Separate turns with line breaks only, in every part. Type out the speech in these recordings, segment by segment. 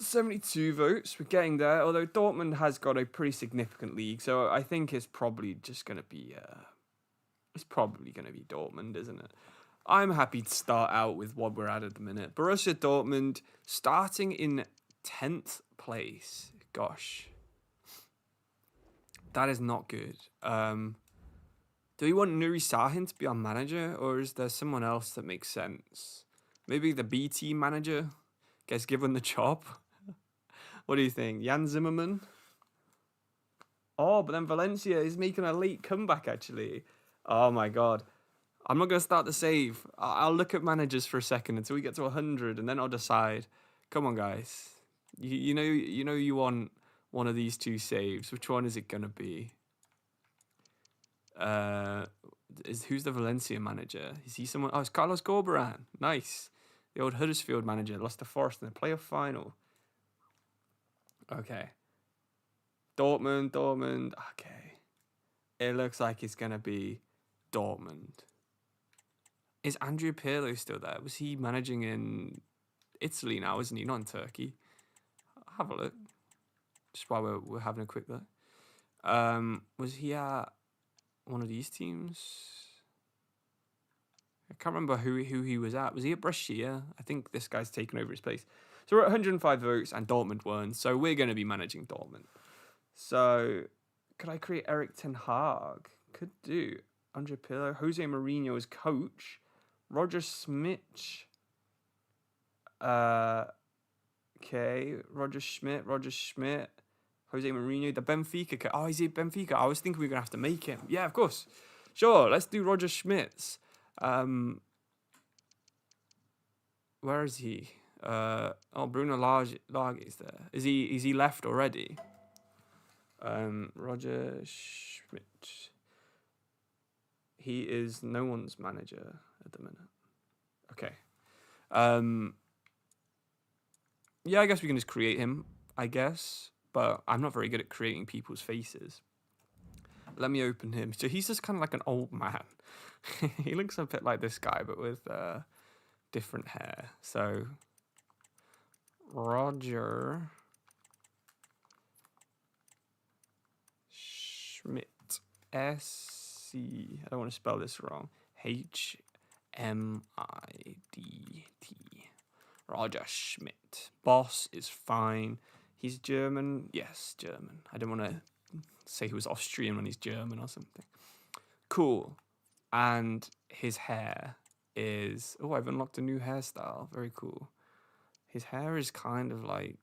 72 votes. We're getting there. Although Dortmund has got a pretty significant league, so I think it's probably just going to be... it's probably going to be Dortmund, isn't it? I'm happy to start out with what we're at the minute. Borussia Dortmund starting in 10th place. Gosh. That is not good. Do we want Nuri Sahin to be our manager, or is there someone else that makes sense? Maybe the B team manager gets given the job. What do you think? Jan Zimmerman? Oh, but then Valencia is making a late comeback, actually. Oh, my God. I'm not going to start the save. I'll look at managers for a second until we get to 100, and then I'll decide. Come on, guys. You know you want one of these two saves. Which one is it going to be? Who's the Valencia manager? Is he someone? Oh, it's Carlos Corberan. Nice. The old Huddersfield manager lost to Forest in the playoff final. Okay. Dortmund. Okay. It looks like it's going to be Dortmund. Is Andrea Pirlo still there? Was he managing in Italy now, isn't he? Not in Turkey. I'll have a look. Just while we're having a quick look. Was he at one of these teams? I can't remember who he was at. Was he at Brescia? I think this guy's taken over his place. So we're at 105 votes and Dortmund won. So we're going to be managing Dortmund. So could I create Eric Ten Hag? Could do. Andre Pirlo. Jose Mourinho as coach. Roger Schmidt. Okay. Roger Schmidt. Jose Mourinho. The Benfica. Oh, is he Benfica? I was thinking we were going to have to make him. Yeah, of course. Sure, let's do Roger Schmidt. Where is he? Bruno Lage is there. Is he left already? Roger Schmidt. He is no one's manager at the minute. Okay. Yeah, I guess we can just create him, I guess. But I'm not very good at creating people's faces. Let me open him. So he's just kind of like an old man. He looks a bit like this guy, but with different hair. So, Roger Schmidt. I don't want to spell this wrong. H-M-I-D-T. Roger Schmidt. Boss is fine. He's German. Yes, German. I don't want to say he was Austrian when he's German or something. Cool. And his hair is... Oh, I've unlocked a new hairstyle. Very cool. His hair is kind of like...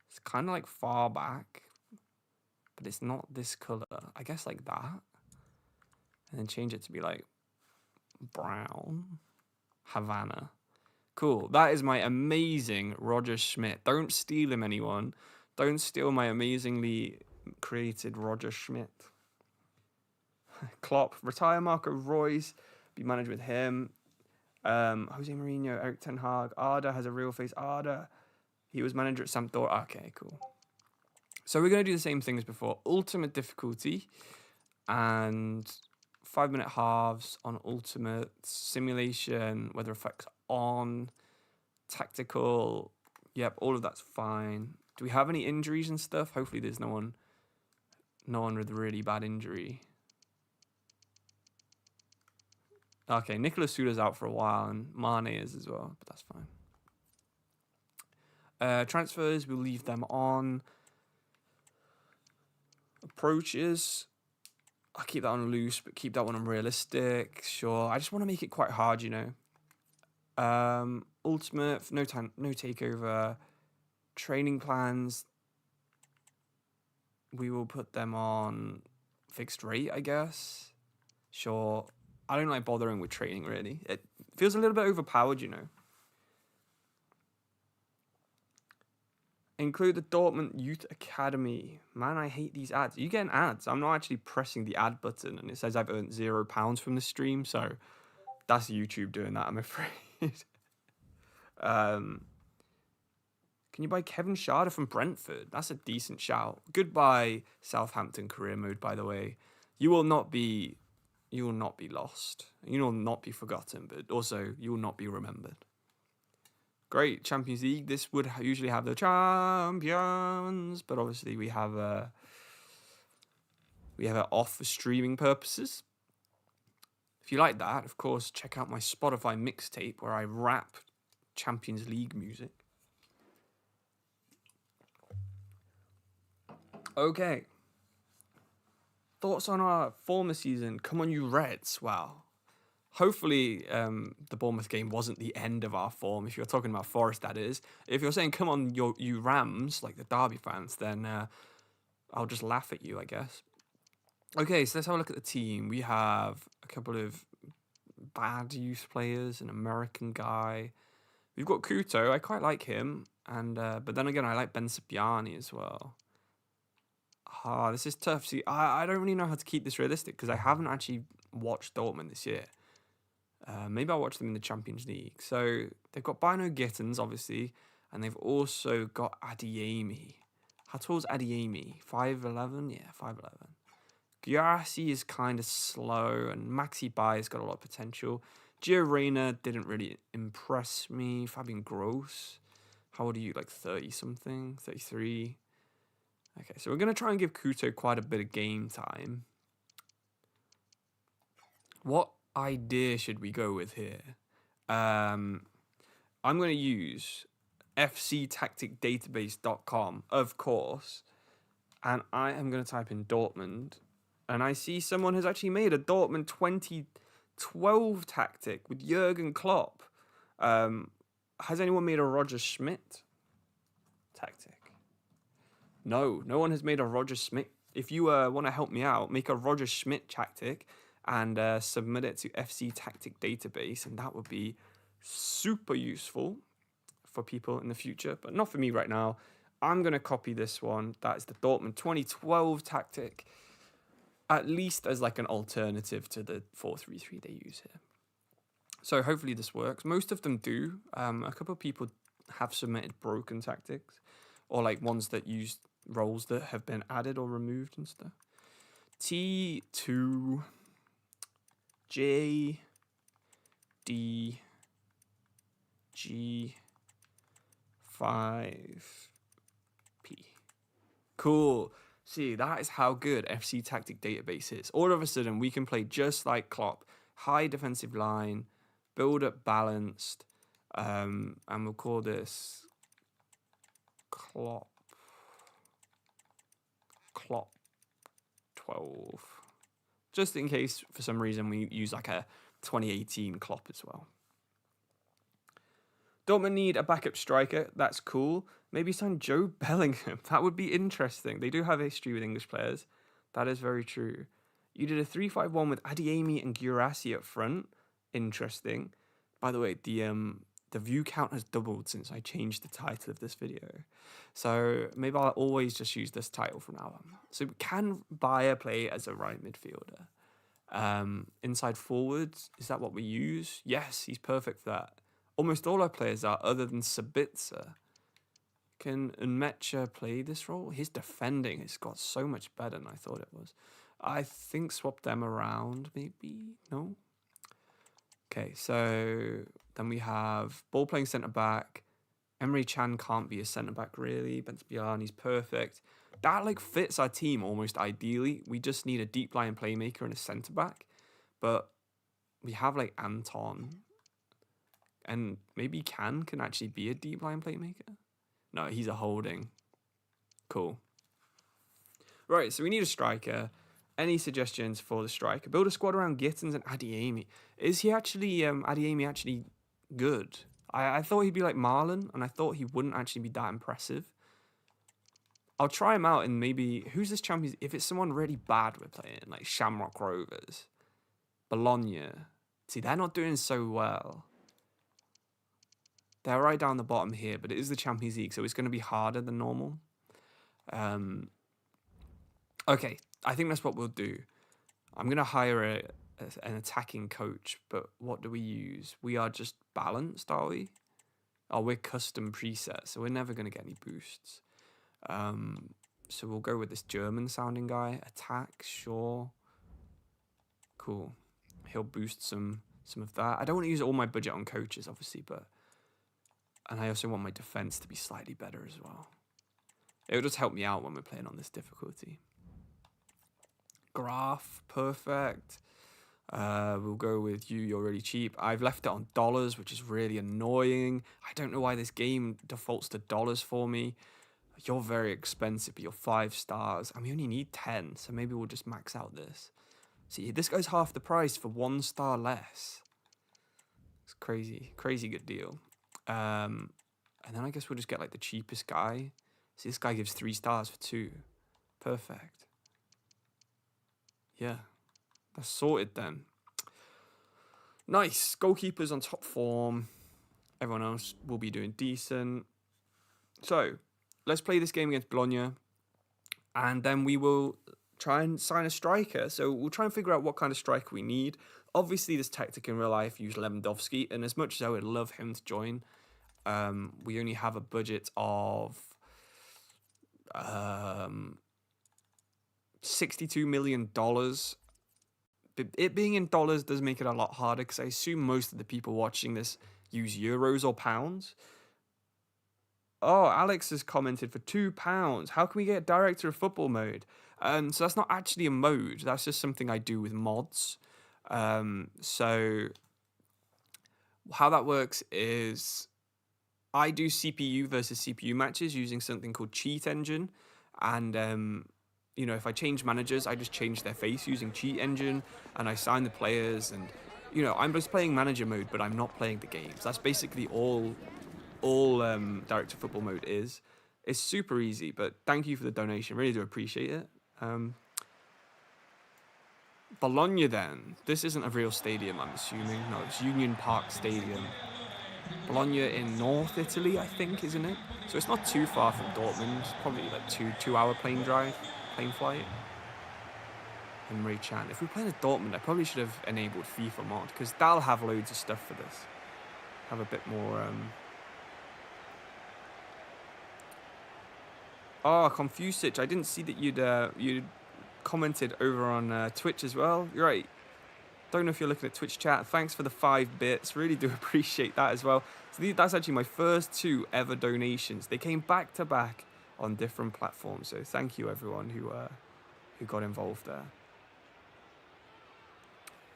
It's kind of like far back. But it's not this colour. I guess like that. And then change it to be like brown. Havana. Cool. That is my amazing Roger Schmidt. Don't steal him, anyone. Don't steal my amazingly created Roger Schmidt. Klopp. Retire Marco Reus. Be managed with him. Jose Mourinho. Eric Ten Hag. Arda has a real face. Arda. He was manager at Sampdoria. Okay, cool. So we're going to do the same thing as before. Ultimate difficulty. And 5-minute halves on ultimate. Simulation. Weather effects on. Tactical. Yep, all of that's fine. Do we have any injuries and stuff? Hopefully there's no one with a really bad injury. Okay, Nicolas Sula's out for a while and Mane is as well, but that's fine. Transfers, we'll leave them on. Approaches, I'll keep that on loose, but keep that one on realistic. Sure, I just want to make it quite hard, you know. Ultimate, no takeover. Training plans, we will put them on fixed rate, I guess. Sure. I don't like bothering with training, really. It feels a little bit overpowered, you know. Include the Dortmund Youth Academy. Man, I hate these ads. You getting ads? I'm not actually pressing the ad button, and it says I've earned £0 from the stream, so that's YouTube doing that, I'm afraid. Can you buy Kevin Schade from Brentford? That's a decent shout. Goodbye, Southampton career mode, by the way. You will not be lost. You will not be forgotten, but also you will not be remembered. Great. Champions League. This would usually have the champions, but obviously we have it off for streaming purposes. If you like that, of course, check out my Spotify mixtape where I rap Champions League music. Okay. Thoughts on our former season? Come on, you Reds. Wow. Hopefully, the Bournemouth game wasn't the end of our form. If you're talking about Forest, that is. If you're saying, come on, you Rams, like the Derby fans, then I'll just laugh at you, I guess. Okay, so let's have a look at the team. We have a couple of bad youth players, an American guy. We've got Kuto. I quite like him. And but then again, I like Ben Sipiani as well. This is tough. See, I don't really know how to keep this realistic because I haven't actually watched Dortmund this year. Maybe I'll watch them in the Champions League. So they've got Bino Gittins, obviously, and they've also got Adeyemi. How tall is Adeyemi? 5'11"? Yeah, 5'11". Gyasi is kind of slow, and Maxi Bai's got a lot of potential. Gio Reyna didn't really impress me. Fabian Gross, how old are you? Like 30-something? 33? Okay, so we're going to try and give Kuto quite a bit of game time. What idea should we go with here? I'm going to use fctacticdatabase.com, of course, and I am going to type in Dortmund, and I see someone has actually made a Dortmund 2012 tactic with Jurgen Klopp. Has anyone made a Roger Schmidt tactic? No one has made a Roger Schmidt. If you want to help me out, make a Roger Schmidt tactic and submit it to FC Tactic Database, and that would be super useful for people in the future, but not for me right now. I'm going to copy this one. That is the Dortmund 2012 tactic, at least as like an alternative to the 4-3-3 they use here. So hopefully this works. Most of them do. A couple of people have submitted broken tactics, or like ones that use roles that have been added or removed and stuff. T2 J D G 5P. Cool. See, that is how good FC Tactic Database is. All of a sudden, we can play just like Klopp. High defensive line, build up balanced, and we'll call this Klopp 12. Just in case, for some reason, we use like a 2018 Klopp as well. Dortmund need a backup striker. That's cool. Maybe sign Joe Bellingham. That would be interesting. They do have a history with English players. That is very true. You did a 3-5-1 with Adeyemi and Guirassy up front. Interesting. By the way, the view count has doubled since I changed the title of this video. So maybe I'll always just use this title from now on. So can Bayer play as a right midfielder? Inside forwards, is that what we use? Yes, he's perfect for that. Almost all our players are, other than Sabitzer. Can Unmecha play this role? His defending has got so much better than I thought it was. I think swap them around, maybe? No? Okay, so then we have ball-playing centre-back. Emre Can can't be a centre-back, really. Ben Spiani's perfect. That, like, fits our team almost ideally. We just need a deep-lying playmaker and a centre-back. But we have, like, Anton. And maybe can actually be a deep-lying playmaker. No, he's a holding. Cool. Right, so we need a striker. Any suggestions for the striker? Build a squad around Gittins and Adeyemi. Is he actually, Adeyemi actually good? I thought he'd be like Marlon, and I thought he wouldn't actually be that impressive. I'll try him out and maybe, who's this champion? If it's someone really bad we're playing, like Shamrock Rovers, Bologna. See, they're not doing so well. They're right down the bottom here, but it is the Champions League, so it's going to be harder than normal. Okay, I think that's what we'll do. I'm going to hire an attacking coach, but what do we use? We are just balanced, are we? Oh, we're custom presets, so we're never going to get any boosts. So we'll go with this German-sounding guy. Attack, sure. Cool. He'll boost some of that. I don't want to use all my budget on coaches, obviously, but And I also want my defense to be slightly better as well. It will just help me out when we're playing on this difficulty. Graph, perfect. We'll go with you. You're really cheap. I've left it on dollars, which is really annoying. I don't know why this game defaults to dollars for me. You're very expensive, but you're 5 stars. And we only need 10, so maybe we'll just max out this. See, this guy's half the price for 1 star less. It's crazy, crazy good deal. And then I guess we'll just get like the cheapest guy. See, this guy gives 3 stars for 2. Perfect. Yeah, that's sorted then. Nice. Goalkeeper's on top form. Everyone else will be doing decent. So, let's play this game against Bologna. And then we will try and sign a striker. So, we'll try and figure out what kind of striker we need. Obviously, this tactic in real life uses Lewandowski. And as much as I would love him to join, we only have a budget of $62 million. It being in dollars does make it a lot harder because I assume most of the people watching this use euros or pounds. Oh, Alex has commented for £2. How can we get Director of Football mode? So that's not actually a mode. That's just something I do with mods. So how that works is I do CPU versus CPU matches using something called Cheat Engine. And you know, if I change managers, I just change their face using Cheat Engine, and I sign the players, and you know, I'm just playing manager mode, but I'm not playing the games. That's basically all Director Football mode is. It's super easy, but thank you for the donation. Really do appreciate it. Bologna then. This isn't a real stadium, I'm assuming. No, it's Union Park Stadium. Bologna in North Italy, I think, isn't it? So it's not too far from Dortmund. It's probably like two-hour plane flight. And Ray Chan. If we're playing at Dortmund, I probably should have enabled FIFA mod, because they'll have loads of stuff for this. Have a bit more. Oh, Confusich. I didn't see that you'd commented over on Twitch as well. You're right. Don't know if you're looking at Twitch chat. Thanks for the 5 bits. Really do appreciate that as well. So that's actually my first 2 ever donations. They came back to back on different platforms. So thank you everyone who got involved there.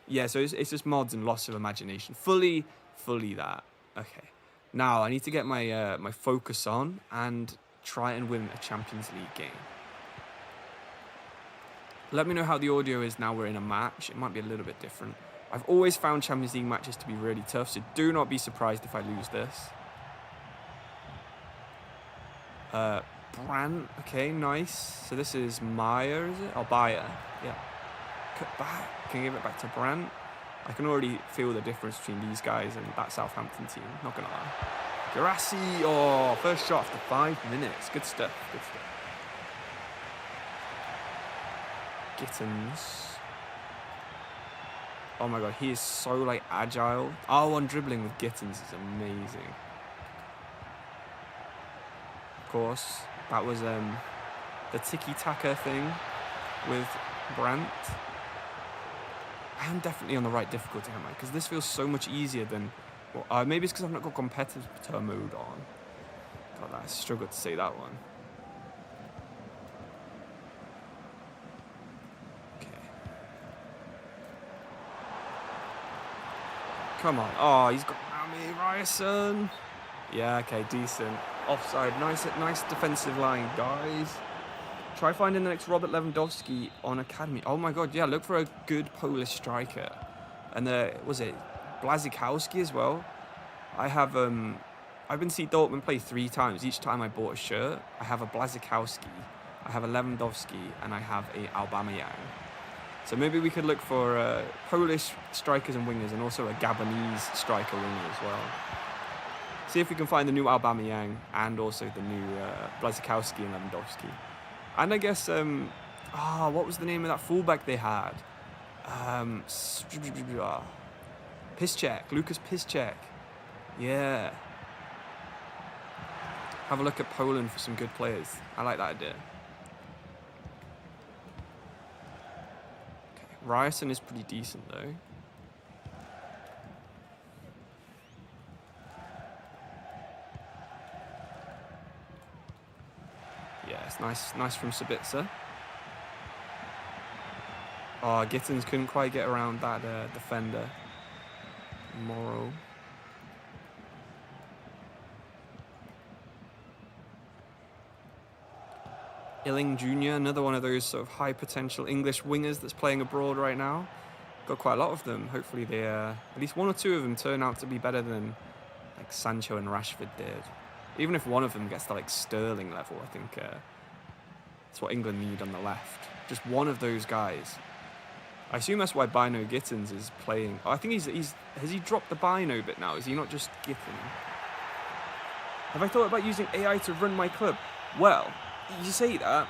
Yeah, so it's just mods and loss of imagination. Fully that. Okay. Now I need to get my my focus on and try and win a Champions League game. Let me know how the audio is now we're in a match. It might be a little bit different. I've always found Champions League matches to be really tough, so do not be surprised if I lose this. Brandt, okay, nice. So this is Meyer, is it? Oh, Bayer, yeah. Cut back, can give it back to Brandt. I can already feel the difference between these guys and that Southampton team, not gonna lie. Gerassi, oh, first shot after 5 minutes. Good stuff, good stuff. Gittins. Oh my god, he is so like agile. R1 dribbling with Gittins is amazing. Of course, that was the tiki-taka thing with Brandt. I am definitely on the right difficulty, am I? Because this feels so much easier than... Well, maybe it's because I've not got competitor mode on. God, I struggled to say that one. Come on. Oh, he's got Rami Ryerson. Yeah, okay, decent. Offside. Nice defensive line, guys. Try finding the next Robert Lewandowski on Academy. Oh my god, yeah, look for a good Polish striker. And was it Błaszczykowski as well? I've been to see Dortmund play 3 times. Each time I bought a shirt. I have a Błaszczykowski, I have a Lewandowski, and I have a Aubameyang. So maybe we could look for Polish strikers and wingers, and also a Gabonese striker winger as well. See if we can find the new Aubameyang and also the new Błaszczykowski and Lewandowski. And I guess, what was the name of that fullback they had? Piszczek, Lucas Piszczek. Yeah. Have a look at Poland for some good players. I like that idea. Ryerson is pretty decent though. That's nice from Sabitzer. Oh, Gittins couldn't quite get around that defender. Morrow. Illing Jr., another one of those sort of high potential English wingers that's playing abroad right now. Got quite a lot of them. Hopefully they, at least one or two of them turn out to be better than like Sancho and Rashford did. Even if one of them gets to like Sterling level, I think that's what England need on the left. Just one of those guys. I assume that's why Bino Gittins is playing. Oh, I think has he dropped the Bino bit now? Is he not just Gittins? Have I thought about using AI to run my club? Well, you say that,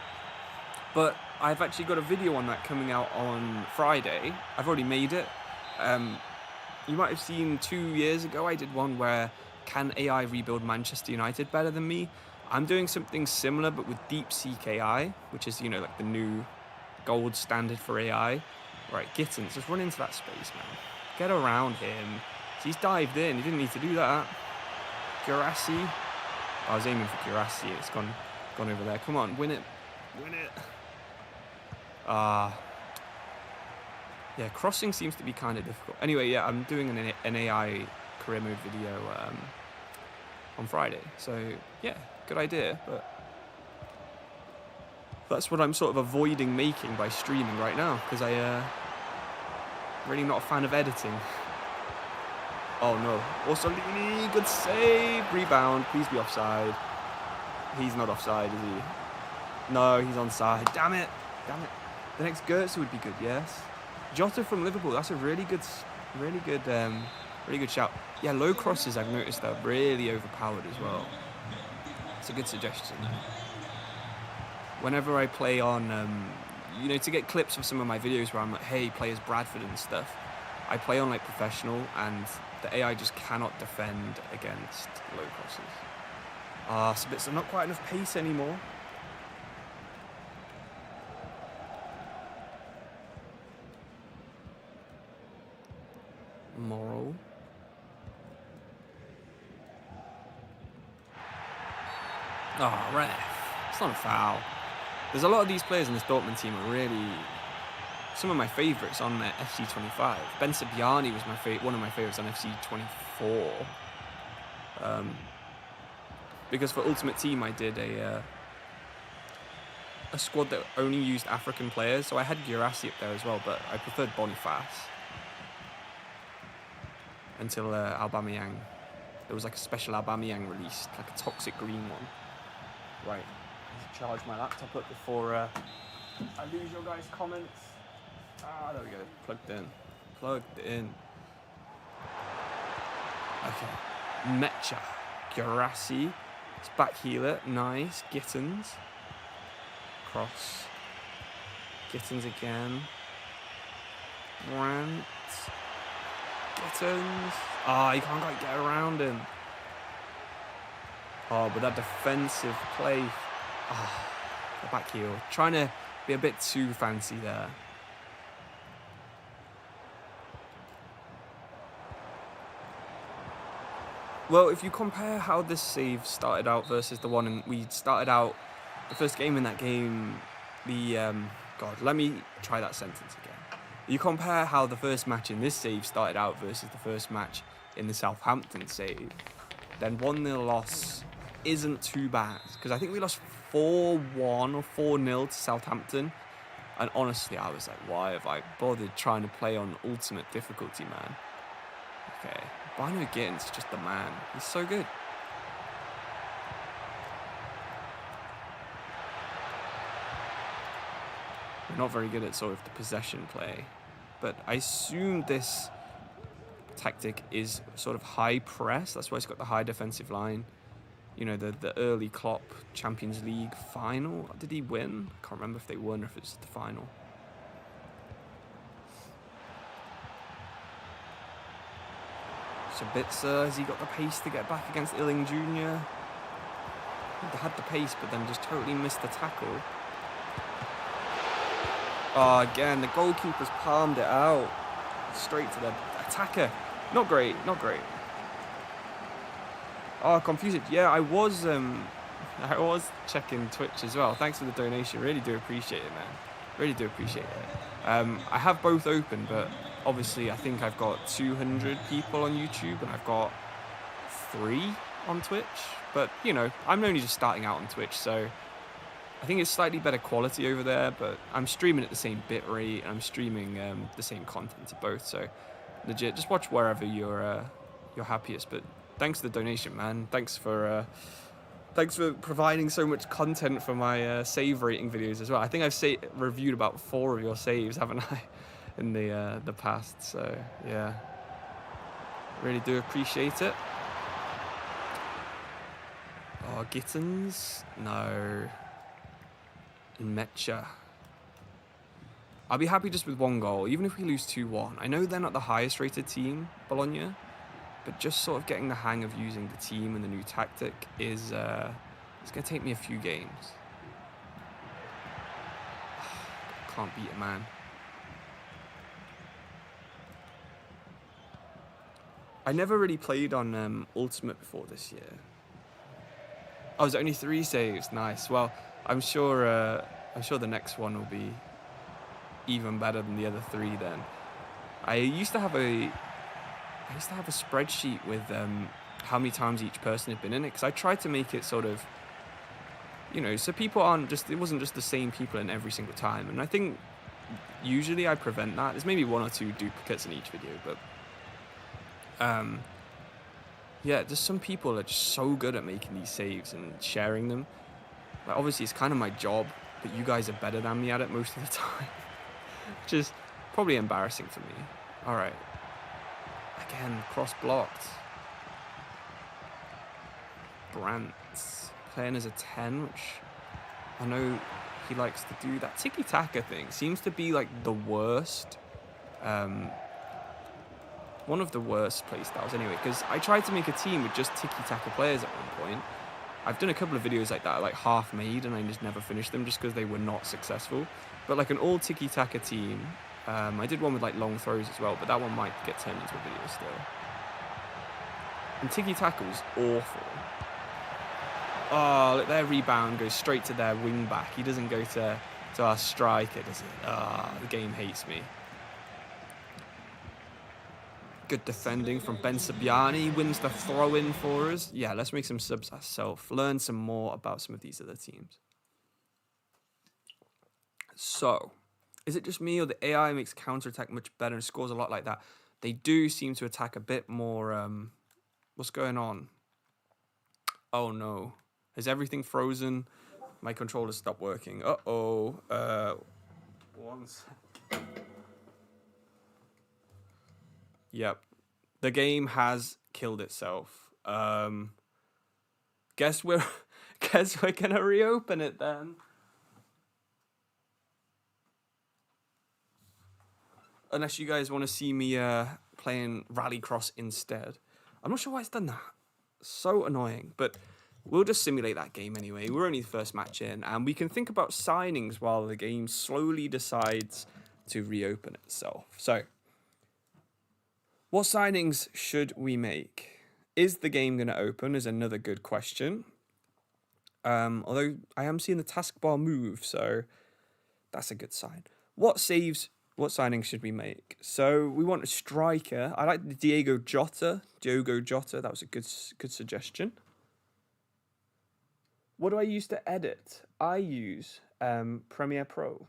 but I've actually got a video on that coming out on Friday. I've already made it. You might have seen 2 years ago I did one where can AI rebuild Manchester United better than me? I'm doing something similar but with DeepSeek AI, which is, you know, like the new gold standard for AI. Right, Gittins, just run into that space, man. Get around him. He's dived in. He didn't need to do that. Geografifa. I was aiming for Geografifa. It's gone over there. Come on, win it. Win it. Yeah, crossing seems to be kind of difficult. Anyway, yeah, I'm doing an AI career mode video on Friday. So, yeah, good idea. But that's what I'm sort of avoiding making by streaming right now, because I'm really not a fan of editing. Oh no, Orsolini, good save, rebound, please be offside. He's not offside, is he? No, he's onside, damn it. The next Goetze would be good, yes. Jota from Liverpool, that's a really good shout. Yeah, low crosses I've noticed are really overpowered as well. It's a good suggestion there. Whenever I play on, you know, to get clips of some of my videos where I'm like, hey, play as Bradford and stuff, I play on like professional, and the AI just cannot defend against low crosses. Sabitzer, not quite enough pace anymore. Morrow. Oh, ref. It's not a foul. There's a lot of these players in this Dortmund team are really some of my favourites on FC25. Ben Sabiani was one of my favourites on FC24. Because for Ultimate Team I did a squad that only used African players, so I had Guirassy up there as well, but I preferred Boniface until Aubameyang. There was like a special Aubameyang released, like a toxic green one. Right. Charge my laptop up before I lose your guys' comments. There we go. Plugged in. Okay. Mecha. Guirassy. It's back healer. Nice. Gittins. Cross. Gittins again. Grant. Gittins. You can't quite get around him. But that defensive play. The back heel. Trying to be a bit too fancy there. Well, if you compare how this save started out versus the one we started out, the first game in that game, God, let me try that sentence again. You compare how the first match in this save started out versus the first match in the Southampton save, then 1-0 loss isn't too bad, because I think we lost 4-1 or 4-0 to Southampton, and honestly I was like, why have I bothered trying to play on ultimate difficulty, man? Okay, Bino Gittins is just the man. He's so good. We're not very good at sort of the possession play, but I assume this tactic is sort of high press. That's why it's got the high defensive line. You know, the early Klopp Champions League final. Did he win? I can't remember if they won or if it was the final. Sabitzer, has he got the pace to get back against Illing Jr.? He had the pace, but then just totally missed the tackle. Again, the goalkeeper's palmed it out. Straight to the attacker. Not great. Confused. Yeah, I was I was checking Twitch as well. Thanks for the donation. Really do appreciate it, man. Really do appreciate it. I have both open, but obviously I think I've got 200 people on YouTube and I've got 3 on Twitch. But, you know, I'm only just starting out on Twitch, so I think it's slightly better quality over there, but I'm streaming at the same bit rate and I'm streaming the same content to both, so legit, just watch wherever you're happiest. But thanks for the donation, man. Thanks for providing so much content for my save rating videos as well. I think I've reviewed about 4 of your saves, haven't I, in the past? So yeah, really do appreciate it. Oh, Gittins? No. Mecha. I'll be happy just with 1 goal, even if we lose 2-1. I know they're not the highest rated team, Bologna, but just sort of getting the hang of using the team and the new tactic is it's going to take me a few games. Can't beat it, man. I never really played on Ultimate before this year. Oh, it's only 3 saves. Nice. Well, I'm sure the next one will be even better than the other 3 then. I used to have a spreadsheet with how many times each person had been in it, because I tried to make it sort of, you know, so people it wasn't just the same people in every single time. And I think usually I prevent that. There's maybe 1 or 2 duplicates in each video, but yeah, just some people are just so good at making these saves and sharing them. Like, obviously it's kind of my job, but you guys are better than me at it most of the time, which is probably embarrassing for me. All right. Again, cross-blocked. Brandt's playing as a 10, which I know he likes to do. That tiki-taka thing seems to be like the worst, one of the worst play styles anyway, because I tried to make a team with just tiki-taka players at one point. I've done a couple of videos like that, like half made, and I just never finished them just because they were not successful. But like an all tiki-taka team, I did one with like long throws as well, but that one might get turned into a video still. And tiki-taka was awful. Oh, look, their rebound goes straight to their wing back. He doesn't go to our striker, does it? The game hates me. Good defending from Ben Sabiani. Wins the throw-in for us. Yeah, let's make some subs ourselves. Learn some more about some of these other teams. So, is it just me or the AI makes counter-attack much better and scores a lot like that? They do seem to attack a bit more. What's going on? Oh, no. Is everything frozen? My controller stopped working. Uh-oh. 1 sec. Yep. The game has killed itself. Guess we're gonna reopen it then. Unless you guys want to see me playing Rallycross instead. I'm not sure why it's done that. So annoying, but we'll just simulate that game anyway. We're only the first match in, and we can think about signings while the game slowly decides to reopen itself. So, what signings should we make? Is the game going to open is another good question. Although I am seeing the taskbar move, so that's a good sign. What signings should we make? So we want a striker. I like the Diogo Jota. That was a good suggestion. What do I use to edit? I use Premiere Pro.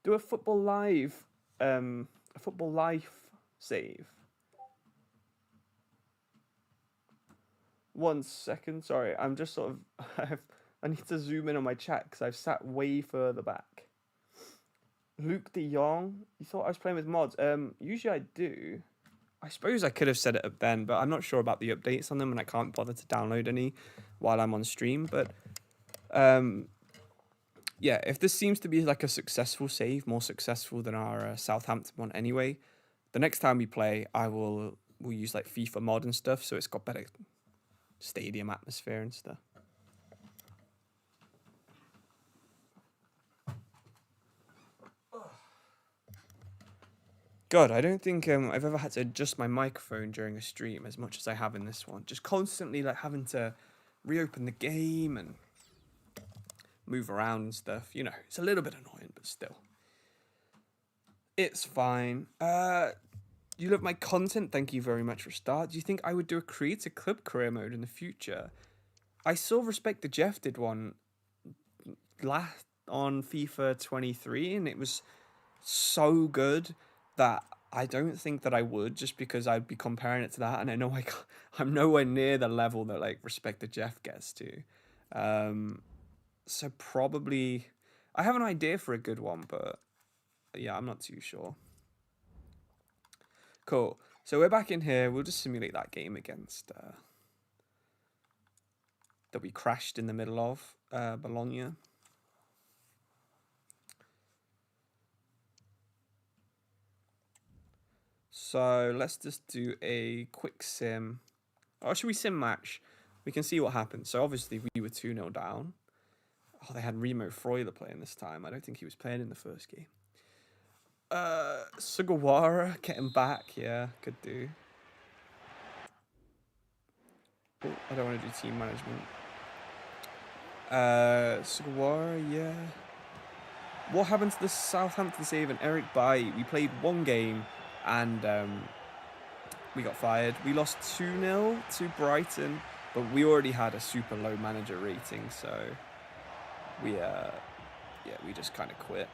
Do a football live save. 1 second, sorry, I'm just sort of, I need to zoom in on my chat because I've sat way further back. Luke de Jong, you thought I was playing with mods? Usually I do. I suppose I could have set it up then, but I'm not sure about the updates on them and I can't bother to download any while I'm on stream, but yeah, if this seems to be like a successful save, more successful than our Southampton one anyway, the next time we play, we'll use like FIFA mod and stuff, so it's got better stadium atmosphere and stuff. God, I don't think I've ever had to adjust my microphone during a stream as much as I have in this one. Just constantly like having to reopen the game and move around and stuff. You know, it's a little bit annoying, but still, it's fine. You love my content. Thank you very much for start. Do you think I would do a creator club career mode in the future? I saw Respect the Jeff did one last on FIFA 23, and it was so good that I don't think that I would, just because I'd be comparing it to that, and I know I'm nowhere near the level that like Respect the Jeff gets to. So probably I have an idea for a good one, but yeah, I'm not too sure. Cool. So we're back in here. We'll just simulate that game against that we crashed in the middle of Bologna. So let's just do a quick sim. Or should we sim match? We can see what happens. So obviously we were 2-0 down. Oh, they had Remo Freuler playing this time. I don't think he was playing in the first game. Sugawara getting back. Yeah, could do. Oh, I don't want to do team management. Sugawara, yeah. What happened to the Southampton save and Eric Bailly? We played one game and we got fired. We lost 2-0 to Brighton, but we already had a super low manager rating, so we just kind of quit.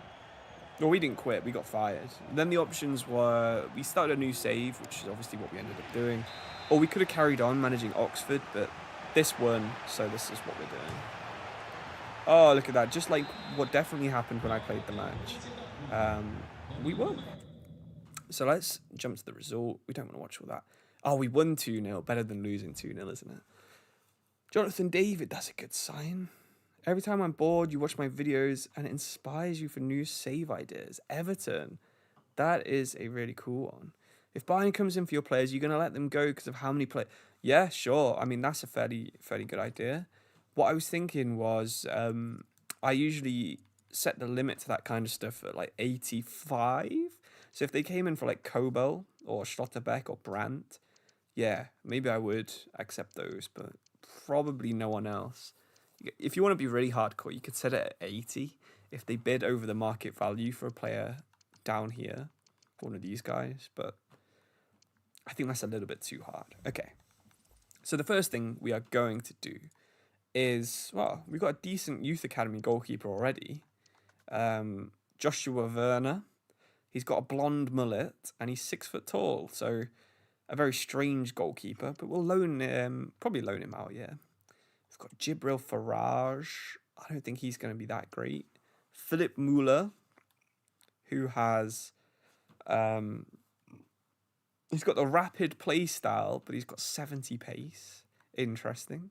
Well, we didn't quit, we got fired. Then the options were, we started a new save, which is obviously what we ended up doing, or we could have carried on managing Oxford, but this won, so this is what we're doing. Oh, look at that. Just like what definitely happened when I played the match. We won. So let's jump to the result. We don't want to watch all that. Oh, we won 2-0. Better than losing 2-0, isn't it? Jonathan David, that's a good sign. Every time I'm bored, you watch my videos and it inspires you for new save ideas. Everton, that is a really cool one. If Bayern comes in for your players, you're going to let them go because of how many players? Yeah, sure. I mean, that's a fairly good idea. What I was thinking was I usually set the limit to that kind of stuff at like 85. So if they came in for like Kobel or Schlotterbeck or Brandt, yeah, maybe I would accept those, but probably no one else. If you want to be really hardcore, you could set it at 80. If they bid over the market value for a player down here, one of these guys, but I think that's a little bit too hard. Okay, so the first thing we are going to do is, well, we've got a decent youth academy goalkeeper already. Joshua Werner. He's got a blonde mullet and he's 6 foot tall. So a very strange goalkeeper, but we'll probably loan him out, yeah. We've got Jibril Faraj. I don't think he's going to be that great. Philip Muller, who has, he's got the rapid play style, but he's got 70 pace. Interesting.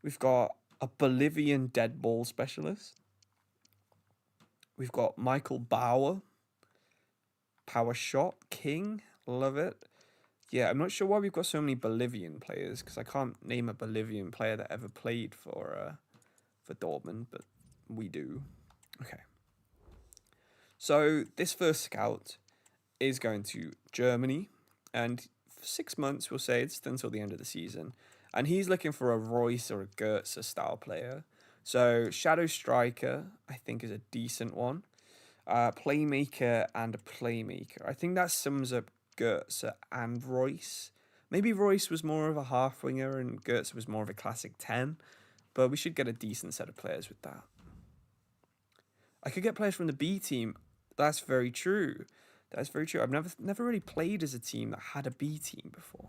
We've got a Bolivian dead ball specialist. We've got Michael Bauer. Power shot king. Love it. Yeah, I'm not sure why we've got so many Bolivian players, because I can't name a Bolivian player that ever played for Dortmund, but we do. Okay. So this first scout is going to Germany, and for 6 months, we'll say it's until the end of the season. And he's looking for a Royce or a Goetze style player. So Shadow Striker, I think, is a decent one. Playmaker and a playmaker. I think that sums up Goetze and Royce. Maybe Royce was more of a half winger and Goetze was more of a classic 10. But we should get a decent set of players with that. I could get players from the B team. That's very true. That's very true. I've never really played as a team that had a B team before.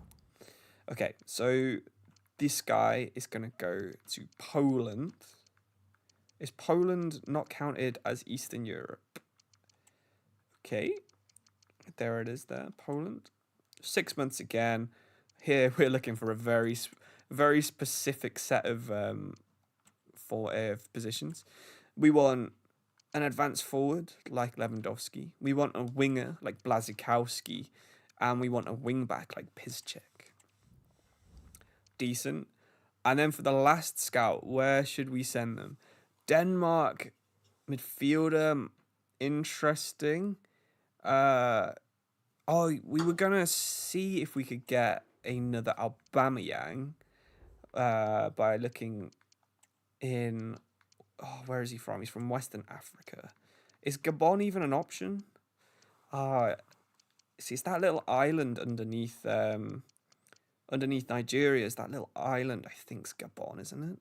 Okay, so this guy is going to go to Poland. Is Poland not counted as Eastern Europe? Okay, there it is there, Poland. 6 months again. Here we're looking for a very specific set of positions. We want an advanced forward like Lewandowski. We want a winger like Błaszczykowski. And we want a wing back like Piszczek. Decent. And then for the last scout, where should we send them? Denmark midfielder, interesting. Oh, we were gonna see if we could get another Aubameyang by looking in. Oh, where is he from? He's from Western Africa. Is Gabon even an option? See, it's that little island underneath Nigeria. Is that little island? I think's Gabon, isn't it?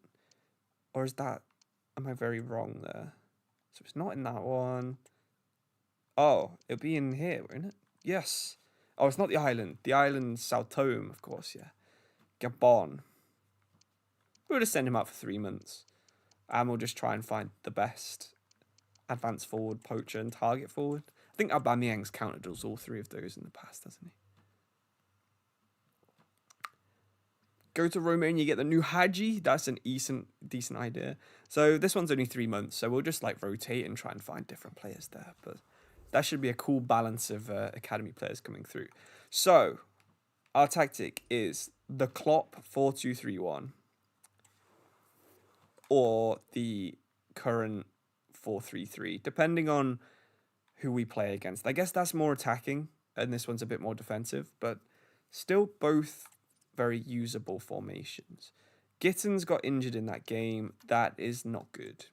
Or is that? Am I very wrong there? So it's not in that one. Oh, it'll be in here, won't it? Yes. Oh, it's not the island. The island's Sao Tome, of course, yeah. Gabon. We'll just send him out for 3 months. And we'll just try and find the best advance forward, poacher, and target forward. I think Aubameyang's counted us all 3 of those in the past, hasn't he? Go to Romania, get the new Hadji. That's an decent idea. So this one's only 3 months, so we'll just like rotate and try and find different players there. But that should be a cool balance of academy players coming through. So our tactic is the Klopp 4-2-3-1 or the current 4-3-3, depending on who we play against. I guess that's more attacking, and this one's a bit more defensive, but still both very usable formations. Gittins got injured in that game. That is not good.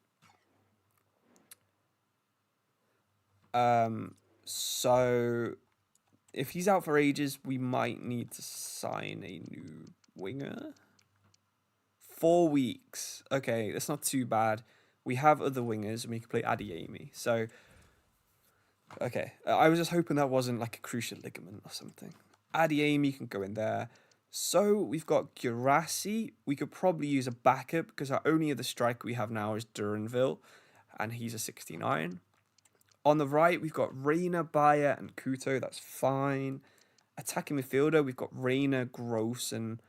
So if he's out for ages, we might need to sign a new winger. 4 weeks. Okay, that's not too bad. We have other wingers, and we can play Adeyemi. So, okay. I was just hoping that wasn't like a cruciate ligament or something. Adeyemi can go in there. So we've got Guirassy. We could probably use a backup because our only other striker we have now is Duranville, and he's a 69. On the right, we've got Reina, Bayer, and Kuto. That's fine. Attacking midfielder, we've got Reina, Gross, and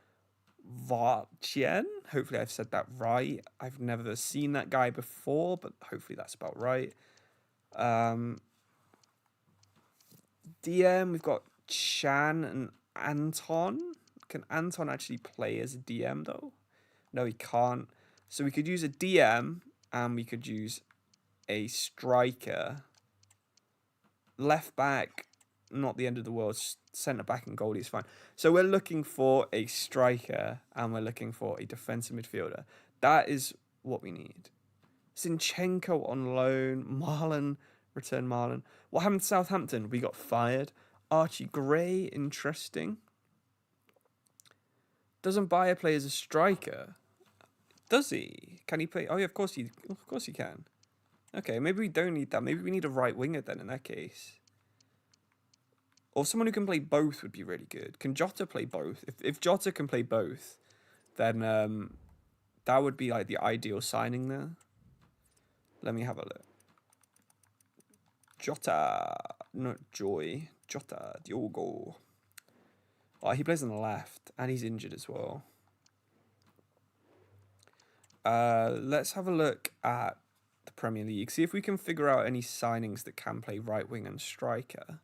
Vartjen. Hopefully I've said that right. I've never seen that guy before, but hopefully that's about right. DM, we've got Chan and Anton. Can Anton actually play as a DM though? No, he can't. So we could use a DM and we could use a striker. Left back, not the end of the world. Centre back and goalie is fine. So we're looking for a striker and we're looking for a defensive midfielder. That is what we need. Zinchenko on loan. Marlon, return Marlon. What happened to Southampton? We got fired. Archie Gray, interesting. Doesn't Bayer play as a striker? Does he? Can he play? Oh yeah, of course he can. Okay, maybe we don't need that. Maybe we need a right winger then in that case. Or someone who can play both would be really good. Can Jota play both? If Jota can play both, then that would be like the ideal signing there. Let me have a look. Jota, not Joy. Jota, Diogo. Oh, he plays on the left, and he's injured as well. Let's have a look at the Premier League. See if we can figure out any signings that can play right wing and striker.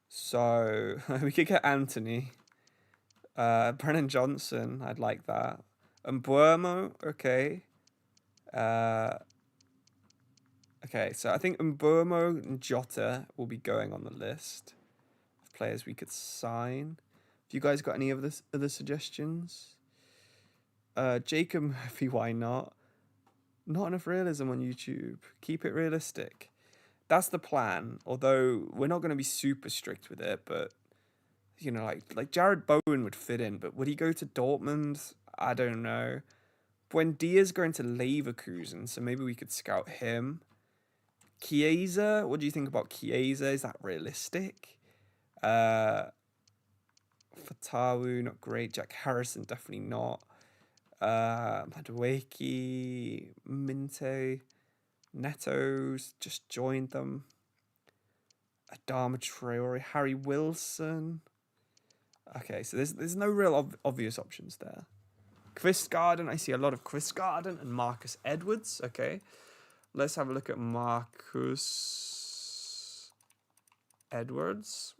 So we could get Anthony. Brennan Johnson, I'd like that. And Mbuemo, okay. Okay, so I think Mbuemo and Jota will be going on the list of players we could sign. Have you guys got any other suggestions? Jacob Murphy, why not? Not enough realism on YouTube. Keep it realistic. That's the plan, although we're not going to be super strict with it, but, you know, like Jared Bowen would fit in, but would he go to Dortmund? I don't know. Buendia's going to Leverkusen, so maybe we could scout him. Chiesa, what do you think about Chiesa? Is that realistic? Fatawu, not great. Jack Harrison, definitely not. Madueke, Minte, Neto's just joined them. Adama Traore, Harry Wilson. Okay, so there's no real obvious options there. Quistgarden, I see a lot of Quistgarden and Marcus Edwards. Okay, let's have a look at Marcus Edwards.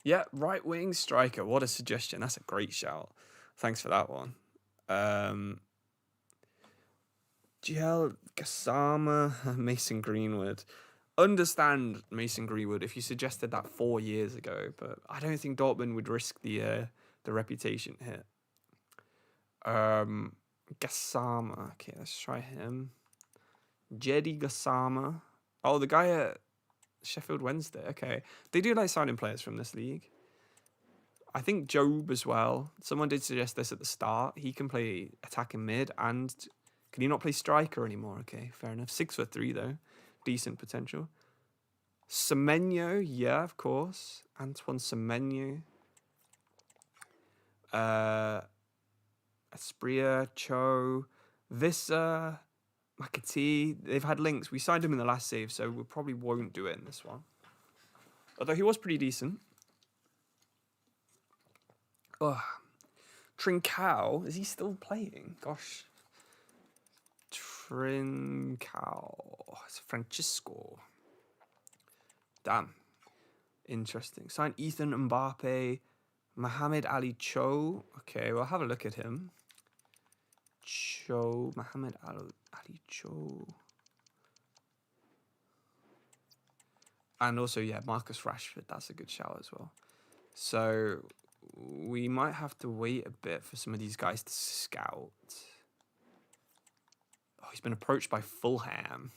Yeah, right wing striker. What a suggestion. That's a great shout. Thanks for that one. GL Gassama, Mason Greenwood. understand Mason Greenwood if you suggested that 4 years ago, but I don't think Dortmund would risk the reputation hit. Gassama. Okay, let's try him. Jedi Gassama. Oh, the guy at Sheffield Wednesday. Okay, they do like signing players from this league. I think Job as well. Someone did suggest this at the start. He can play attacking mid, and can he not play striker anymore? Okay, fair enough. 6'3" though, decent potential. Semenyo, yeah, of course. Antoine Semenyo. Aspria, Cho, Visser, Makati. They've had links. We signed him in the last save, so we probably won't do it in this one. Although he was pretty decent. Oh, Trincao, is he still playing? Gosh. Trincao. It's Francisco. Damn. Interesting. Signed Ethan Mbappe. Mohamed Ali Cho. Okay, we'll have a look at him. Cho. Mohamed Ali Cho. And also, yeah, Marcus Rashford. That's a good shout as well. So we might have to wait a bit for some of these guys to scout. Oh, he's been approached by Fulham.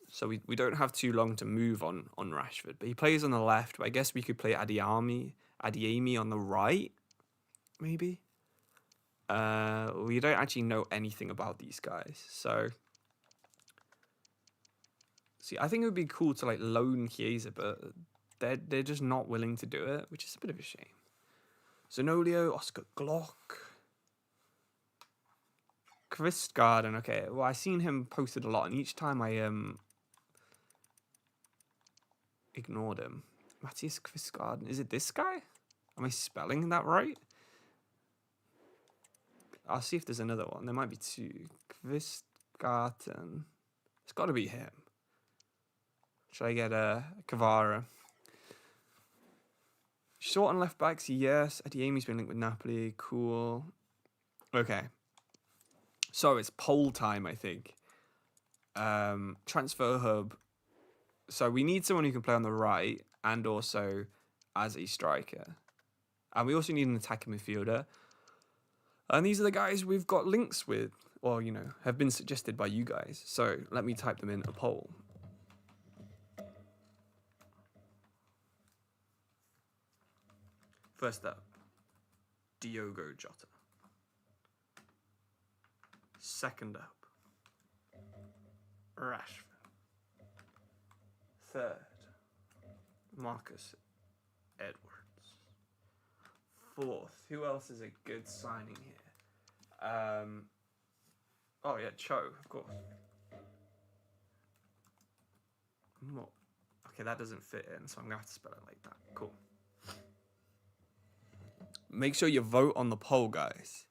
So we don't have too long to move on Rashford. But he plays on the left. But I guess we could play Adeyemi on the right, maybe. We don't actually know anything about these guys. So, see, I think it would be cool to like loan Chiesa, but they're just not willing to do it, which is a bit of a shame. Zanolio, Oscar Glock, Kvistgarden. Okay, well, I've seen him posted a lot, and each time I ignored him. Matthias Kvistgarden. Is it this guy? Am I spelling that right? I'll see if there's another one. There might be two. Kvistgarten. It's got to be him. Should I get Kavara? Short on left backs, yes. Adeyemi's been linked with Napoli. Cool. Okay. So it's poll time, I think. Transfer hub. So we need someone who can play on the right and also as a striker. And we also need an attacking midfielder. And these are the guys we've got links with, or, you know, have been suggested by you guys. So let me type them in a poll. First up, Diogo Jota. Second up, Rashford. Third, Marcus Edwards. Fourth, who else is a good signing here? Oh yeah, Cho, of course. Okay, that doesn't fit in, so I'm gonna have to spell it like that. Cool. Make sure you vote on the poll, guys.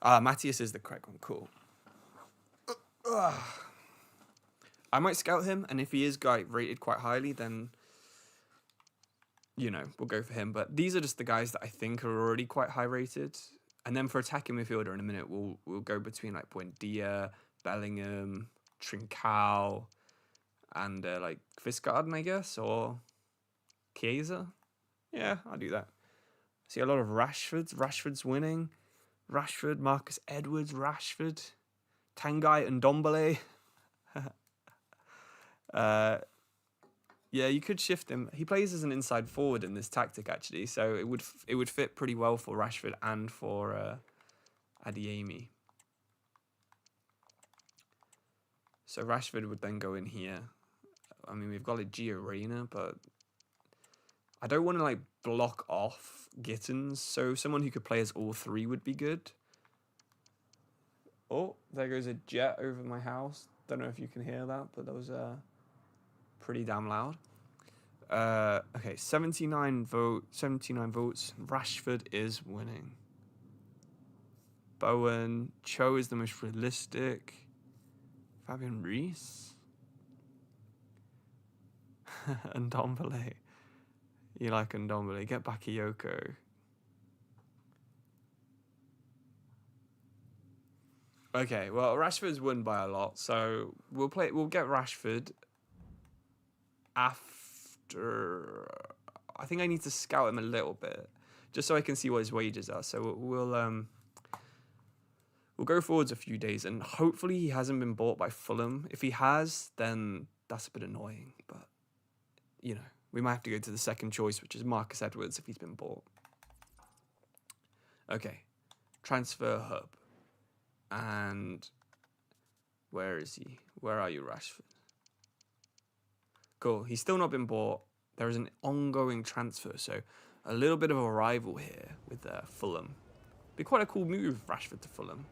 Matthias is the correct one. Cool. I might scout him, and if he is rated quite highly, then, you know, we'll go for him. But these are just the guys that I think are already quite high rated. And then for attacking midfielder in a minute, we'll go between like Buendia, Bellingham, Trincao, and like Kvistgarden, I guess, or Chiesa. Yeah, I'll do that. See a lot of Rashfords. Rashford's winning. Rashford, Marcus Edwards, Rashford, Tanguy and Ndombele. Yeah, you could shift him. He plays as an inside forward in this tactic, actually, so it would fit pretty well for Rashford and for Adeyemi. So Rashford would then go in here. I mean, we've got like Gio Reyna, but I don't want to like block off Gittins, so someone who could play as all three would be good. Oh, there goes a jet over my house. Don't know if you can hear that, but that was pretty damn loud. Okay, 79 votes. Rashford is winning. Bowen. Cho is the most realistic. Fabian Reese. Ndombele. You like Ndombele. Get Bakayoko. Okay, well, Rashford's won by a lot, so we'll get Rashford after. I think I need to scout him a little bit, just so I can see what his wages are. So we'll go forwards a few days, and hopefully he hasn't been bought by Fulham. If he has, then that's a bit annoying, but you know, we might have to go to the second choice, which is Marcus Edwards if he's been bought. Okay, transfer hub. And where is he? Where are you, Rashford? Cool. He's still not been bought. There is an ongoing transfer, so a little bit of a rival here with Fulham. Be quite a cool move, Rashford to Fulham.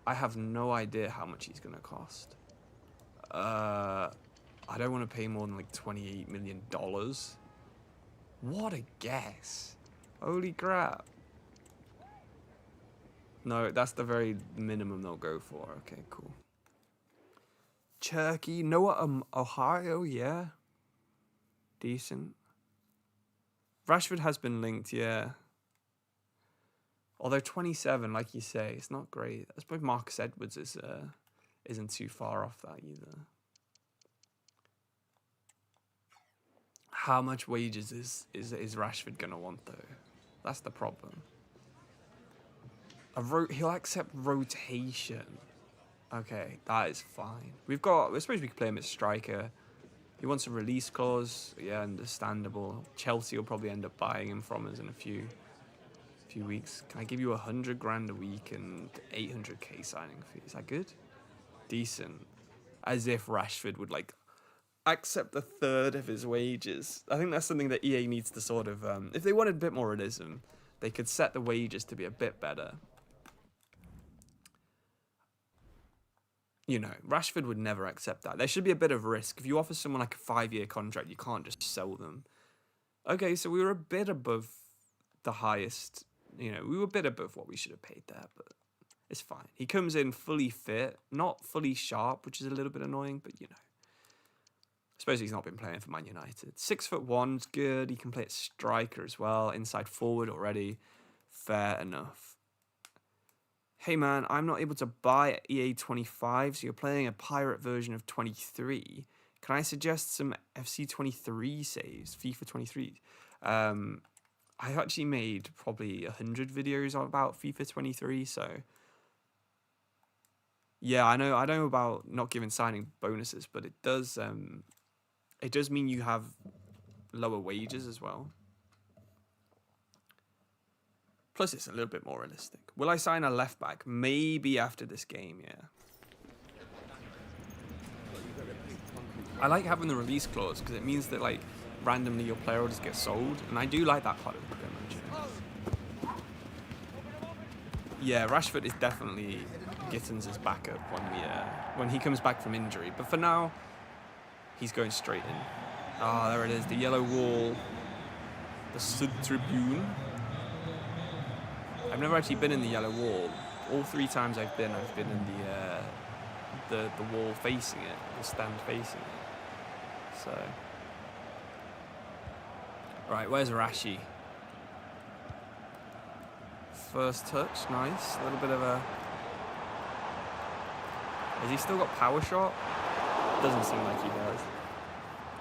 I have no idea how much he's going to cost. I don't want to pay more than like $28 million. What a guess. Holy crap. No, that's the very minimum they'll go for. Okay, cool. Turkey, Noah, Ohio, yeah. Decent. Rashford has been linked, yeah. Although 27, like you say, it's not great. I suppose Marcus Edwards isn't too far off that either. How much wages is Rashford gonna want though? That's the problem. He'll accept rotation. Okay, that is fine. We're supposed we could play him as striker. He wants a release clause. Yeah, understandable. Chelsea will probably end up buying him from us in a few weeks. Can I give you 100 grand a week and 800k signing fee? Is that good? Decent. As if Rashford would like accept a third of his wages. I think that's something that EA needs to sort of if they wanted a bit more realism, they could set the wages to be a bit better. You know, Rashford would never accept that. There should be a bit of risk. If you offer someone like a 5-year contract, you can't just sell them. Okay, so we were a bit above the highest. You know, we were a bit above what we should have paid there, but it's fine. He comes in fully fit, not fully sharp, which is a little bit annoying, but you know. I suppose he's not been playing for Man United. 6'1", good. He can play at striker as well. Inside forward already. Fair enough. Hey man, I'm not able to buy EA 25, so you're playing a pirate version of 23. Can I suggest some FC 23 saves? FIFA 23. I actually made probably 100 videos about FIFA 23, so yeah, I know about not giving signing bonuses, but it does mean you have lower wages as well. Plus, it's a little bit more realistic. Will I sign a left back? Maybe after this game, yeah. I like having the release clause because it means that like randomly your player will just get sold, and I do like that part of the game. Yeah, Rashford is definitely Gittins' backup when he comes back from injury. But for now, he's going straight in. Ah, there it is, the yellow wall, the Sud Tribune. I've never actually been in the yellow wall. All 3 times I've been in the wall facing it, the stand facing it. So, right, where's Rashi? First touch, nice. A little bit of a. Has he still got power shot? Doesn't seem like he does.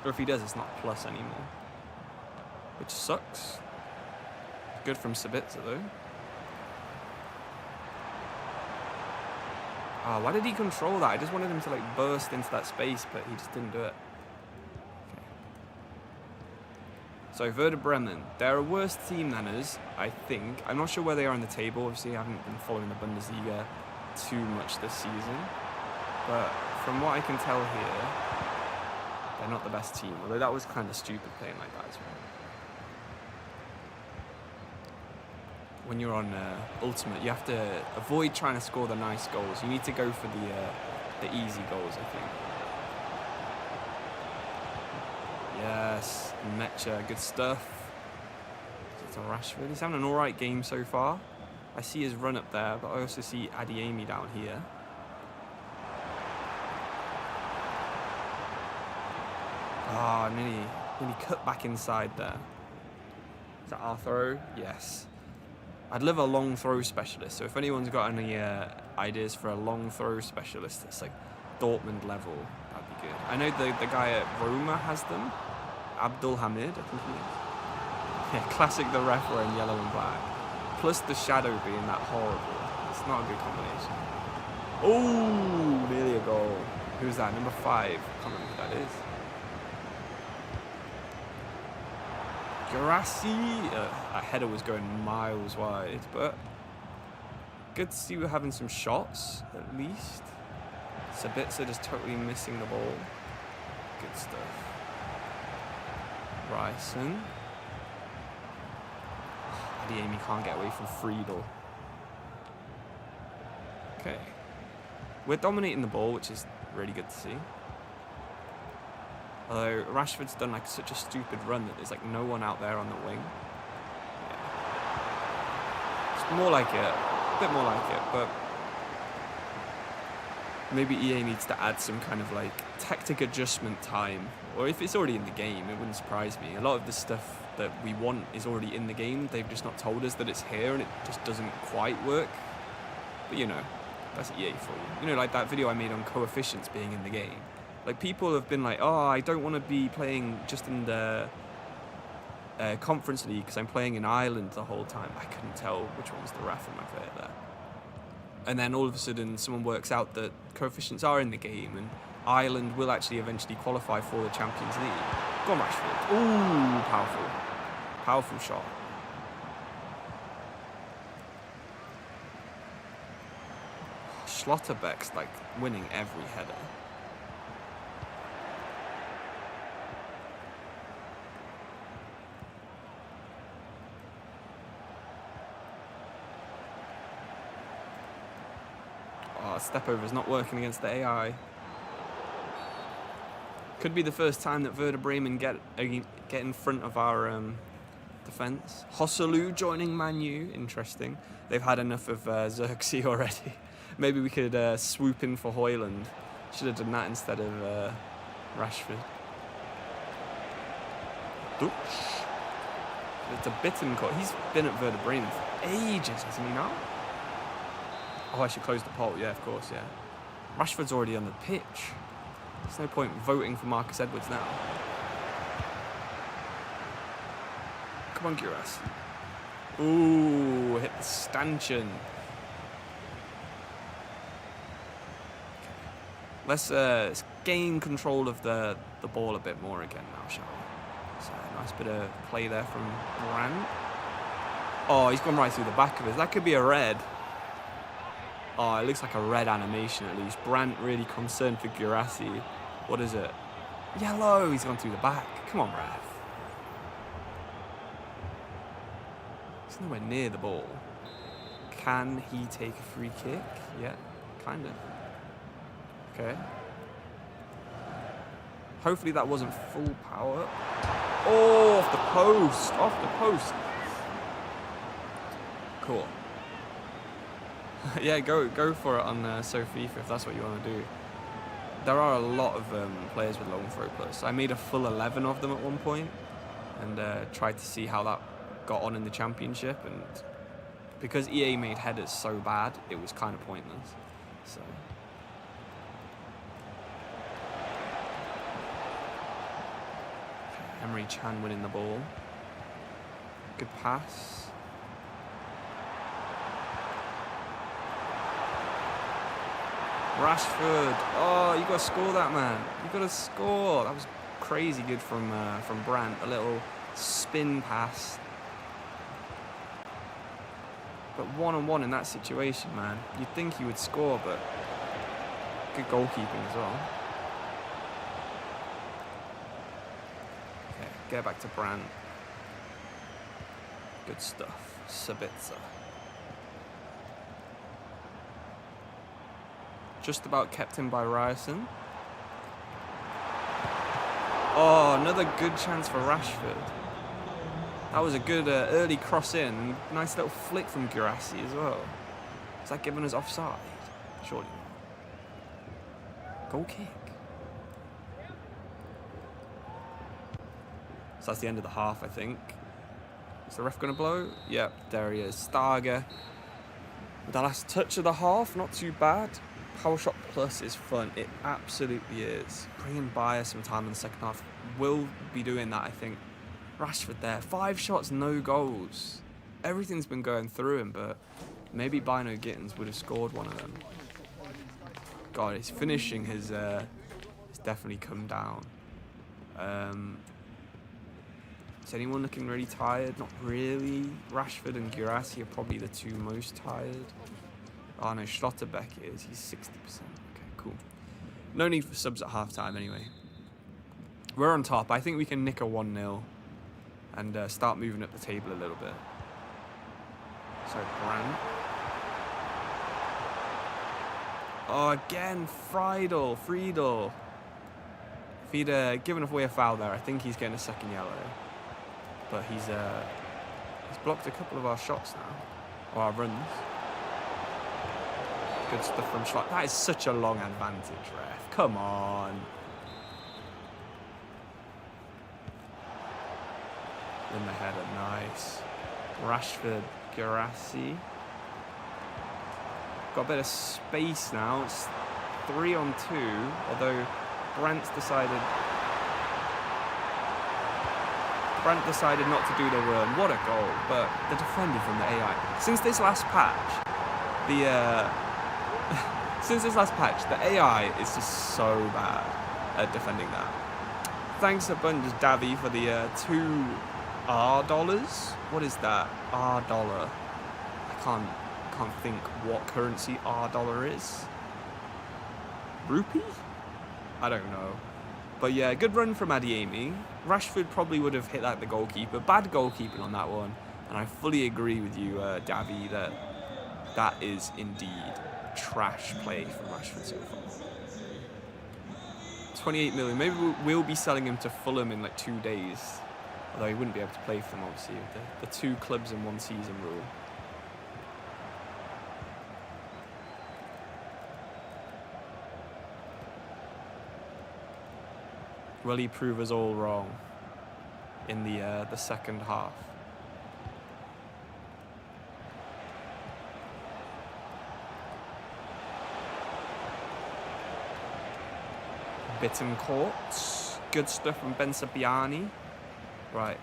Or if he does, it's not plus anymore, which sucks. Good from Sabitzer though. Oh, why did he control that? I just wanted him to like burst into that space, but he just didn't do it. Okay. So Werder Bremen, they're a worse team than us, I think. I'm not sure where they are in the table. Obviously, I haven't been following the Bundesliga too much this season. But from what I can tell here, they're not the best team. Although that was kind of stupid playing like that as well. When you're on Ultimate, you have to avoid trying to score the nice goals. You need to go for the easy goals, I think. Yes, Mecha, good stuff. It's on Rashford. He's having an alright game so far. I see his run up there, but I also see Adiemi down here. Ah, nearly cut back inside there. Is that our throw? Yes. I'd love a long throw specialist. So if anyone's got any ideas for a long throw specialist that's like Dortmund level, that'd be good. I know the guy at Roma has them. Abdul Hamid, I think he is. Yeah, classic the ref wearing yellow and black. Plus the shadow being that horrible. It's not a good combination. Oh, nearly a goal. Who's that? Number 5. I can't remember who that is. Geografifa. That header was going miles wide, but good to see we're having some shots, at least. Sabitzer just totally missing the ball. Good stuff. Bryson. Adeyemi can't get away from Friedel. Okay. We're dominating the ball, which is really good to see. Although Rashford's done like such a stupid run that there's like no one out there on the wing. Yeah. It's more like it, a bit more like it, but maybe EA needs to add some kind of like tactic adjustment time. Or if it's already in the game, it wouldn't surprise me. A lot of the stuff that we want is already in the game. They've just not told us that it's here and it just doesn't quite work. But you know, that's EA for you. You know, like that video I made on coefficients being in the game. Like people have been like, oh, I don't want to be playing just in the Conference League because I'm playing in Ireland the whole time. I couldn't tell which one was the ref in my player there. And then all of a sudden someone works out that coefficients are in the game and Ireland will actually eventually qualify for the Champions League. Go on, Rashford. Ooh, powerful. Powerful shot. Schlotterbeck's like winning every header. Oh, step over is not working against the AI. Could be the first time that Werder Bremen get in front of our defence. Hosselu joining Man U. Interesting. They've had enough of Xerxes already. Maybe we could swoop in for Højlund. Should have done that instead of Rashford. Dutch. It's a Bittencourt. He's been at Werder Bremen for ages, hasn't he now? Oh, I should close the poll. Yeah, of course, yeah. Rashford's already on the pitch. There's no point voting for Marcus Edwards now. Come on, Guras. Ooh, hit the stanchion. Let's gain control of the ball a bit more again now, shall we? So, nice bit of play there from Brandt. Oh, he's gone right through the back of it. That could be a red. Oh, it looks like a red animation at least. Brandt really concerned for Guirassy. What is it? Yellow! He's gone through the back. Come on, ref. He's nowhere near the ball. Can he take a free kick? Yeah, kind of. Okay. Hopefully that wasn't full power. Oh, off the post! Off the post! Cool. Yeah, go for it on Geografifa if that's what you want to do. There are a lot of players with long throw plus. I made a full 11 of them at one point and tried to see how that got on in the championship, and because EA made headers so bad, it was kind of pointless. So Emre Can winning the ball. Good pass. Rashford. Oh, you got to score that, man. You got to score. That was crazy good from Brandt. A little spin pass. But one-on-one in that situation, man. You'd think he would score, but good goalkeeping as well. Okay, get back to Brandt. Good stuff. Sabitzer. Just about kept him by Ryerson. Oh, another good chance for Rashford. That was a good early cross in. Nice little flick from Guirassy as well. Is that giving us offside? Surely not. Goal kick. So that's the end of the half, I think. Is the ref going to blow? Yep, there he is. Starger. With the last touch of the half, not too bad. Power shot plus is fun. It absolutely is. Bringing Bayer some time in the second half. Will be doing that, I think. Rashford there. 5 shots, no goals. Everything's been going through him, but maybe Bino Gittins would have scored one of them. God, his finishing has definitely come down. Is anyone looking really tired? Not really. Rashford and Guirassy are probably the 2 most tired. Oh no, Schlotterbeck is. He's 60%. Okay, cool. No need for subs at half-time anyway. We're on top. I think we can nick a 1-0 and start moving up the table a little bit. So, Brandt. Oh, again, Friedel. If he'd given away a foul there, I think he's getting a second yellow. But he's blocked a couple of our shots now. Or our runs. Good stuff from Schlott. That is such a long advantage, ref. Come on. In the header, nice. Rashford, Guirassy. Got a bit of space now. It's 3-on-2, although Brandt decided not to do the run. What a goal! But the defender from the AI. Since this last patch, the AI is just so bad at defending that. Thanks a bunch, Davy, for the $2 dollars. What is that? R dollar. I can't think what currency R dollar is. Rupee? I don't know. But yeah, good run from Adiemi. Rashford probably would have hit like the goalkeeper. Bad goalkeeping on that one. And I fully agree with you, Davy, that is indeed trash play from Rashford so far. 28 million. Maybe we'll be selling him to Fulham in like 2 days. Although he wouldn't be able to play for them, obviously, with the 2 clubs in 1 season rule. Will he prove us all wrong in the second half? Bittencourt. Good stuff from Ben Sabiani. Right.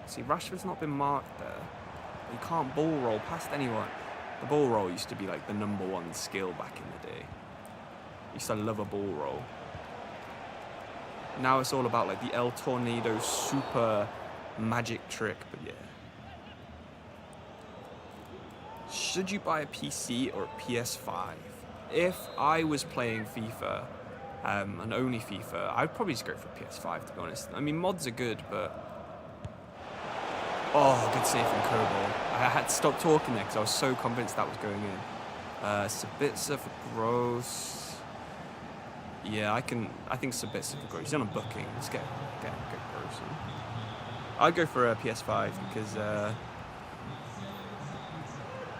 See, Rashford's not been marked there. He can't ball roll past anyone. The ball roll used to be like the #1 skill back in the day. Used to love a ball roll. Now it's all about like the El Tornado super magic trick, but yeah. Should you buy a PC or a PS5? If I was playing FIFA, and only FIFA, I'd probably just go for PS5, to be honest. I mean, mods are good, but... Oh, good save from Kerbal. I had to stop talking there because I was so convinced that was going in. Sabitzer for Gross. Yeah, I think Sabitzer for Gross. He's on a booking. Let's get Gross in. I'd go for a PS5 because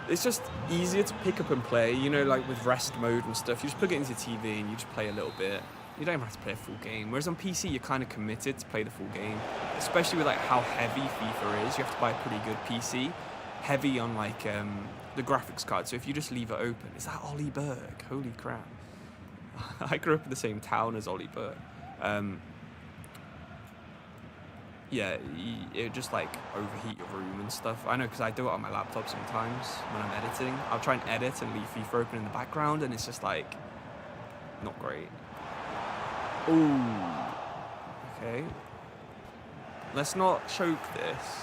it's just easier to pick up and play, you know, like with rest mode and stuff. You just plug it into TV and you just play a little bit. You don't have to play a full game. Whereas on PC, you're kind of committed to play the full game. Especially with like how heavy FIFA is. You have to buy a pretty good PC. Heavy on like the graphics card. So if you just leave it open, is that Ollie Berg? Holy crap. I grew up in the same town as Ollie Berg. Yeah, it would just like overheat your room and stuff. I know, because I do it on my laptop sometimes when I'm editing. I'll try and edit and leave FIFA open in the background, and it's just like not great. Ooh, okay. Let's not choke this.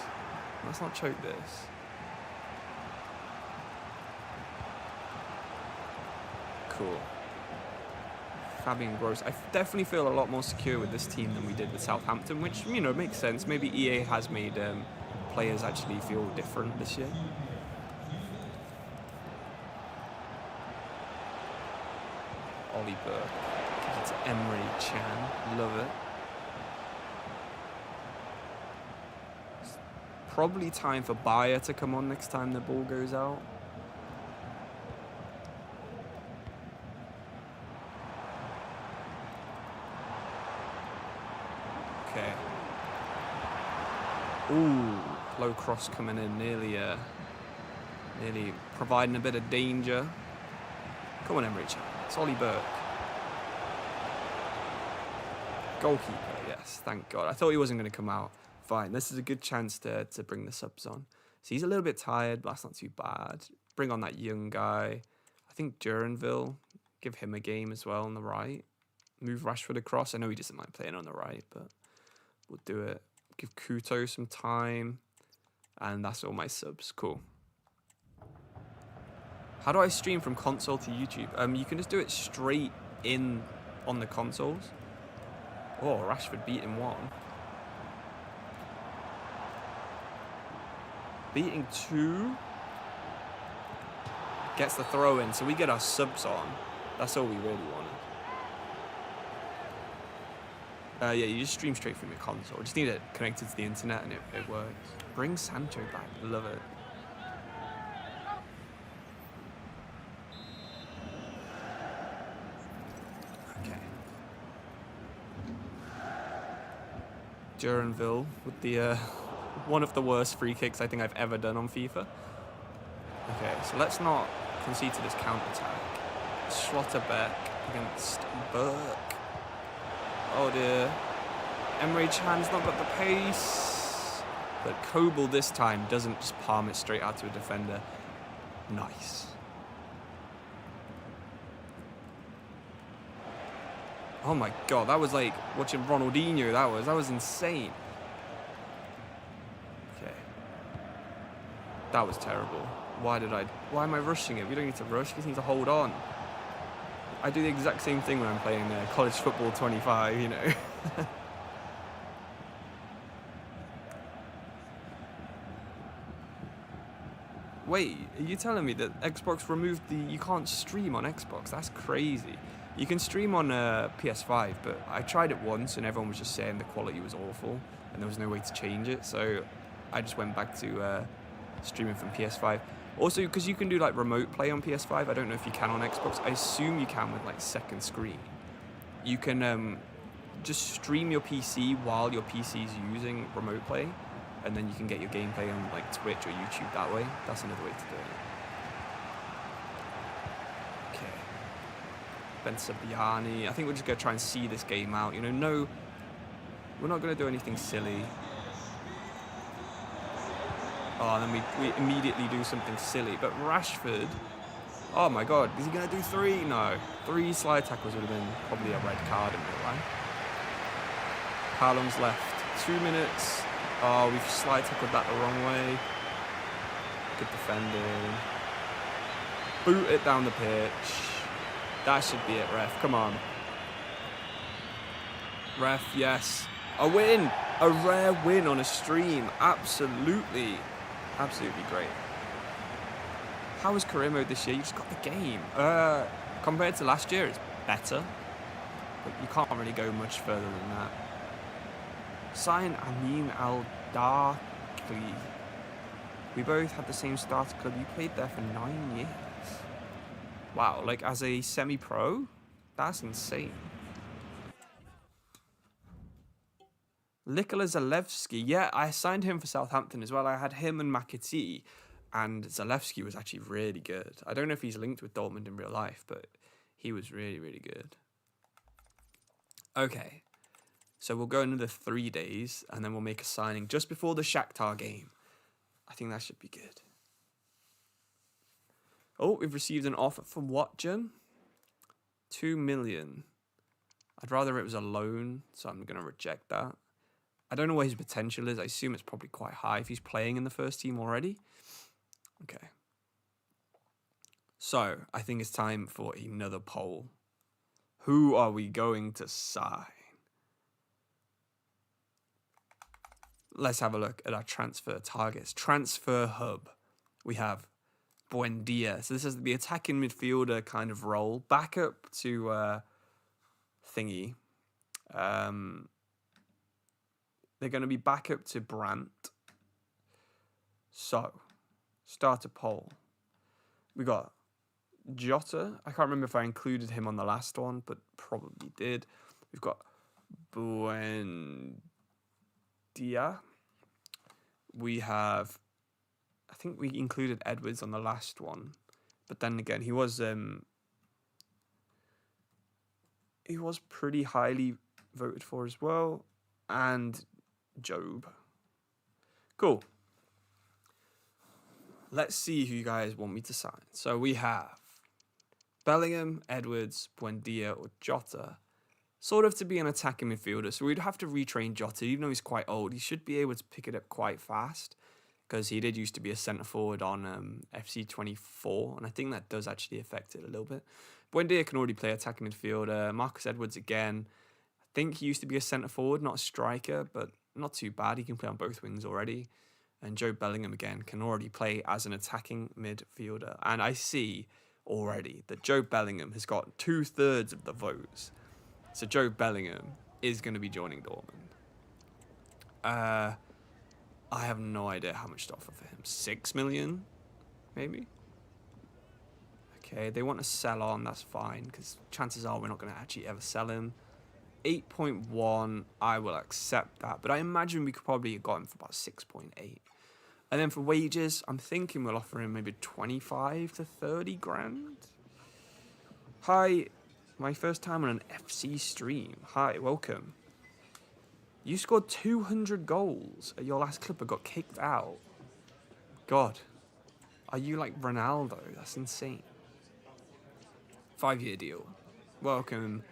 Cool. Fabian Gross. I definitely feel a lot more secure with this team than we did with Southampton, which, you know, makes sense. Maybe EA has made players actually feel different this year. Ollie Burke. Gives it to Emery Chan. Love it. It's probably time for Bayer to come on next time the ball goes out. Okay. Ooh, slow cross coming in, nearly providing a bit of danger. Come on, Emre Can. It's Ollie Burke. Goalkeeper, yes, thank God. I thought he wasn't going to come out. Fine, this is a good chance to bring the subs on. So he's a little bit tired, but that's not too bad. Bring on that young guy. I think Duranville, give him a game as well on the right. Move Rashford across. I know he doesn't like playing on the right, but we'll do it. Give Kuto some time. And that's all my subs. Cool. How do I stream from console to YouTube? You can just do it straight in on the consoles. Oh, Rashford beating one. Beating two. Gets the throw in, so we get our subs on. That's all we really wanted. Yeah, you just stream straight from your console. Just need it connected to the internet and it works. Bring Sancho back. Love it. Okay. Duranville with the one of the worst free kicks I think I've ever done on FIFA. Okay, so let's not concede to this counter-attack. Schlotterbeck against Burke. Oh dear. Emre Can's not got the pace. But Kobel this time doesn't just palm it straight out to a defender. Nice. Oh my God, that was like watching Ronaldinho, that was insane. Okay. That was terrible. Why am I rushing it? We don't need to rush, we just need to hold on. I do the exact same thing when I'm playing college football 25, you know. Wait, are you telling me that Xbox removed you can't stream on Xbox? That's crazy. You can stream on PS5, but I tried it once and everyone was just saying the quality was awful and there was no way to change it, so I just went back to streaming from PS5. Also, because you can do like remote play on PS5, I don't know if you can on Xbox. I assume you can with like second screen. You can just stream your PC while your PC is using remote play, and then you can get your gameplay on like Twitch or YouTube that way. That's another way to do it. Okay. Ben Sabiani. I think we're just going to try and see this game out. You know, no, we're not going to do anything silly. Oh, and then we immediately do something silly. But Rashford, oh my God, is he going to do three? No. 3 slide tackles would have been probably a red card in real life. How long's left? 2 minutes. Oh, we've slide tackled that the wrong way. Good defending. Boot it down the pitch. That should be it, ref. Come on. Ref, yes. A win. A rare win on a stream. Absolutely. Absolutely great. How is career mode this year? You just got the game. Compared to last year, it's better. But you can't really go much further than that. Sign Amin Al-Darkli. We both had the same starter club. You played there for 9 years. Wow, like as a semi-pro? That's insane. Nikola Zalewski. Yeah, I signed him for Southampton as well. I had him and McAtee, and Zalewski was actually really good. I don't know if he's linked with Dortmund in real life, but he was really, really good. Okay, so we'll go another 3 days, and then we'll make a signing just before the Shakhtar game. I think that should be good. Oh, we've received an offer from Watson. 2 million. I'd rather it was a loan, so I'm going to reject that. I don't know what his potential is. I assume it's probably quite high if he's playing in the first team already. Okay. So, I think it's time for another poll. Who are we going to sign? Let's have a look at our transfer targets. Transfer hub. We have Buendia. So this is the attacking midfielder kind of role. Backup to Thingy. They're going to be backup to Brandt. So, start a poll. We got Jota. I can't remember if I included him on the last one, but probably did. We've got Buendia. We have, I think we included Edwards on the last one, but then again, he was pretty highly voted for as well, and Job. Cool. Let's see who you guys want me to sign. So we have Bellingham, Edwards, Buendia, or Jota. Sort of to be an attacking midfielder. So we'd have to retrain Jota, even though he's quite old. He should be able to pick it up quite fast, because he did used to be a centre forward on FC 24, and I think that does actually affect it a little bit. Buendia can already play attacking midfielder. Marcus Edwards again. I think he used to be a centre forward, not a striker, but not too bad. He can play on both wings already. And Joe Bellingham again can already play as an attacking midfielder. And I see already that Joe Bellingham has got 2/3 of the votes. So Joe Bellingham is going to be joining Dortmund. I have no idea how much to offer for him. 6 million, maybe? Okay, they want to sell on, that's fine, because chances are we're not going to actually ever sell him. 8.1, I will accept that, but I imagine we could probably have got him for about 6.8. And then for wages, I'm thinking we'll offer him maybe 25 to 30 grand. Hi, my first time on an FC stream. Hi, welcome. You scored 200 goals at your last club but got kicked out. God, are you like Ronaldo? That's insane. 5-year deal. Welcome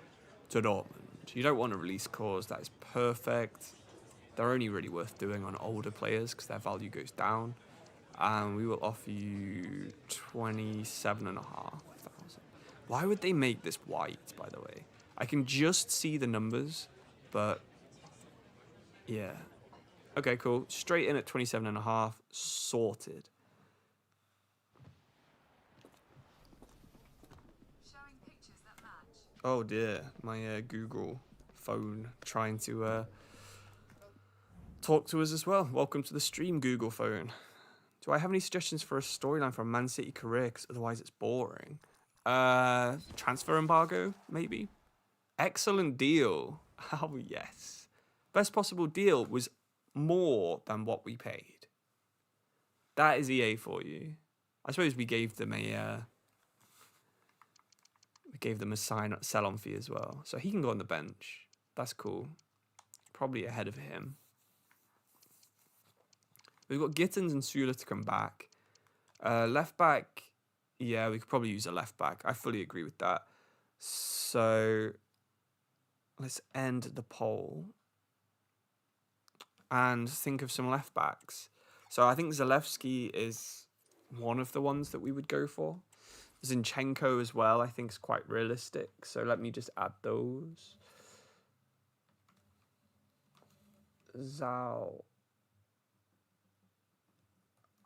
to Dortmund. You don't want a release clause, that is perfect. They're only really worth doing on older players because their value goes down. And we will offer you 27,500. Why would they make this white, by the way? I can just see the numbers, but yeah. Okay, cool. Straight in at 27.5. Sorted.
Showing pictures that match.
Oh dear, my Google phone trying to talk to us as well. Welcome to the stream, Google phone. Do I have any suggestions for a storyline for a Man City career? Because otherwise it's boring. Transfer embargo, maybe? Excellent deal. Oh, yes. Best possible deal was more than what we paid. That is EA for you. I suppose we gave them a sell-on fee as well. So he can go on the bench. That's cool. Probably ahead of him. We've got Gittins and Sula to come back. Left back, yeah, we could probably use a left back. I fully agree with that. So let's end the poll and think of some left backs. So I think Zalewski is one of the ones that we would go for. Zinchenko as well, I think is quite realistic. So let me just add those. Zhao.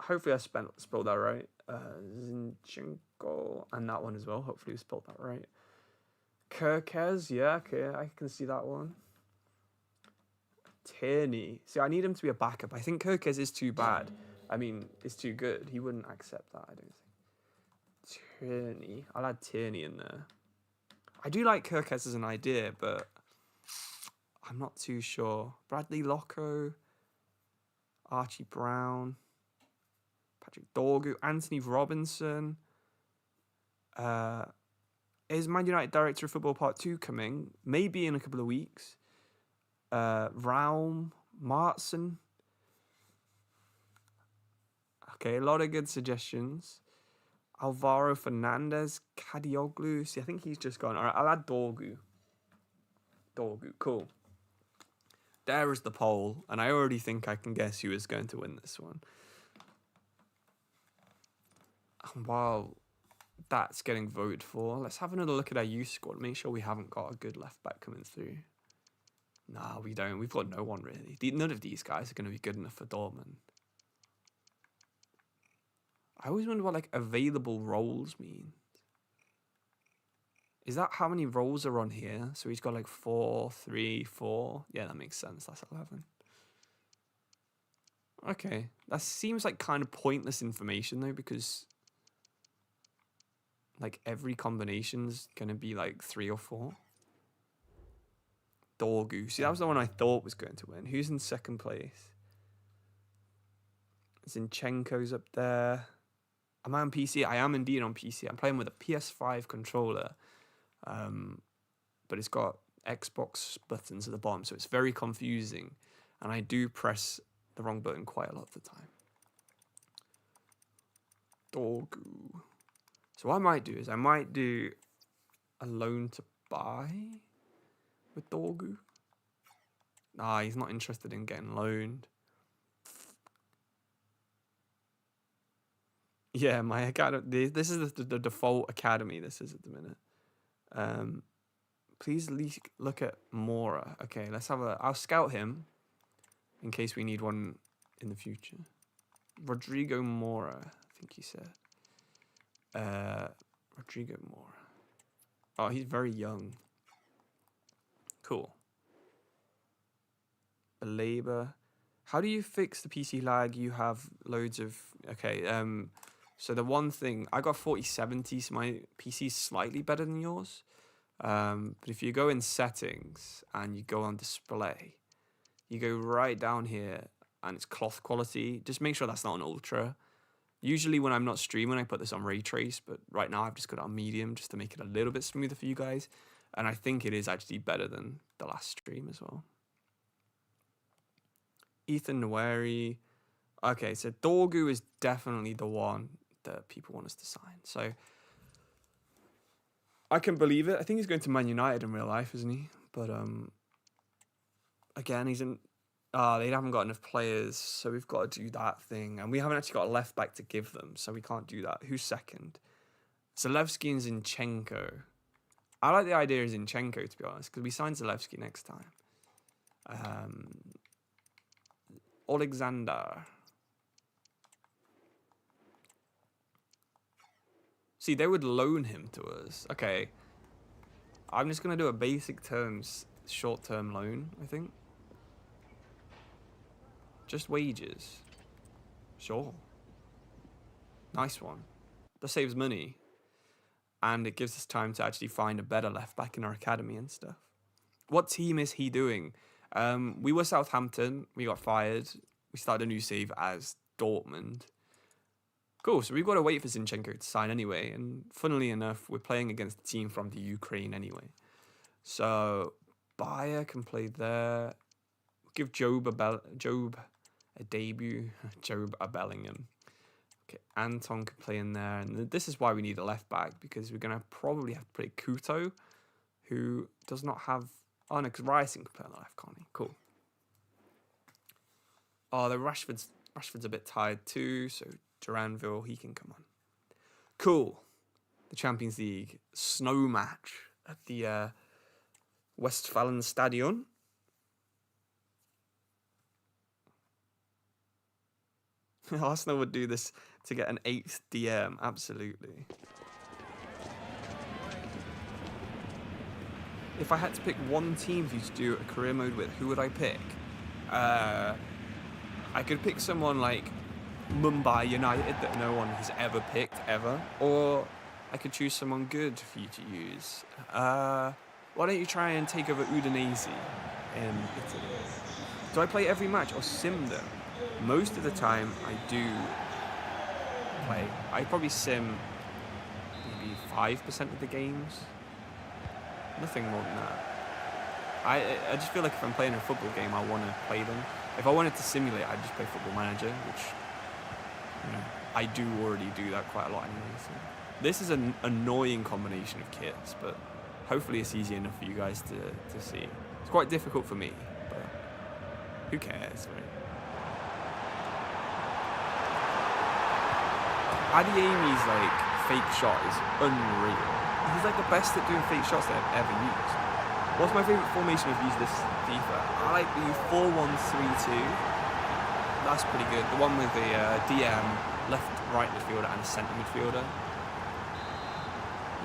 Hopefully I spelled that right. Zinchenko, and that one as well. Hopefully we spelled that right. Kirkez, yeah, okay, I can see that one. Tierney. See, I need him to be a backup. I think Kirkez is too bad. I mean, it's too good. He wouldn't accept that, I don't think. Tierney. I'll add Tierney in there. I do like Kirkez as an idea, but I'm not too sure. Bradley Locko. Archie Brown. Patrick Dorgu, Anthony Robinson. Is Man United Director of Football Part 2 coming? Maybe in a couple of weeks. Raum, Martson. Okay, a lot of good suggestions. Alvaro Fernandez, Kadioglu. See, I think he's just gone. All right, I'll add Dorgu. Dorgu, cool. There is the poll, and I already think I can guess who is going to win this one. And while that's getting voted for, let's have another look at our youth squad. Make sure we haven't got a good left back coming through. Nah, we don't. We've got no one really. None of these guys are going to be good enough for Dortmund. I always wonder what like available roles mean. Is that how many roles are on here? So he's got like 4, 3, 4. Yeah, that makes sense. That's 11. Okay, that seems like kind of pointless information though, because like every combination's gonna be like 3 or 4. Dorgu. See, that was the one I thought was going to win. Who's in second place? Zinchenko's up there. Am I on PC? I am indeed on PC. I'm playing with a PS5 controller, but it's got Xbox buttons at the bottom, so it's very confusing, and I do press the wrong button quite a lot of the time. Dorgu. So what I might do is I might do a loan to buy with Dorgu. Nah, he's not interested in getting loaned. Yeah, my academy. This is the default academy. This is at the minute. Please look at Mora. Okay, let's have a. I'll scout him in case we need one in the future. Rodrigo Mora, I think he said. Rodrigo Mora. Oh, he's very young. Cool. Belabor. How do you fix the PC lag? You have loads of... Okay, so the one thing... I got 4070, so my PC is slightly better than yours. But if you go in settings and you go on display, you go right down here and it's cloth quality. Just make sure that's not an ultra. Usually when I'm not streaming, I put this on ray trace, but right now I've just got it on medium just to make it a little bit smoother for you guys. And I think it is actually better than the last stream as well. Ethan Nweri. Okay, so Dorgu is definitely the one that people want us to sign. So I can believe it. I think he's going to Man United in real life, isn't he? But again, he's in... they haven't got enough players, so we've got to do that thing. And we haven't actually got a left back to give them, so we can't do that. Who's second? Zalewski and Zinchenko. I like the idea of Zinchenko, to be honest, because we sign Zalewski next time. Alexander. See, they would loan him to us. Okay. I'm just going to do a basic terms, short-term loan, I think. Just wages. Sure. Nice one. That saves money. And it gives us time to actually find a better left back in our academy and stuff. What team is he doing? We were Southampton. We got fired. We started a new save as Dortmund. Cool, so we've got to wait for Zinchenko to sign anyway. And funnily enough, we're playing against a team from the Ukraine anyway. So Bayer can play there. Give Job a debut. Job a Bellingham. Okay, Anton can play in there. And this is why we need a left back, because we're going to probably have to play Kuto, who does not have... Oh, no, because Ryerson can play on the left, can't he? Cool. Oh, the Rashford's a bit tired too, so Duranville, he can come on. Cool. The Champions League snow match at the Westfalenstadion. Arsenal would do this to get an 8th DM, absolutely. If I had to pick one team for you to do a career mode with, who would I pick? I could pick someone like Mumbai United that no one has ever picked, ever. Or I could choose someone good for you to use. Why don't you try and take over Udinese in Italy? Do I play every match or sim them? Most of the time I do play. I probably sim maybe 5% of the games. Nothing more than that. I just feel like if I'm playing a football game, I want to play them. If I wanted to simulate, I'd just play Football Manager, which, you know, I do already do that quite a lot anyway. So. This is an annoying combination of kits, but hopefully it's easy enough for you guys to see. It's quite difficult for me, but who cares, right? Adeyemi's like fake shot is unreal. He's like the best at doing fake shots that I've ever used. What's my favourite formation I've used this FIFA? I like the 4-1-3-2. That's pretty good. The one with the DM, left, right midfielder and a centre midfielder.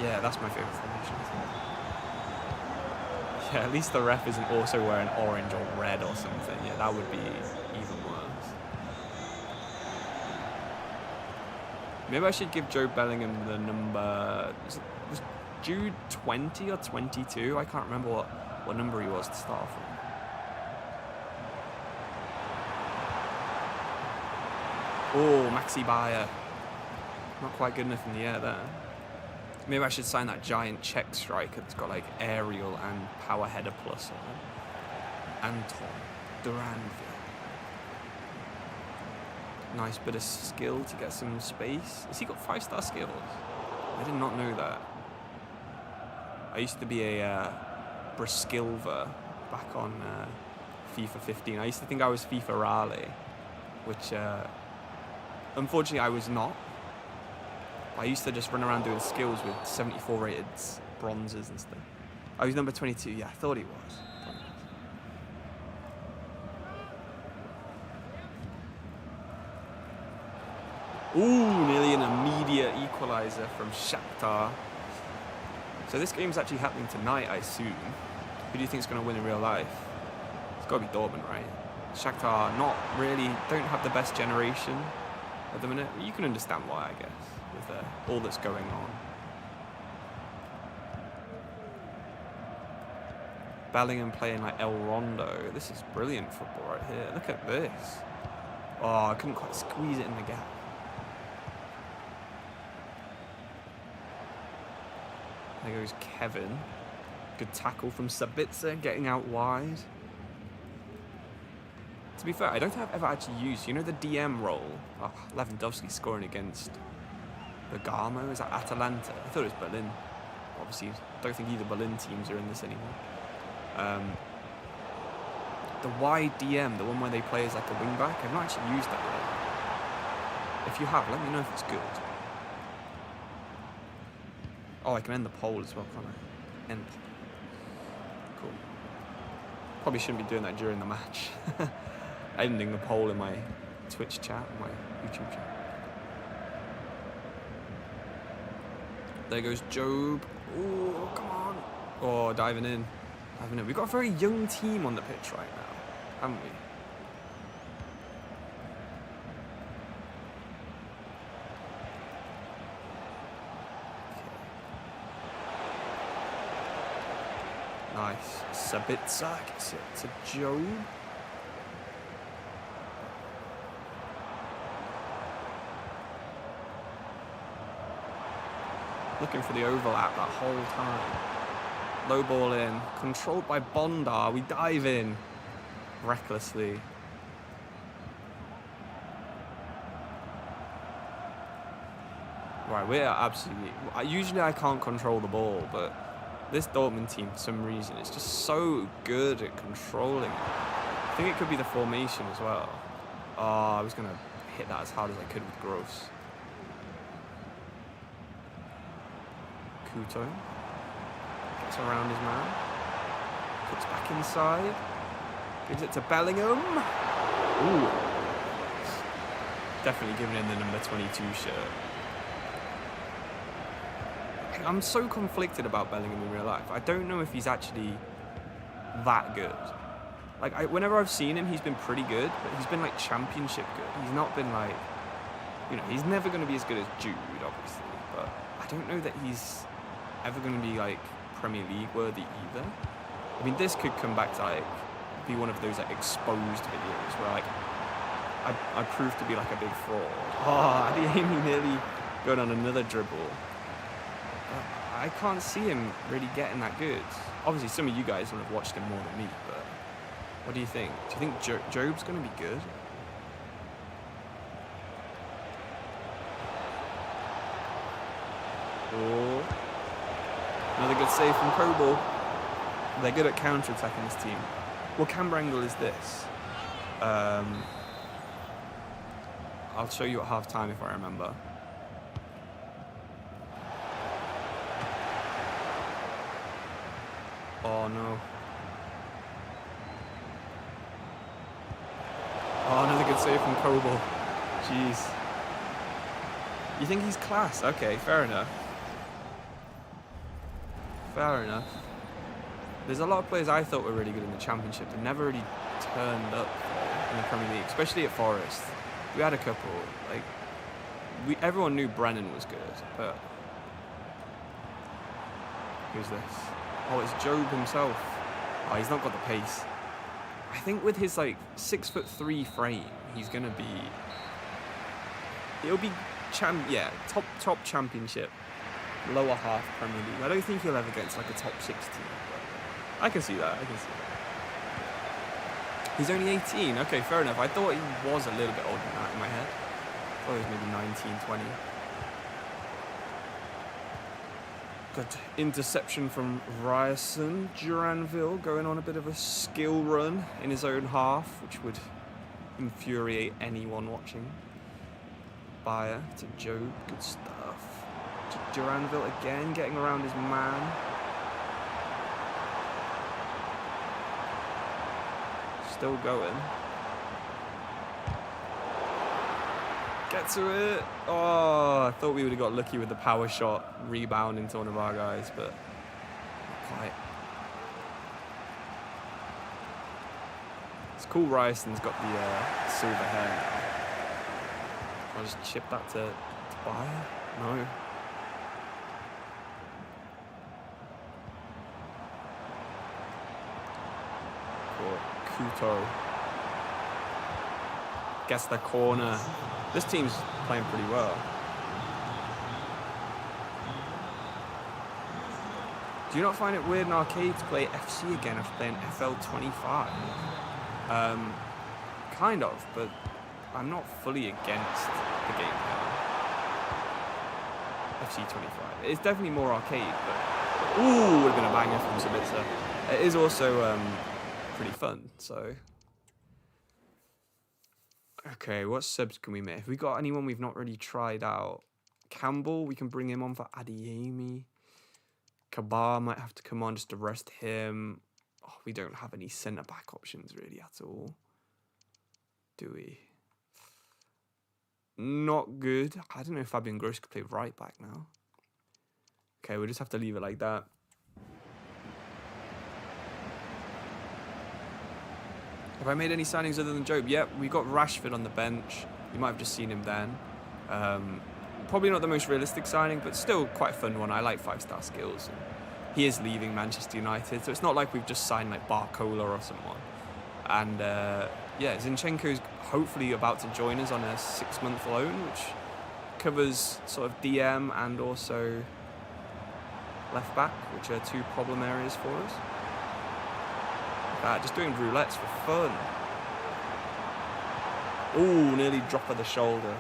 Yeah, that's my favourite formation. Yeah, at least the ref isn't also wearing orange or red or something. Yeah, that would be even worse. Maybe I should give Joe Bellingham the number... Was Jude 20 or 22? I can't remember what number he was to start off with. Oh, Maxi Bayer. Not quite good enough in the air there. Maybe I should sign that giant Czech striker that's got like aerial and power header plus on it. Anton Duranville. Nice bit of skill to get some space. Has he got 5-star skills? I did not know that. I used to be a Briskilver back on FIFA 15. I used to think I was FIFA Raleigh, which unfortunately I was not. I used to just run around doing skills with 74 rated bronzes and stuff. I was number 22, yeah, I thought he was. Ooh, nearly an immediate equaliser from Shakhtar. So this game's actually happening tonight, I assume. Who do you think is going to win in real life? It's got to be Dortmund, right? Shakhtar don't have the best generation at the minute. You can understand why, I guess, with all that's going on. Bellingham playing like El Rondo. This is brilliant football right here. Look at this. Oh, I couldn't quite squeeze it in the gap. There goes Kevin. Good tackle from Sabitzer, getting out wide. To be fair, I don't think I've ever actually used, the DM role. Oh, Lewandowski scoring against Bergamo. Is that Atalanta? I thought it was Berlin. Obviously, don't think either Berlin teams are in this anymore. The wide DM, the one where they play as like a wing back, I've not actually used that yet. If you have, let me know if it's good. Oh, I can end the poll as well, can't I? End poll. Cool. Probably shouldn't be doing that during the match. Ending the poll in my Twitch chat, my YouTube chat. There goes Job. Oh, come on. Oh, diving in. We've got a very young team on the pitch right now, haven't we? Nice. Sabitzer gets it to Job. Looking for the overlap that whole time. Low ball in. Controlled by Bondar. We dive in. Recklessly. Right, we're absolutely... Usually I can't control the ball, but this Dortmund team, for some reason, is just so good at controlling it. I think it could be the formation as well. Oh, I was going to hit that as hard as I could with Gross. Couto. Gets around his man. Puts back inside. Gives it to Bellingham. Ooh. Definitely giving him the number 22 shirt. I'm so conflicted about Bellingham in real life. I don't know if he's actually that good. Whenever I've seen him, he's been pretty good, but he's been like championship good. He's not been like, he's never going to be as good as Jude, obviously, but I don't know that he's ever going to be like Premier League worthy either. I mean, this could come back to be one of those exposed videos where I prove to be like a big fraud. Oh, Adeyemi nearly going on another dribble. I can't see him really getting that good. Obviously, some of you guys will have watched him more than me, but what do you think? Do you think Job's going to be good? Oh. Another good save from Kobel. They're good at counter-attacking this team. What camera angle is this? I'll show you at half-time if I remember. Oh no. Oh, another good save from Kobel. Jeez. You think he's class? Okay, fair enough. Fair enough. There's a lot of players I thought were really good in the Championship that never really turned up in the Premier League, especially at Forest. We had a couple. Everyone knew Brennan was good, but who's this? Oh, it's Job himself. Oh, he's not got the pace. I think with his 6'3" frame, he's gonna be He'll be top championship, lower half Premier League. I don't think he'll ever get into like a top 6 team. But I can see that. He's only 18. Okay, fair enough. I thought he was a little bit older than that in my head. I thought he was maybe 19, 20. Good interception from Ryerson. Duranville going on a bit of a skill run in his own half, which would infuriate anyone watching. Bayer to Job. Good stuff. To Duranville again, getting around his man. Still going. Get to it. Oh, I thought we would have got lucky with the power shot rebound into one of our guys, but not quite. It's cool Ryerson's got the silver hair now. I'll just chip that to Bayer. No. Kuto gets the corner. This team's playing pretty well. Do you not find it weird in arcade to play FC again after playing FL25? Kind of, but I'm not fully against the game now. FC25. It's definitely more arcade, but ooh, would have been a banger from Sabitzer. It is also pretty fun, so. Okay, what subs can we make? Have we got anyone we've not really tried out? Campbell, we can bring him on for Adeyemi. Kabar might have to come on just to rest him. Oh, we don't have any centre-back options really at all. Do we? Not good. I don't know if Fabian Gross could play right back now. Okay, we'll just have to leave it like that. Have I made any signings other than Job? Yep, we got Rashford on the bench. You might have just seen him then. Probably not the most realistic signing, but still quite a fun one. I like 5-star skills. He is leaving Manchester United, so it's not like we've just signed like Barcola or someone. And yeah, Zinchenko's hopefully about to join us on a 6-month loan, which covers sort of DM and also left back, which are 2 problem areas for us. Just doing roulettes for fun. Ooh, nearly drop of the shoulder.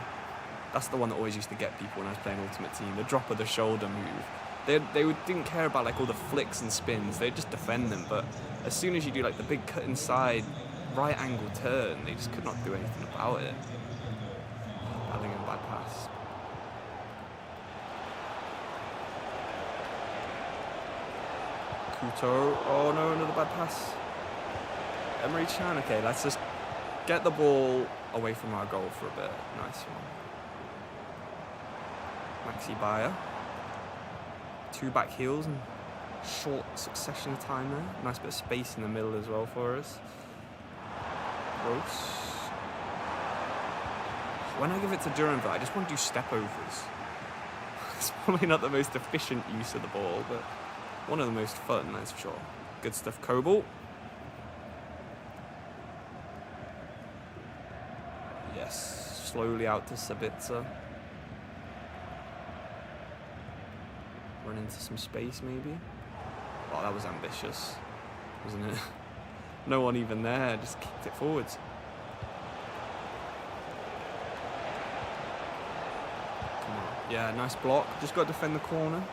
That's the one that always used to get people when I was playing Ultimate Team. The drop of the shoulder move. They didn't care about like all the flicks and spins. They'd just defend them. But as soon as you do like the big cut inside, right angle turn, they just could not do anything about it. Bellingham bad pass. Kuto. Oh no, another bad pass. Emery Chan. Okay, let's just get the ball away from our goal for a bit. Nice one. Maxi Bayer. 2 back heels and short succession of time there. Nice bit of space in the middle as well for us. Gross. When I give it to Duranville, I just want to do step overs. It's probably not the most efficient use of the ball, but one of the most fun, that's for sure. Good stuff, Kobel. Yes, slowly out to Sabitzer. Run into some space, maybe. Oh, that was ambitious, wasn't it? No one even there, just kicked it forwards. Come on. Yeah, nice block. Just got to defend the corner.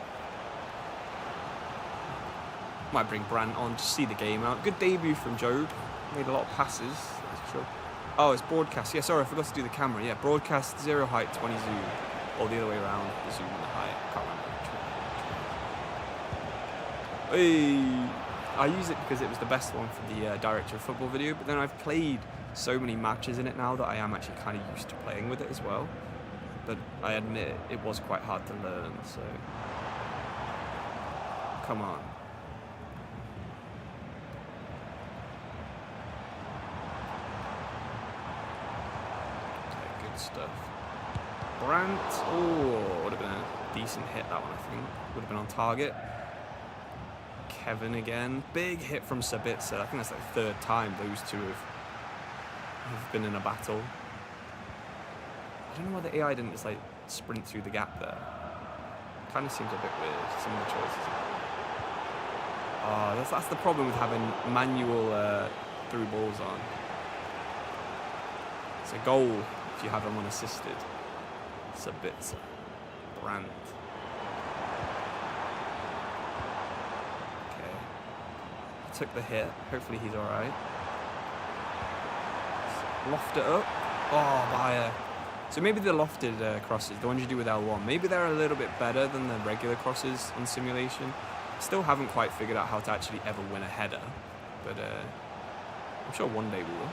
Might bring Brandt on to see the game out. Good debut from Job. Made a lot of passes, that's true. Oh, it's broadcast. Yeah, sorry, I forgot to do the camera. Yeah, broadcast, 0 height, 20 zoom. Or the other way around, the zoom and the height. Can't remember. Hey, I use it because it was the best one for the director of football video, but then I've played so many matches in it now that I am actually kind of used to playing with it as well. But I admit it was quite hard to learn, so. Come on. Stuff. Brandt, oh, would have been a decent hit, that one, I think. Would have been on target. Kevin again. Big hit from Sabitzer. I think that's like the 3rd time those two have been in a battle. I don't know why the AI didn't just like sprint through the gap there. Kind of seems a bit weird, some of the choices. Oh, that's the problem with having manual through balls on. It's a goal if you have them unassisted. It's a bit brand. Okay. He took the hit. Hopefully he's alright. Loft it up. Oh, Bayer. So maybe the lofted crosses, the ones you do with L1, maybe they're a little bit better than the regular crosses on simulation. Still haven't quite figured out how to actually ever win a header, but I'm sure one day we will.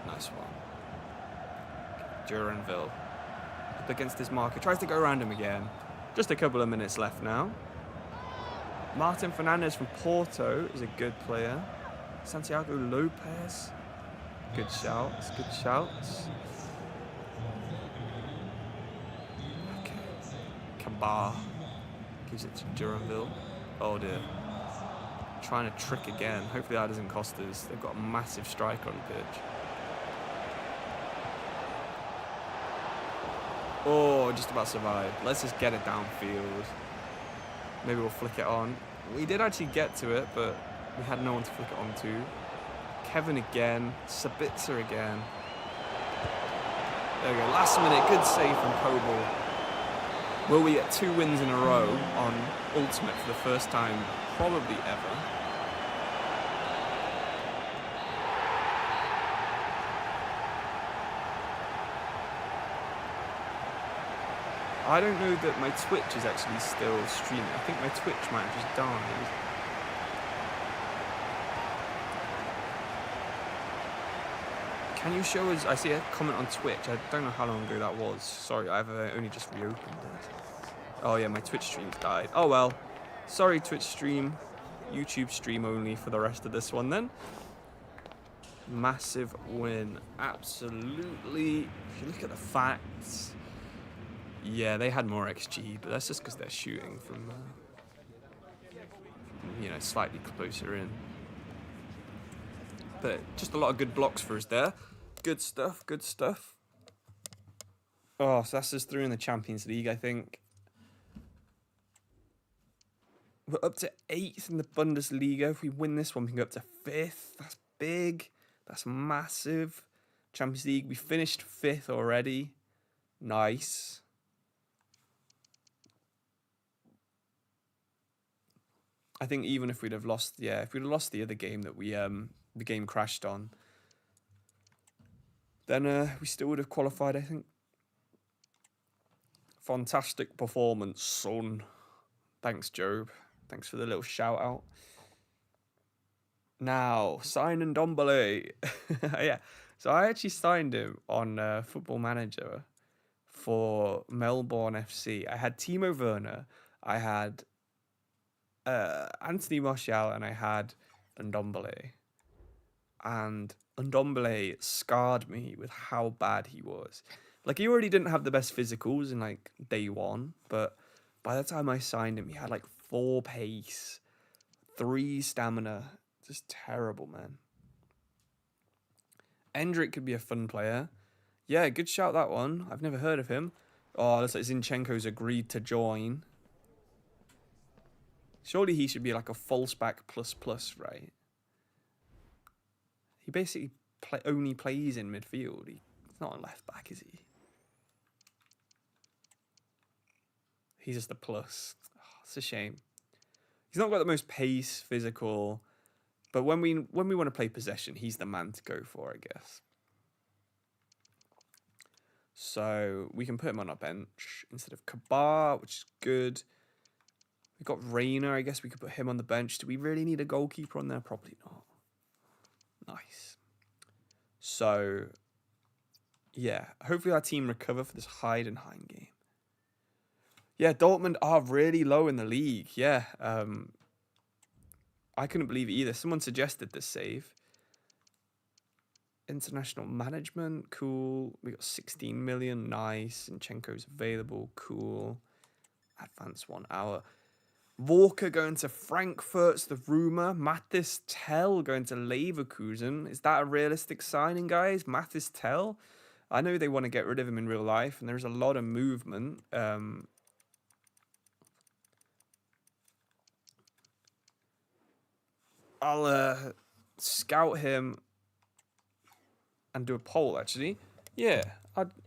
Nice one. Duranville up against his marker, tries to go around him again. Just a couple of minutes left now. Martin Fernandes from Porto is a good player. Santiago Lopez, good shouts, good shouts. Okay, Kabar gives it to Duranville. Oh dear. Trying to trick again. Hopefully that doesn't cost us. They've got a massive striker on the pitch. Oh, just about survived. Let's just get it downfield. Maybe we'll flick it on. We did actually get to it, but we had no one to flick it on to. Kevin again. Sabitzer again. There we go. Last minute. Good save from Kobel. Will we get 2 wins in a row on Ultimate for the first time? Probably ever. I don't know that my Twitch is actually still streaming. I think my Twitch might have just died. Can you show us? I see a comment on Twitch. I don't know how long ago that was. Sorry, I've only just reopened it. Oh yeah, my Twitch stream's died. Oh well. Sorry, Twitch stream. YouTube stream only for the rest of this one then. Massive win. Absolutely. If you look at the facts. Yeah, they had more XG, but that's just because they're shooting from, slightly closer in. But just a lot of good blocks for us there. Good stuff, good stuff. Oh, so that's us through in the Champions League, I think. We're up to 8th in the Bundesliga. If we win this one, we can go up to 5th. That's big. That's massive. Champions League, we finished 5th already. Nice. I think even if we'd have lost, if we'd have lost the other game that we the game crashed on, then we still would have qualified, I think. Fantastic performance, son. Thanks, Job. Thanks for the little shout out. Now, sign Ndombele. Yeah, so I actually signed him on Football Manager for Melbourne FC. I had Timo Werner, I had Anthony Martial, and I had Ndombele. And Ndombele scarred me with how bad he was. Like, he already didn't have the best physicals in, like, day one, but by the time I signed him, he had, like, 4 pace, 3 stamina. Just terrible, man. Endrick could be a fun player. Yeah, good shout, that one. I've never heard of him. Oh, looks like Zinchenko's agreed to join. Surely he should be like a false back plus, right? He basically only plays in midfield. He's not a left back, is he? He's just a plus. Oh, it's a shame. He's not got the most pace, physical, but when we want to play possession, he's the man to go for, I guess. So we can put him on our bench instead of Kabar, which is good. We've got Rayner. I guess we could put him on the bench. Do we really need a goalkeeper on there? Probably not. Nice. So, yeah. Hopefully our team recover for this Heidenheim game. Yeah, Dortmund are really low in the league. Yeah. I couldn't believe it either. Someone suggested this save. International management. Cool. We got 16 million. Nice. Zinchenko's available. Cool. Advance 1 hour. Walker going to Frankfurt's the rumour. Mathis Tell going to Leverkusen. Is that a realistic signing, guys? Mathis Tell? I know they want to get rid of him in real life, and there's a lot of movement. I'll scout him and do a poll, actually. Yeah,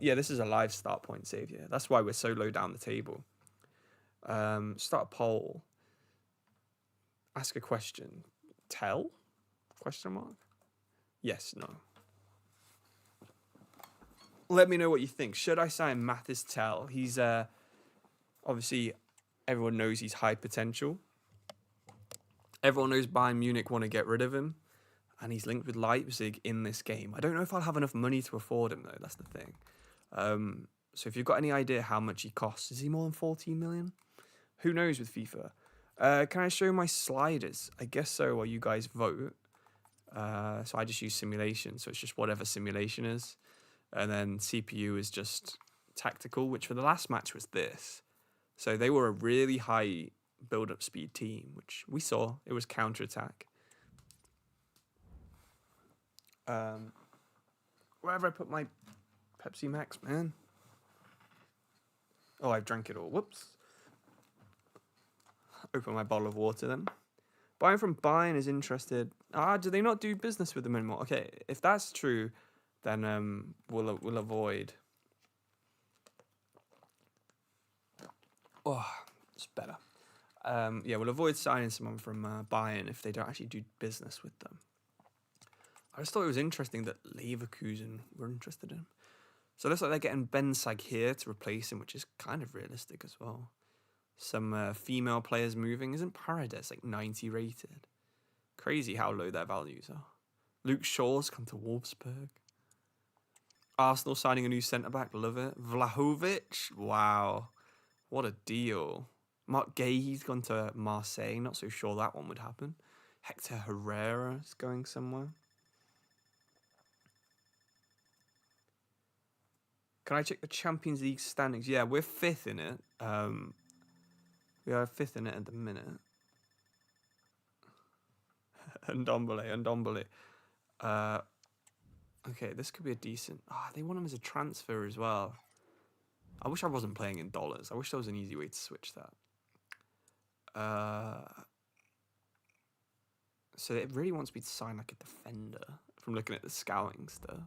this is a live start point save, yeah. That's why we're so low down the table. Start a poll. Ask a question. Tell? Question mark? Yes, no. Let me know what you think. Should I sign Mathis Tell? He's obviously everyone knows he's high potential. Everyone knows Bayern Munich want to get rid of him, and he's linked with Leipzig in this game. I don't know if I'll have enough money to afford him though. That's the thing. So if you've got any idea how much he costs, is he more than 14 million? Who knows with FIFA? Can I show my sliders? I guess so, while you guys vote. So I just use simulation, so it's just whatever simulation is. And then CPU is just tactical, which for the last match was this. So they were a really high build-up speed team, which we saw. It was counter-attack. Wherever I put my Pepsi Max, man. Oh, I've drank it all. Whoops. Open my bottle of water then. Buying from Bayern is interested. Do they not do business with them anymore? Okay, if that's true, then we'll avoid. Oh, it's better. We'll avoid signing someone from Bayern if they don't actually do business with them. I just thought it was interesting that Leverkusen were interested in him. So it looks like they're getting Ben Sag here to replace him, which is kind of realistic as well. Some female players moving. Isn't Paredes like 90 rated? Crazy how low their values are. Luke Shaw's come to Wolfsburg. Arsenal signing a new centre-back. Love it. Vlahovic. Wow. What a deal. Mark Gay's gone to Marseille. Not so sure that one would happen. Hector Herrera is going somewhere. Can I check the Champions League standings? Yeah, we're 5th in it. We are 5th in it at the minute. Ndombele. Okay, this could be a decent... they want him as a transfer as well. I wish I wasn't playing in dollars. I wish there was an easy way to switch that. So it really wants me to sign like a defender from looking at the scouting stuff.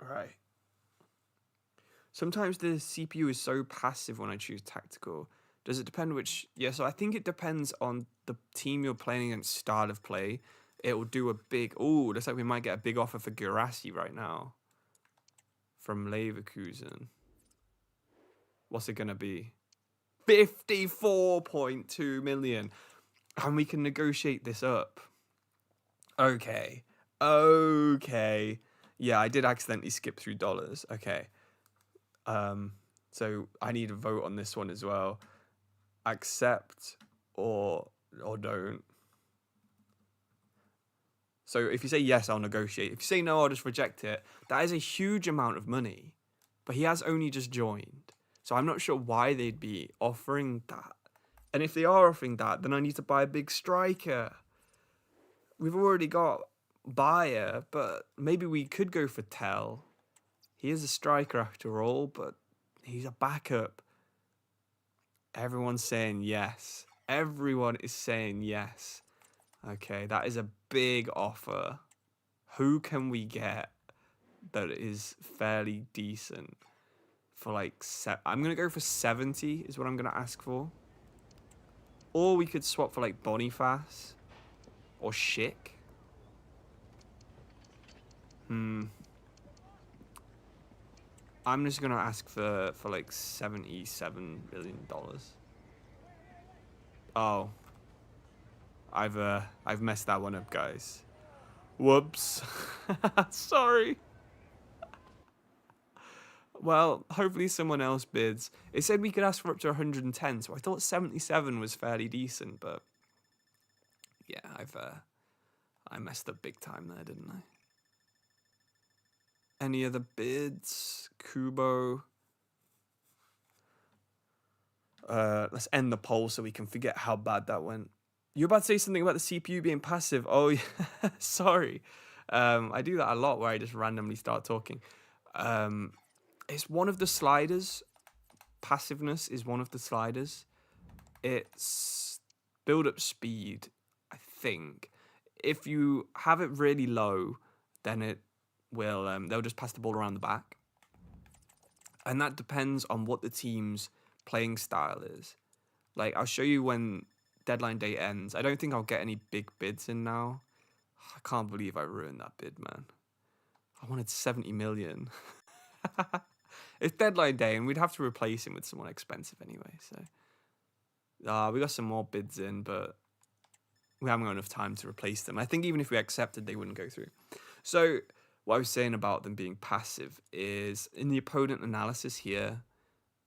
Right. Sometimes the CPU is so passive when I choose tactical. Does it depend which... Yeah, so I think it depends on the team you're playing against, style of play. It will do a big... Oh, looks like we might get a big offer for Guirassy right now. From Leverkusen. What's it going to be? 54.2 million. And we can negotiate this up. Okay. Yeah, I did accidentally skip through dollars. Okay. So I need a vote on this one as well. Accept or don't. So if you say yes, I'll negotiate. If you say no, I'll just reject it. That is a huge amount of money. But he has only just joined. So I'm not sure why they'd be offering that. And if they are offering that, then I need to buy a big striker. We've already got Bayer, but maybe we could go for Tell. He is a striker after all, but he's a backup. Everyone's saying yes. Everyone is saying yes. Okay, that is a big offer. Who can we get that is fairly decent? For like, I'm going to go for 70 is what I'm going to ask for. Or we could swap for like Boniface or Schick. I'm just going to ask for like $77 million. Oh. I've messed that one up, guys. Whoops. Sorry. Well, hopefully someone else bids. It said we could ask for up to 110, so I thought 77 was fairly decent, but yeah, I messed up big time there, didn't I? Any other bids? Kubo. Let's end the poll so we can forget how bad that went. You're about to say something about the CPU being passive. Oh, yeah. Sorry. I do that a lot where I just randomly start talking. It's one of the sliders. Passiveness is one of the sliders. It's build-up speed, I think. If you have it really low, then it will they'll just pass the ball around the back. And that depends on what the team's playing style is. Like, I'll show you when deadline day ends. I don't think I'll get any big bids in now. I can't believe I ruined that bid, man. I wanted 70 million. It's deadline day, and we'd have to replace him with someone expensive anyway. So, we got some more bids in, but we haven't got enough time to replace them. I think even if we accepted, they wouldn't go through. So, what I was saying about them being passive is in the opponent analysis here,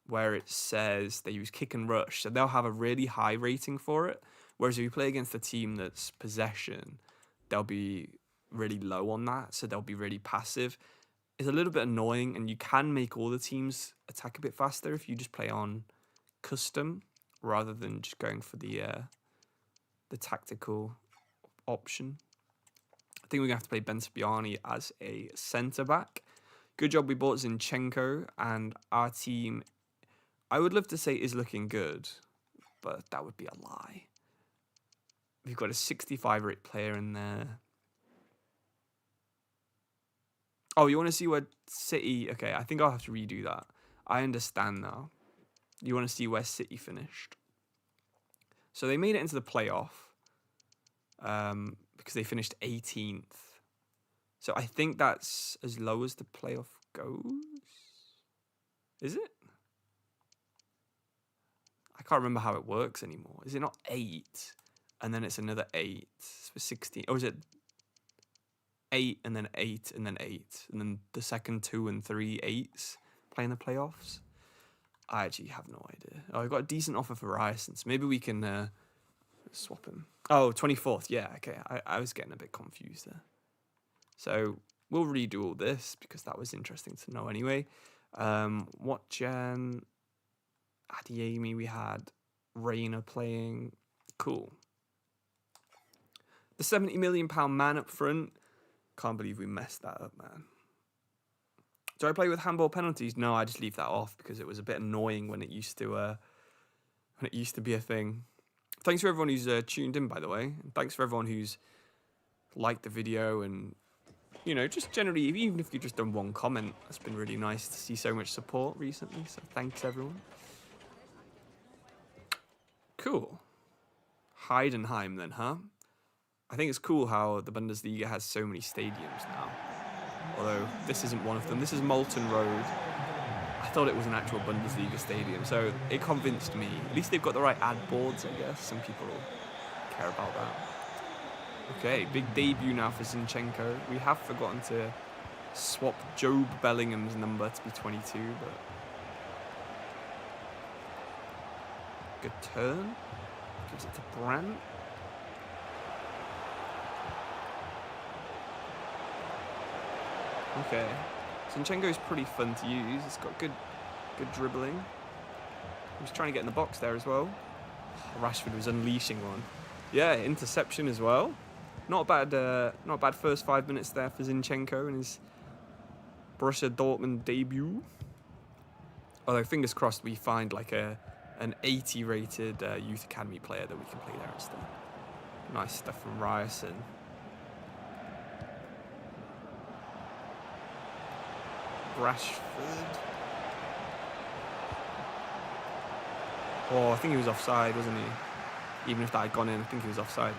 where it says they use kick and rush, so they'll have a really high rating for it. Whereas if you play against a team that's possession, they'll be really low on that, so they'll be really passive. It's a little bit annoying, and you can make all the teams attack a bit faster if you just play on custom rather than just going for the tactical option. I think we're going to have to play Ben Spiani as a centre-back. Good job we bought Zinchenko, and our team, I would love to say, is looking good, but that would be a lie. We've got a 65 rate player in there. Oh, you want to see where City... Okay, I think I'll have to redo that. I understand now. You want to see where City finished. So they made it into the playoff because they finished 18th. So I think that's as low as the playoff goes. Is it? I can't remember how it works anymore. Is it not 8? And then it's another 8 for 16. Or is it 8 and then 8 and then 8? And then the second 2 and 3 8s playing the playoffs? I actually have no idea. Oh, I got a decent offer for Ryerson, so maybe we can swap him. Oh, 24th. Yeah, okay. I was getting a bit confused there. So we'll redo all this because that was interesting to know anyway. What gen? Adiemi, we had Reina playing. Cool. The £70 million man up front. Can't believe we messed that up, man. Do I play with handball penalties? No, I just leave that off because it was a bit annoying when it used to be a thing. Thanks for everyone who's tuned in, by the way. And thanks for everyone who's liked the video and, you know, just generally, even if you've just done one comment, it's been really nice to see so much support recently. So thanks, everyone. Cool. Heidenheim then, huh? I think it's cool how the Bundesliga has so many stadiums now. Although this isn't one of them. This is Molten Road. I thought it was an actual Bundesliga stadium, so it convinced me. At least they've got the right ad boards, I guess. Some people care about that. Okay, big debut now for Zinchenko. We have forgotten to swap Job Bellingham's number to be 22, but... Good turn. Gives it to Brandt. Okay. Zinchenko is pretty fun to use. It's got good dribbling. He was trying to get in the box there as well. Rashford was unleashing one. Yeah, interception as well. Not bad first 5 minutes there for Zinchenko in his Borussia Dortmund debut. Although fingers crossed we find like an 80 rated youth academy player that we can play there instead. Nice stuff from Ryerson. Rashford. Oh, I think he was offside, wasn't he? Even if that had gone in, I think he was offside.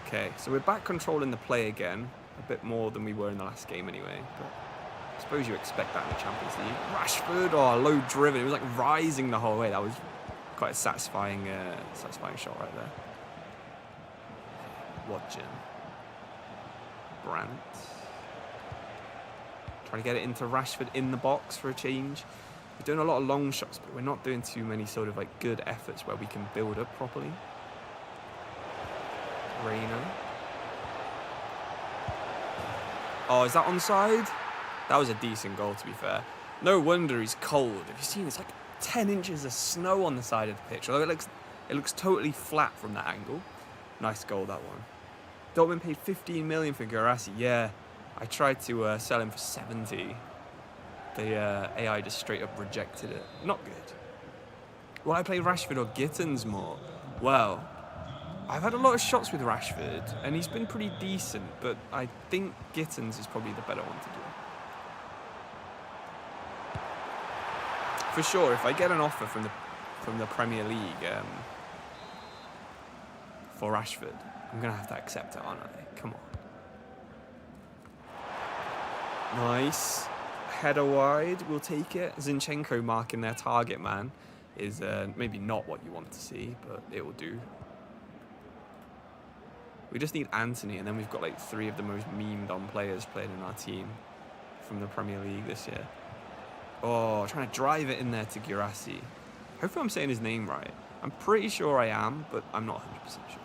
Okay, so we're back controlling the play again. A bit more than we were in the last game anyway. But I suppose you expect that in the Champions League. Rashford, oh, low driven. It was like rising the whole way. That was quite a satisfying shot right there. Watching. Brandt. Trying to get it into Rashford in the box for a change. We're doing a lot of long shots, but we're not doing too many sort of like good efforts where we can build up properly. Reina. Oh, is that onside? That was a decent goal, to be fair. No wonder he's cold. Have you seen? It's like 10 inches of snow on the side of the pitch. Although it looks totally flat from that angle. Nice goal, that one. Dortmund paid 15 million for Guirassy. Yeah, I tried to sell him for 70. The AI just straight up rejected it. Not good. Will I play Rashford or Gittins more? Well, I've had a lot of shots with Rashford, and he's been pretty decent, but I think Gittins is probably the better one to do. For sure, if I get an offer from the Premier League for Rashford, I'm going to have to accept it, aren't I? Come on. Nice. Header wide, we'll take it. Zinchenko marking their target man is maybe not what you want to see, but it will do. We just need Anthony, and then we've got like 3 of the most memed on players playing in our team from the Premier League this year. Oh, trying to drive it in there to Guirassy. Hopefully I'm saying his name right. I'm pretty sure I am, but I'm not 100% sure.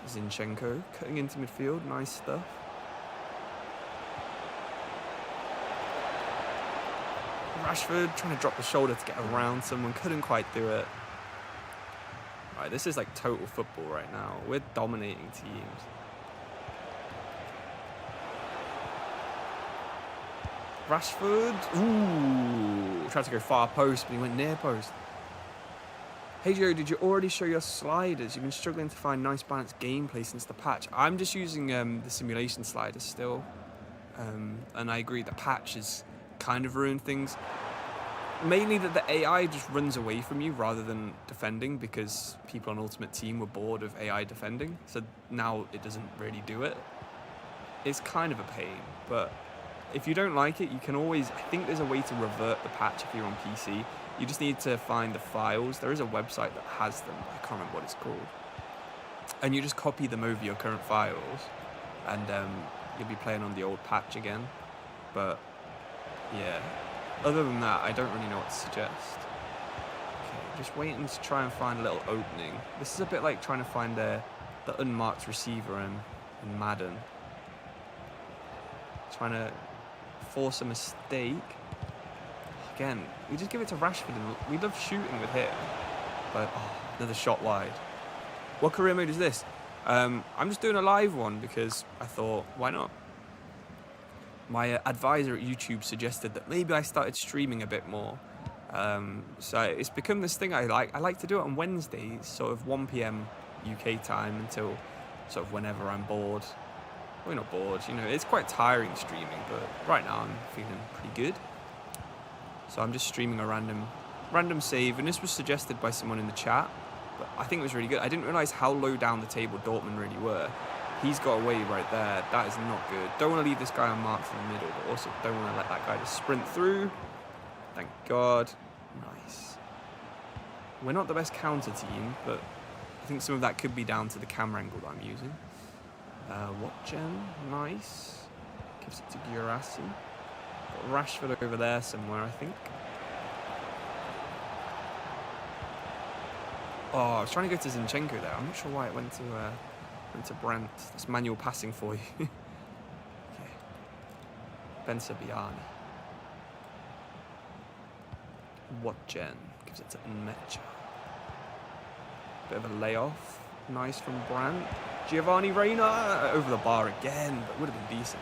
Zinchenko cutting into midfield, nice stuff. Rashford trying to drop the shoulder to get around someone, couldn't quite do it. Right, this is like total football right now. We're dominating teams. Rashford, ooh, tried to go far post, but he went near post. Hey Joe, did you already show your sliders? You've been struggling to find nice balanced gameplay since the patch. I'm just using the simulation sliders still. And I agree, the patch has kind of ruined things. Mainly that the AI just runs away from you rather than defending, because people on Ultimate Team were bored of AI defending. So now it doesn't really do it. It's kind of a pain, but if you don't like it, you can always, I think there's a way to revert the patch if you're on PC. You just need to find the files. There is a website that has them. I can't remember what it's called. And you just copy them over your current files, and you'll be playing on the old patch again. But yeah, other than that, I don't really know what to suggest. Okay, just waiting to try and find a little opening. This is a bit like trying to find the unmarked receiver in Madden. Trying to force a mistake. Again, we just give it to Rashford, and we love shooting with him. But, another shot wide. What career mode is this? I'm just doing a live one because I thought, why not? My advisor at YouTube suggested that maybe I started streaming a bit more. So it's become this thing I like. I like to do it on Wednesdays, sort of 1 p.m. UK time until sort of whenever I'm bored. Well, not bored, you know, it's quite tiring streaming, but right now I'm feeling pretty good. So I'm just streaming a random save, and this was suggested by someone in the chat, but I think it was really good. I didn't realise how low down the table Dortmund really were. He's got away right there. That is not good. Don't want to leave this guy unmarked in the middle, but also don't want to let that guy just sprint through. Thank God. Nice. We're not the best counter team, but I think some of that could be down to the camera angle that I'm using. Watchen, nice. Gives it to Guirassy. Got Rashford over there somewhere, I think. Oh, I was trying to go to Zinchenko there. I'm not sure why it went to Brandt. That's manual passing for you. Okay. Ben Sabiani. Watchen gives it to Mecha. Bit of a layoff. Nice from Brandt. Giovanni Reina over the bar again, but would have been decent.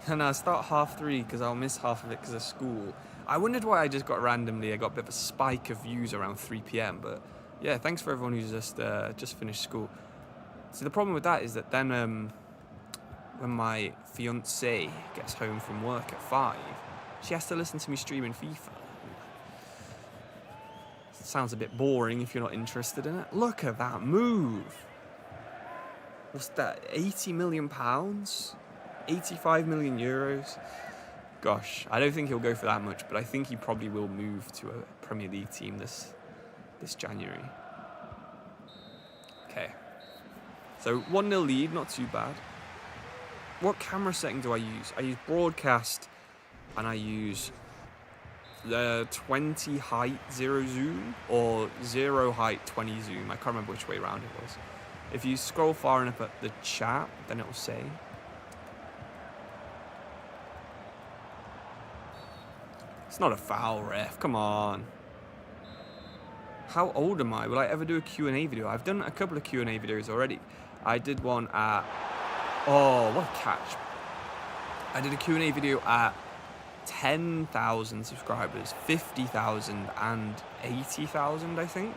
And I'll start 3:30 because I'll miss half of it because of school. I wondered why I just got randomly. I got a bit of a spike of views around 3 p.m. But yeah, thanks for everyone who's just finished school. So the problem with that is that then when my fiancée gets home from work at 5, she has to listen to me streaming FIFA. Sounds a bit boring if you're not interested in it. Look at that move. What's that? £80 million? 85 million euros? Gosh, I don't think he'll go for that much, but I think he probably will move to a Premier League team this January. Okay. So 1-0 lead, not too bad. What camera setting do I use? I use broadcast, and I use the 20 height 0 zoom or 0 height 20 zoom. I can't remember which way around it was. If you scroll far enough at the chat, then it will say. It's not a foul, ref. Come on. How old am I? Will I ever do a Q&A video? I've done a couple of Q&A videos already. I did one at... Oh, what a catch. I did a Q&A video at 10,000 subscribers, 50,000 and 80,000, I think.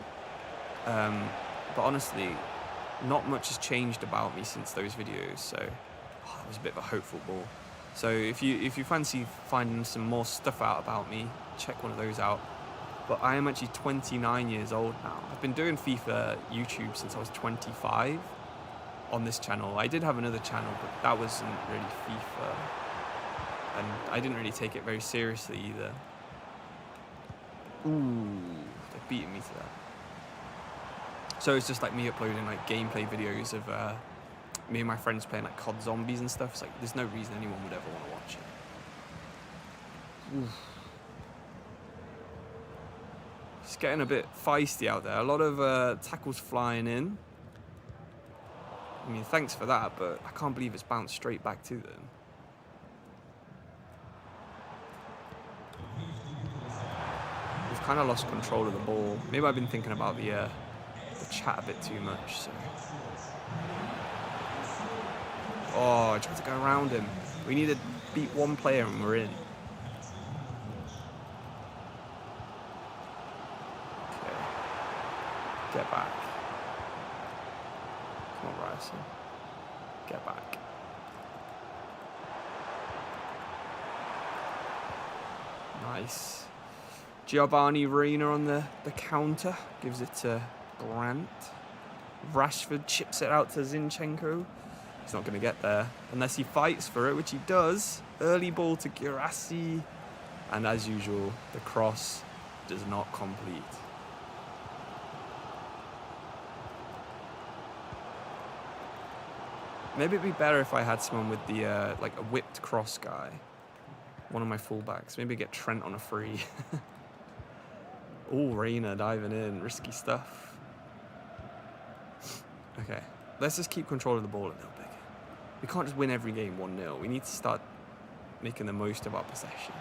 But honestly, not much has changed about me since those videos, so it was a bit of a hopeful ball. So if you fancy finding some more stuff out about me, check one of those out. But I am actually 29 years old now. I've been doing FIFA YouTube since I was 25 on this channel. I did have another channel, but that wasn't really FIFA. And I didn't really take it very seriously either. Ooh, they're beating me to that. So it's just like me uploading like gameplay videos of me and my friends playing like COD Zombies and stuff. It's like there's no reason anyone would ever want to watch it. Oof. It's getting a bit feisty out there. A lot of tackles flying in. I mean, thanks for that, but I can't believe it's bounced straight back to them. We've kind of lost control of the ball. Maybe I've been thinking about the chat a bit too much. So. Oh, I tried to go around him. We need to beat one player and we're in. Get back. Come on, Ryerson. Get back. Nice. Giovanni Reina on the counter. Gives it to Brandt. Rashford chips it out to Zinchenko. He's not going to get there unless he fights for it, which he does. Early ball to Girassi. And as usual, the cross does not complete. Maybe it'd be better if I had someone with the like a whipped cross guy. One of my fullbacks. Maybe get Trent on a free. Oh, Reina diving in. Risky stuff. Okay. Let's just keep control of the ball a little bit. We can't just win every game 1-0. We need to start making the most of our possession.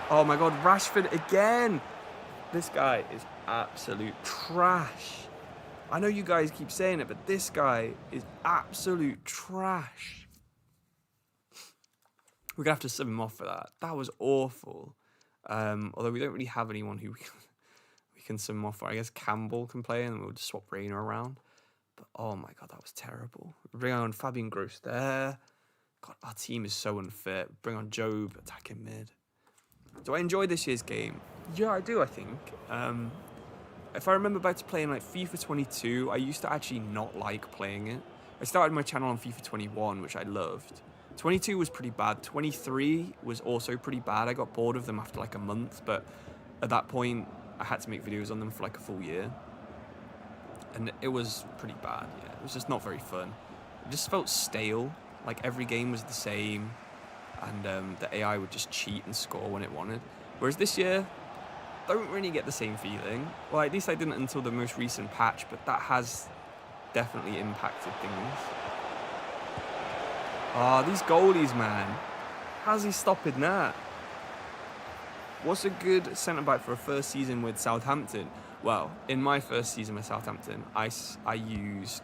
Oh my god, Rashford again! This guy is absolute trash. I know you guys keep saying it, but this guy is absolute trash. We're going to have to sub him off for that. That was awful. Although we don't really have anyone who we can sub him off for. I guess Campbell can play and we'll just swap Reina around. But oh my god, that was terrible. Bring on Fabian Gross there. God, our team is so unfit. Bring on Job, attacking mid. Do I enjoy this year's game? Yeah, I do, I think. If I remember back to playing like FIFA 22, I used to actually not like playing it. I started my channel on FIFA 21, which I loved. 22 was pretty bad. 23 was also pretty bad. I got bored of them after like a month, but at that point, I had to make videos on them for like a full year. And it was pretty bad, yeah. It was just not very fun. It just felt stale. Like every game was the same. And the AI would just cheat and score when it wanted. Whereas this year, don't really get the same feeling. Well, at least I didn't until the most recent patch, but that has definitely impacted things. Ah, these goalies, man. How's he stopping that? What's a good centre-back for a first season with Southampton? Well, in my first season with Southampton, I used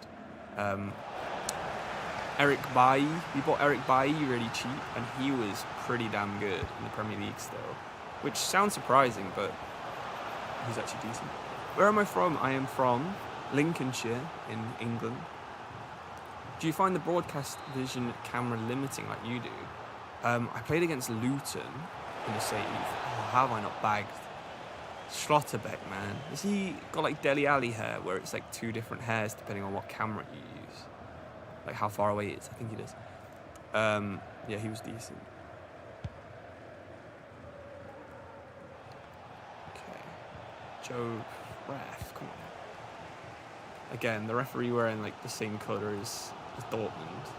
Eric Bailly. We bought Eric Bailly really cheap, and he was pretty damn good in the Premier League still. Which sounds surprising, but he's actually decent. Where am I from? I am from Lincolnshire in England. Do you find the broadcast vision camera limiting like you do? I played against Luton in the save. Oh, how have I not bagged? Schlotterbeck, man. Has he got like Dele Alli hair where it's like two different hairs depending on what camera you use? Like how far away it is. I think he does. Yeah, he was decent. Okay. Joe, ref, come on. Again, the referee wearing like the same colour as Dortmund.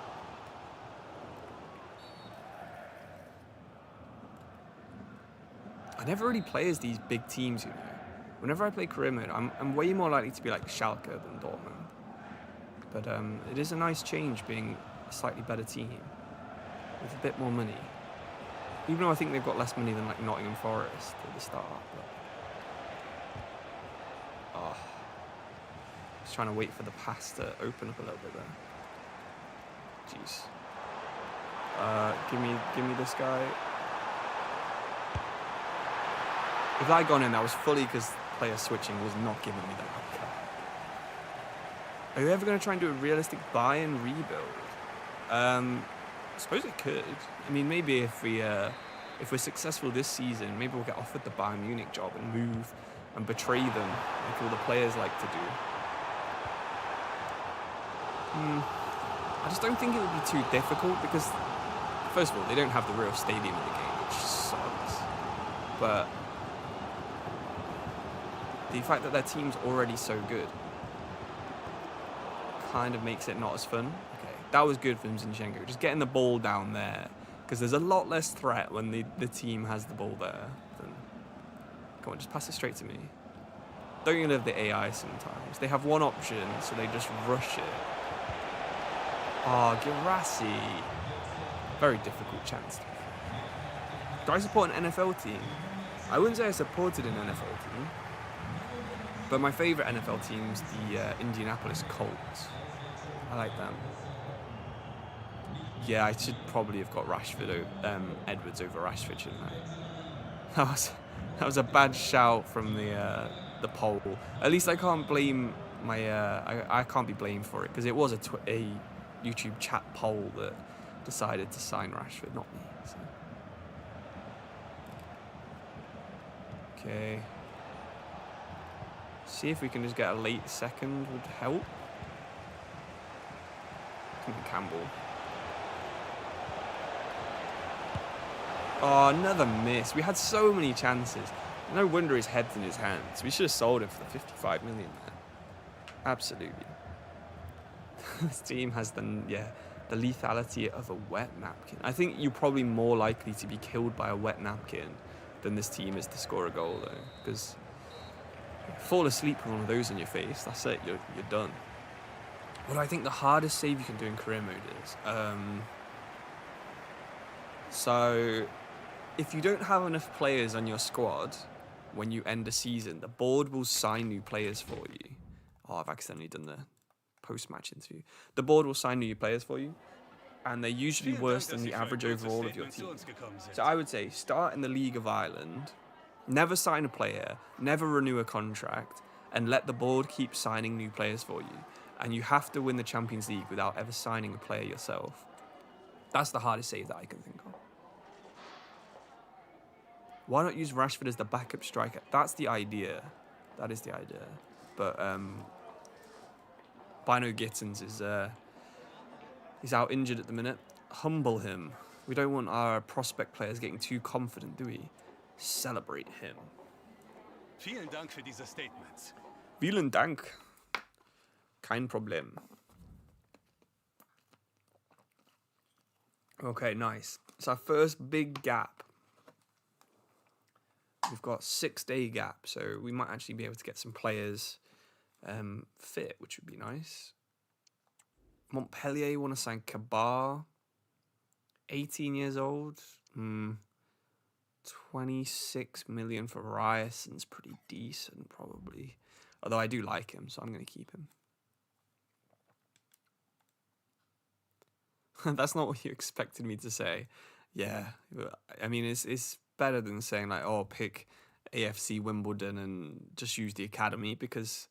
I never really play as these big teams, you know. Whenever I play career mode, I'm way more likely to be like Schalke than Dortmund. But it is a nice change being a slightly better team with a bit more money. Even though I think they've got less money than like Nottingham Forest at the start. But, just trying to wait for the pass to open up a little bit there. Jeez. Give me this guy. If that had gone in, that was fully because player switching was not giving me that. Are you ever going to try and do a realistic buy and rebuild? I suppose it could. I mean, maybe if we're successful this season, maybe we'll get offered the Bayern Munich job and move and betray them, like all the players like to do. I just don't think it would be too difficult because, first of all, they don't have the real stadium in the game, which sucks. But the fact that their team's already so good kind of makes it not as fun. Okay, that was good from Zinchenko. Just getting the ball down there, because there's a lot less threat when the team has the ball there. Than, come on, just pass it straight to me. Don't you love the AI sometimes? They have one option, so they just rush it. Oh, Gerasi. Very difficult chance. Do I support an NFL team? I wouldn't say I supported an NFL team, but my favourite NFL team's the Indianapolis Colts. I like them. Yeah, I should probably have got Edwards over Rashford, shouldn't I? That was a bad shout from the poll. At least I can't blame I can't be blamed for it because it was a YouTube chat poll that decided to sign Rashford, not me. So. Okay. See if we can just get a late second would help. Come on, Campbell. Oh, another miss. We had so many chances. No wonder his head's in his hands. We should have sold him for the 55 million there. Absolutely. This team has the lethality of a wet napkin. I think you're probably more likely to be killed by a wet napkin than this team is to score a goal, though. Because fall asleep with one of those in your face, that's it, you're done. What I think the hardest save you can do in career mode is, so if you don't have enough players on your squad when you end a season, the board will sign new players for you. Oh, I've accidentally done the post-match interview. The board will sign new players for you, and they're usually worse than the average overall of your team. So I would say start in the League of Ireland, never sign a player, never renew a contract, and let the board keep signing new players for you. And you have to win the Champions League without ever signing a player yourself. That's the hardest save that I can think of. Why not use Rashford as the backup striker? That's the idea. That is the idea. But Bino Gittins is he's out injured at the minute. Humble him. We don't want our prospect players getting too confident, do we? Celebrate him.
Vielen Dank für diese Statements.
Vielen Dank. Kein Problem. Okay, nice. It's our first big gap. We've got 6-day gap, so we might actually be able to get some players fit, which would be nice. Montpellier want to sign Kabar. 18 years old. 26 million for Ryerson's pretty decent, probably. Although I do like him, so I'm going to keep him. That's not what you expected me to say. Yeah, I mean, it's better than saying, like, oh, pick AFC Wimbledon and just use the academy, because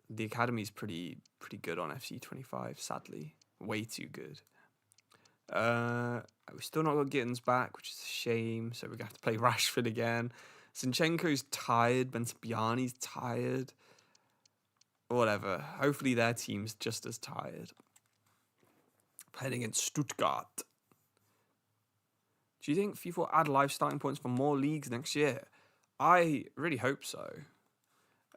the academy is pretty good on FC25, sadly. Way too good. We've still not got Gittins back, which is a shame, so we're going to have to play Rashford again. Zinchenko's tired, Benzibiani's tired. Whatever. Hopefully their team's just as tired. Playing against Stuttgart. Do you think FIFA will add live starting points for more leagues next year? I really hope so.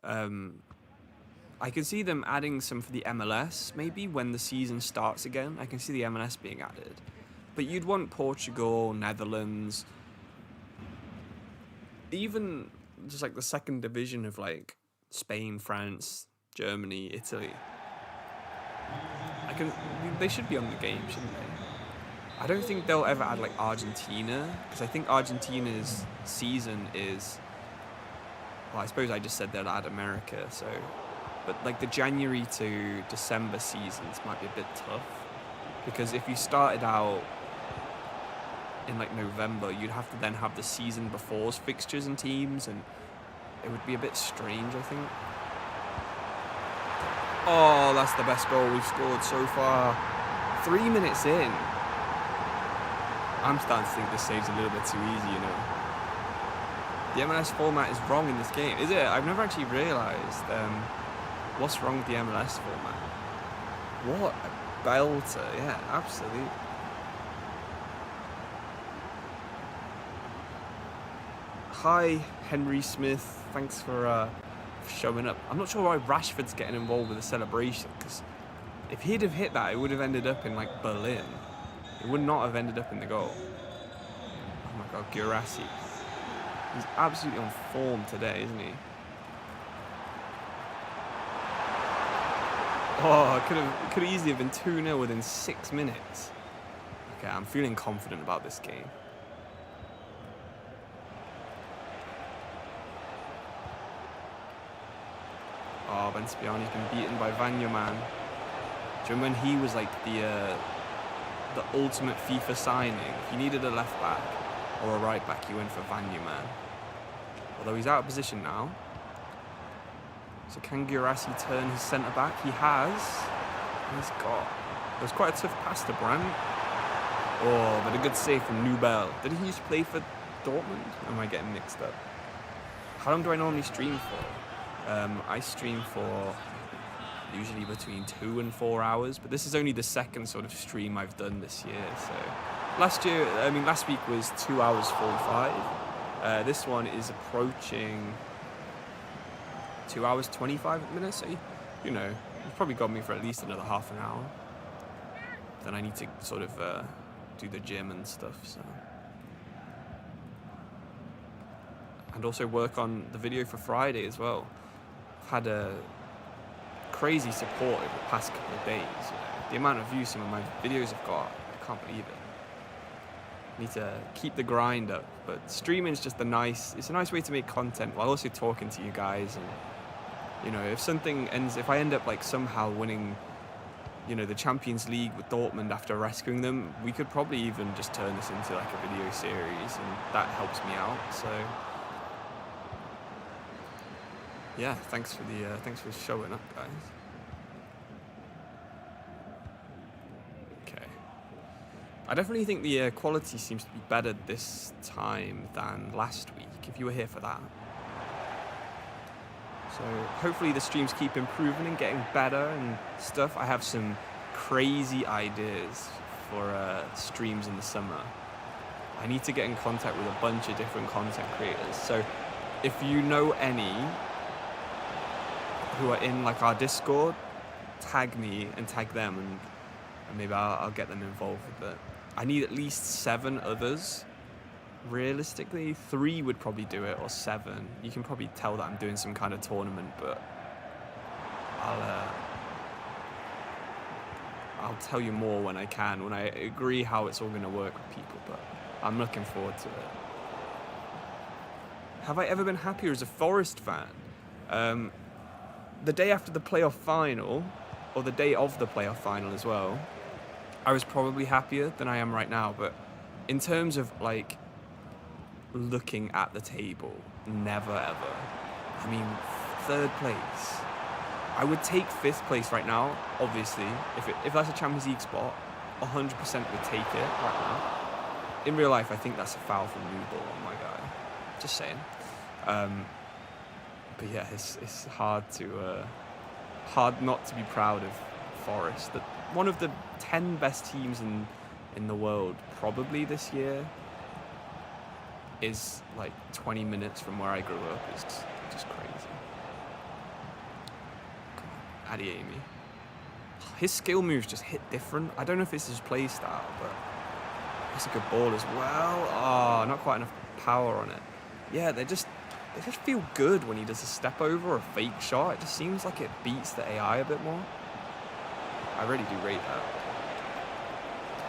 I can see them adding some for the MLS, maybe, when the season starts again. I can see the MLS being added. But you'd want Portugal, Netherlands, even just like the second division of like Spain, France, Germany, Italy. Like they should be on the game, shouldn't they? I don't think they'll ever add like Argentina, because I think Argentina's season is. Well, I suppose I just said they'll add America, so. But like the January to December seasons might be a bit tough, because if you started out in like November, you'd have to then have the season before's fixtures and teams, and it would be a bit strange, I think. Oh, that's the best goal we've scored so far. 3 minutes in. I'm starting to think this save's a little bit too easy, you know. The MLS format is wrong in this game, is it? I've never actually realised what's wrong with the MLS format. What a belter, yeah, absolutely. Hi, Henry Smith. Thanks for showing up. I'm not sure why Rashford's getting involved with the celebration, because if he'd have hit that, it would have ended up in like Berlin. It would not have ended up in the goal. Oh my god, Geografifa. He's absolutely on form today, isn't he? Oh, it could have easily have been 2-0 within 6 minutes. Okay, I'm feeling confident about this game. Oh, Benspiani's been beaten by Vanya, man. Do you remember when he was like the ultimate FIFA signing? If you needed a left back or a right back, you went for Vanya, man. Although he's out of position now. So can Gurasi turn his centre back? He has. He's got. It was quite a tough pass to Brandt. Oh, but a good save from Nubel. Did he used to play for Dortmund? Or am I getting mixed up? How long do I normally stream for? I stream for usually between 2 and 4 hours, but this is only the second sort of stream I've done this year. So last week was 2 hours 45. This one is approaching 2 hours 25 minutes. So you know, you've probably got me for at least another half an hour. Then I need to sort of do the gym and stuff. So. And also work on the video for Friday as well. I've had a crazy support over the past couple of days. You know, the amount of views some of my videos have got, I can't believe it. I need to keep the grind up, but streaming is just it's a nice way to make content while also talking to you guys. And you know, if I end up like somehow winning, you know, the Champions League with Dortmund after rescuing them, we could probably even just turn this into like a video series, and that helps me out. So. Yeah, thanks for showing up, guys. Okay. I definitely think the quality seems to be better this time than last week, if you were here for that. So hopefully the streams keep improving and getting better and stuff. I have some crazy ideas for streams in the summer. I need to get in contact with a bunch of different content creators. So if you know any who are in like our Discord, tag me and tag them, and maybe I'll get them involved with it. I need at least 7 others. Realistically, 3 would probably do it, or 7. You can probably tell that I'm doing some kind of tournament, but I'll tell you more when I can, when I agree how it's all going to work with people, but I'm looking forward to it. Have I ever been happier as a Forest fan? The day after the playoff final, or the day of the playoff final as well, I was probably happier than I am right now. But in terms of like looking at the table, never ever. I mean, 3rd place. I would take 5th place right now, obviously. If that's a Champions League spot, 100% would take it right now. In real life, I think that's a foul from Nubel on my guy. Just saying. But yeah, it's hard not to be proud of Forest. That one of the 10 best teams in the world probably this year is like 20 minutes from where I grew up. It's just crazy. Adiemi. His skill moves just hit different. I don't know if it's his play style, but that's a good ball as well. Oh, not quite enough power on it. Yeah, they just feel good when he does a step over or a fake shot. It just seems like it beats the AI a bit more. I really do rate that.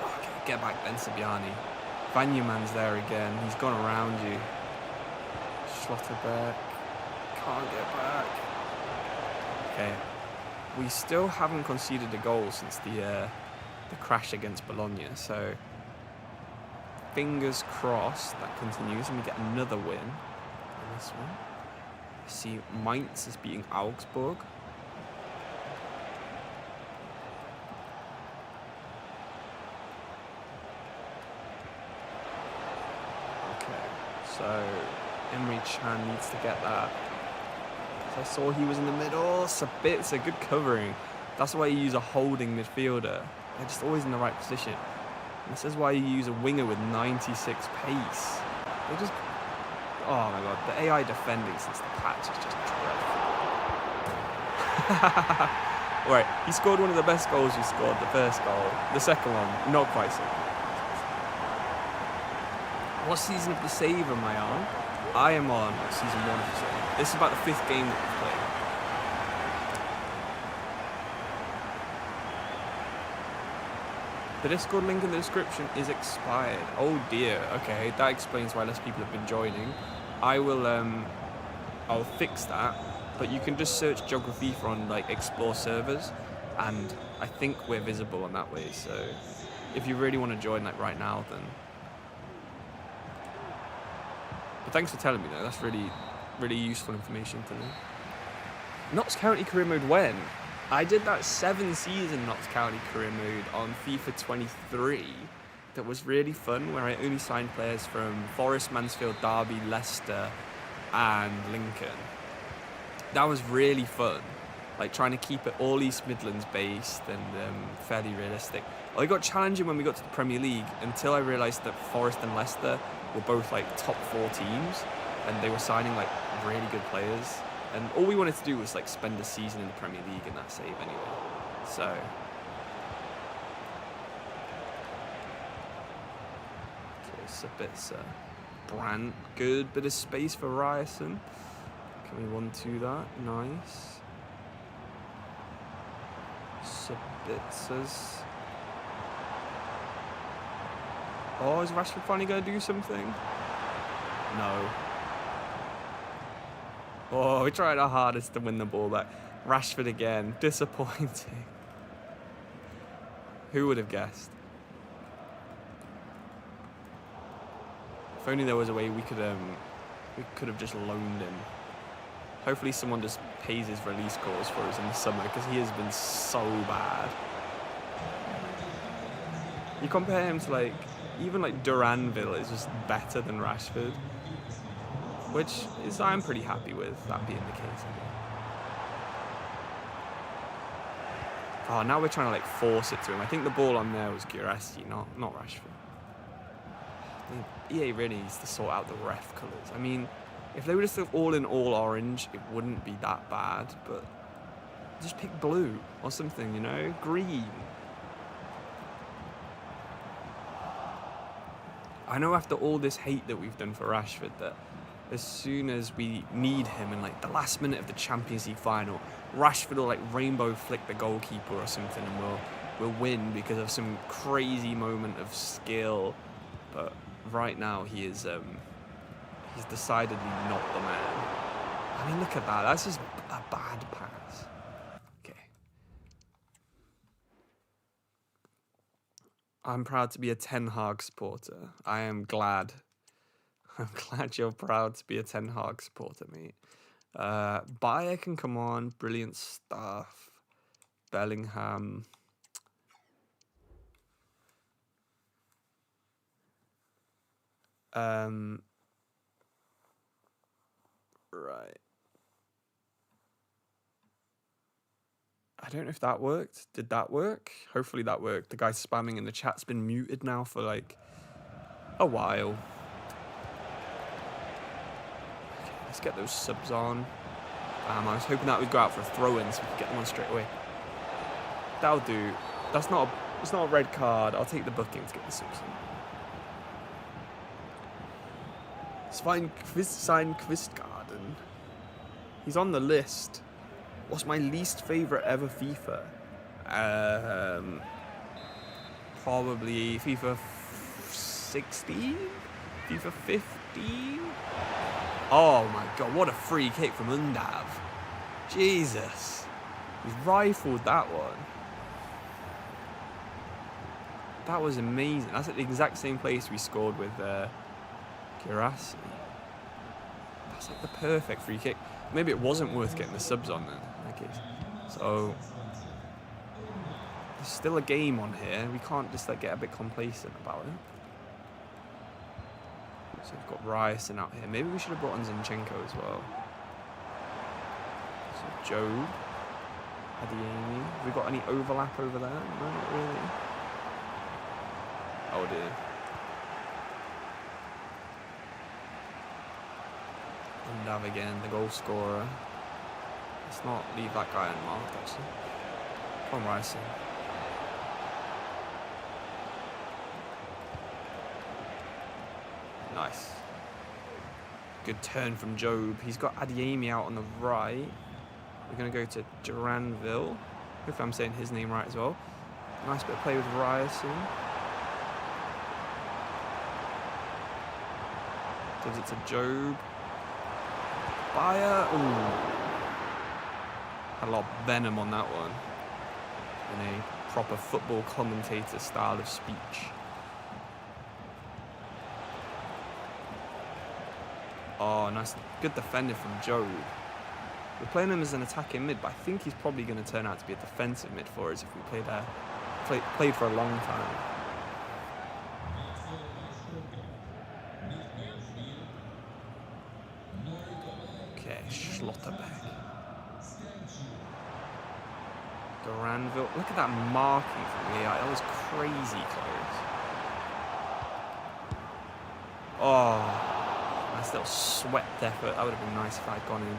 Okay, get back Ben Sabiani. Vanyaman's there again. He's gone around you. Schlotterbeck. Can't get back. Okay. We still haven't conceded a goal since the crash against Bologna, so fingers crossed that continues and we get another win in this one. I see Mainz is beating Augsburg. Okay, so Emre Can needs to get that. I saw he was in the middle. It's a good covering. That's why you use a holding midfielder. They're just always in the right position. And this is why you use a winger with 96 pace. They just... Oh my god, the AI defending since the patch is just dreadful. Alright, he scored one of the best goals he scored, the first goal. The second one, not quite so. What season of the save am I on? I am on season 1 of the save. This is about the 5th game that we've played. The Discord link in the description is expired. Oh dear. Okay, that explains why less people have been joining. I'll fix that. But you can just search Geografifa on like explore servers, and I think we're visible on that way. So if you really want to join like right now, then. But thanks for telling me though. That's really useful information to know. Notts County career mode when? I did that 7-season Notts County career mode on FIFA 23 that was really fun, where I only signed players from Forest, Mansfield, Derby, Leicester and Lincoln. That was really fun, like trying to keep it all East Midlands based and fairly realistic. Well, it got challenging when we got to the Premier League until I realised that Forest and Leicester were both like top 4 teams and they were signing like really good players. And all we wanted to do was like spend a season in the Premier League in that save anyway. So okay, Sabitzer, Brandt, good bit of space for Ryerson. Can we 1-2 that? Nice. Sabitzers. Oh, is Rashford finally going to do something? No. Oh, we tried our hardest to win the ball back. Rashford again. Disappointing. Who would have guessed? If only there was a way we could have just loaned him. Hopefully someone just pays his release clause for us in the summer, because he has been so bad. You compare him to like, even like Duranville is just better than Rashford. Which is, I'm pretty happy with that being the case. Oh, now we're trying to like force it to him. I think the ball on there was Geografifa, not Rashford. EA really needs to sort out the ref colours. I mean, if they were just all in all orange, it wouldn't be that bad, but just pick blue or something, you know? Green. I know after all this hate that we've done for Rashford that as soon as we need him in like the last minute of the Champions League final, Rashford will like rainbow flick the goalkeeper or something and we'll win because of some crazy moment of skill. But right now he's decidedly not the man. I mean, look at that. That's just a bad pass. Okay. I'm proud to be a Ten Hag supporter. I am glad. I'm glad you're proud to be a Ten Hag supporter, mate. Bayer can come on. Brilliant stuff. Bellingham. Right. I don't know if that worked. Did that work? Hopefully that worked. The guy spamming in the chat's been muted now for like a while. Okay, let's get those subs on. I was hoping that would go out for a throw-in so we could get them on straight away. That'll do. It's not a red card. I'll take the booking to get the subs on. Svein Kvistgarden. He's on the list. What's my least favourite ever FIFA? Probably FIFA 16? FIFA 15? Oh my god, what a free kick from Undav. Jesus. He's rifled that one. That was amazing. That's at the exact same place we scored with Geografifa. That's like the perfect free kick. Maybe it wasn't worth getting the subs on then, in that case. So there's still a game on here. We can't just like get a bit complacent about it. So we've got Ryerson out here. Maybe we should have brought on Zinchenko as well. So Job, Adiemi. Have we got any overlap over there? No, not really. Oh dear. Undav again, the goal scorer. Let's not leave that guy unmarked actually. Come on, Ryerson. Nice. Good turn from Job. He's got Adiemi out on the right. We're going to go to Duranville. If I'm saying his name right as well. Nice bit of play with Ryerson. Gives it to Job. Bayer. Ooh. Had a lot of venom on that one. In a proper football commentator style of speech. Oh, nice. Good defender from Job. We're playing him as an attacking mid, but I think he's probably going to turn out to be a defensive mid for us if we played for a long time. Okay, Schlotterbeck. Duranville. Look at that marking from the AI. That was crazy close. Oh, nice little swept effort. That would have been nice if I'd gone in.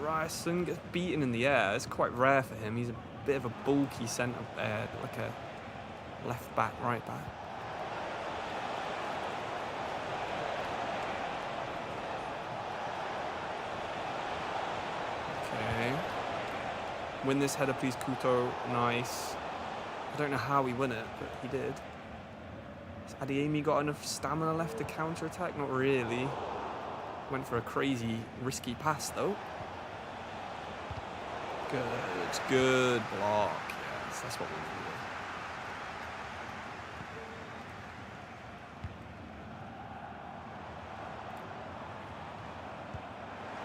Ryerson gets beaten in the air. It's quite rare for him. He's a bit of a bulky centre, like a left back, right back. Okay. Win this header, please, Kuto. Nice. I don't know how he won it, but he did. Has Adiemi got enough stamina left to counter-attack? Not really. Went for a crazy, risky pass, though. Good block. Yes, that's what we needed.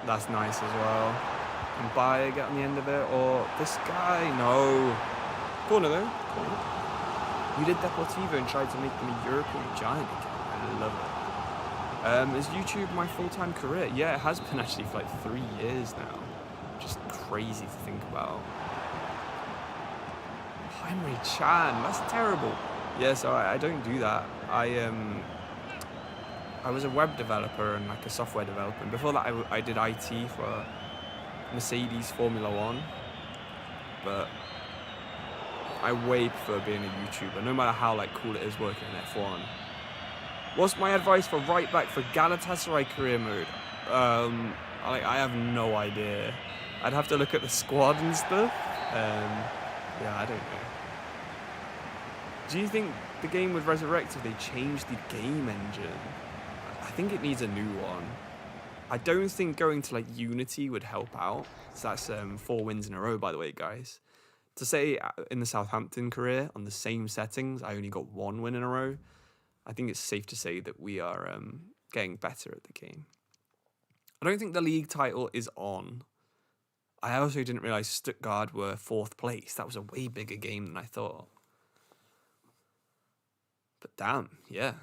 That's nice as well. Can Bayer get on the end of it? Or this guy? No. Corner though. Corner. We did Deportivo and tried to make them a European giant again. I love it. Is YouTube my full-time career? Yeah, it has been actually for like 3 years now. Just crazy to think about. Henry Chan, that's terrible. Yeah, so I don't do that. I was a web developer and like a software developer. And before that, I did IT for Mercedes Formula One. But I way prefer being a YouTuber, no matter how like cool it is working in F1. What's my advice for right back for Galatasaray career mode? I have no idea. I'd have to look at the squad and stuff. Yeah, I don't know. Do you think the game would resurrect if they changed the game engine? I think it needs a new one. I don't think going to like Unity would help out. So that's 4 wins in a row, by the way, guys. To say in the Southampton career, on the same settings, I only got 1 win in a row. I think it's safe to say that we are getting better at the game. I don't think the league title is on. I also didn't realise Stuttgart were 4th place. That was a way bigger game than I thought. But damn, yeah.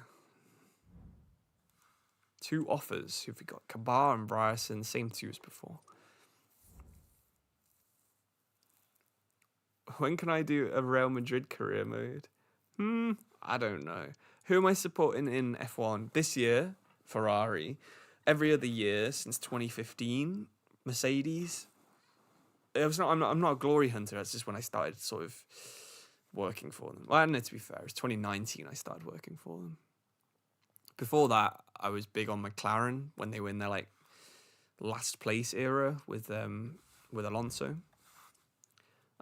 2 offers. Who've we got? Kabar and Bryson, same 2 as before. When can I do a Real Madrid career mode? I don't know. Who am I supporting in F1? This year, Ferrari. Every other year since 2015, Mercedes. I'm not a glory hunter. That's just when I started sort of working for them. Well, I don't know, to be fair. It was 2019 I started working for them. Before that, I was big on McLaren when they win their like last place era with Alonso.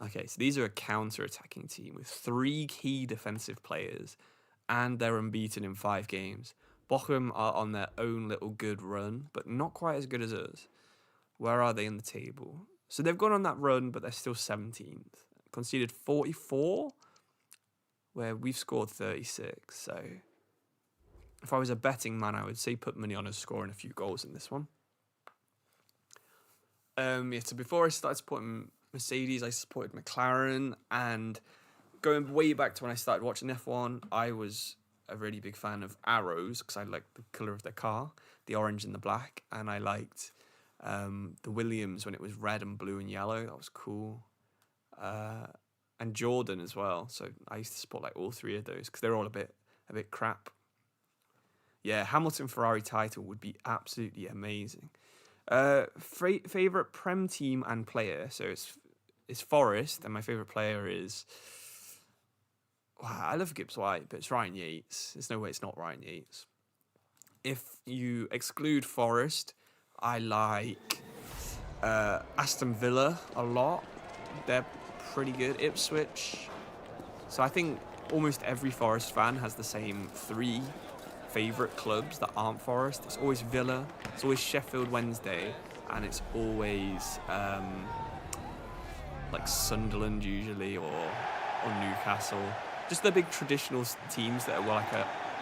Okay, so these are a counter-attacking team with 3 key defensive players, and they're unbeaten in 5 games. Bochum are on their own little good run, but not quite as good as us. Where are they in the table? So they've gone on that run, but they're still 17th. Conceded 44, where we've scored 36. So if I was a betting man, I would say put money on us scoring a few goals in this one. So before I started supporting Mercedes, I supported McLaren, and going way back to when I started watching F1, I was a really big fan of Arrows because I liked the colour of their car, the orange and the black, and I liked the Williams when it was red and blue and yellow. That was cool. And Jordan as well. So I used to support like all 3 of those because they're all a bit crap. Yeah, Hamilton Ferrari title would be absolutely amazing. Favorite Prem team and player. So it's Forest, and my favorite player is. Wow, I love Gibbs White, but it's Ryan Yates. There's no way it's not Ryan Yates. If you exclude Forest, I like Aston Villa a lot. They're pretty good. Ipswich. So I think almost every Forest fan has the same 3 favourite clubs that aren't Forest. It's always Villa, it's always Sheffield Wednesday, and it's always like Sunderland usually, or Newcastle. Just the big traditional teams that are like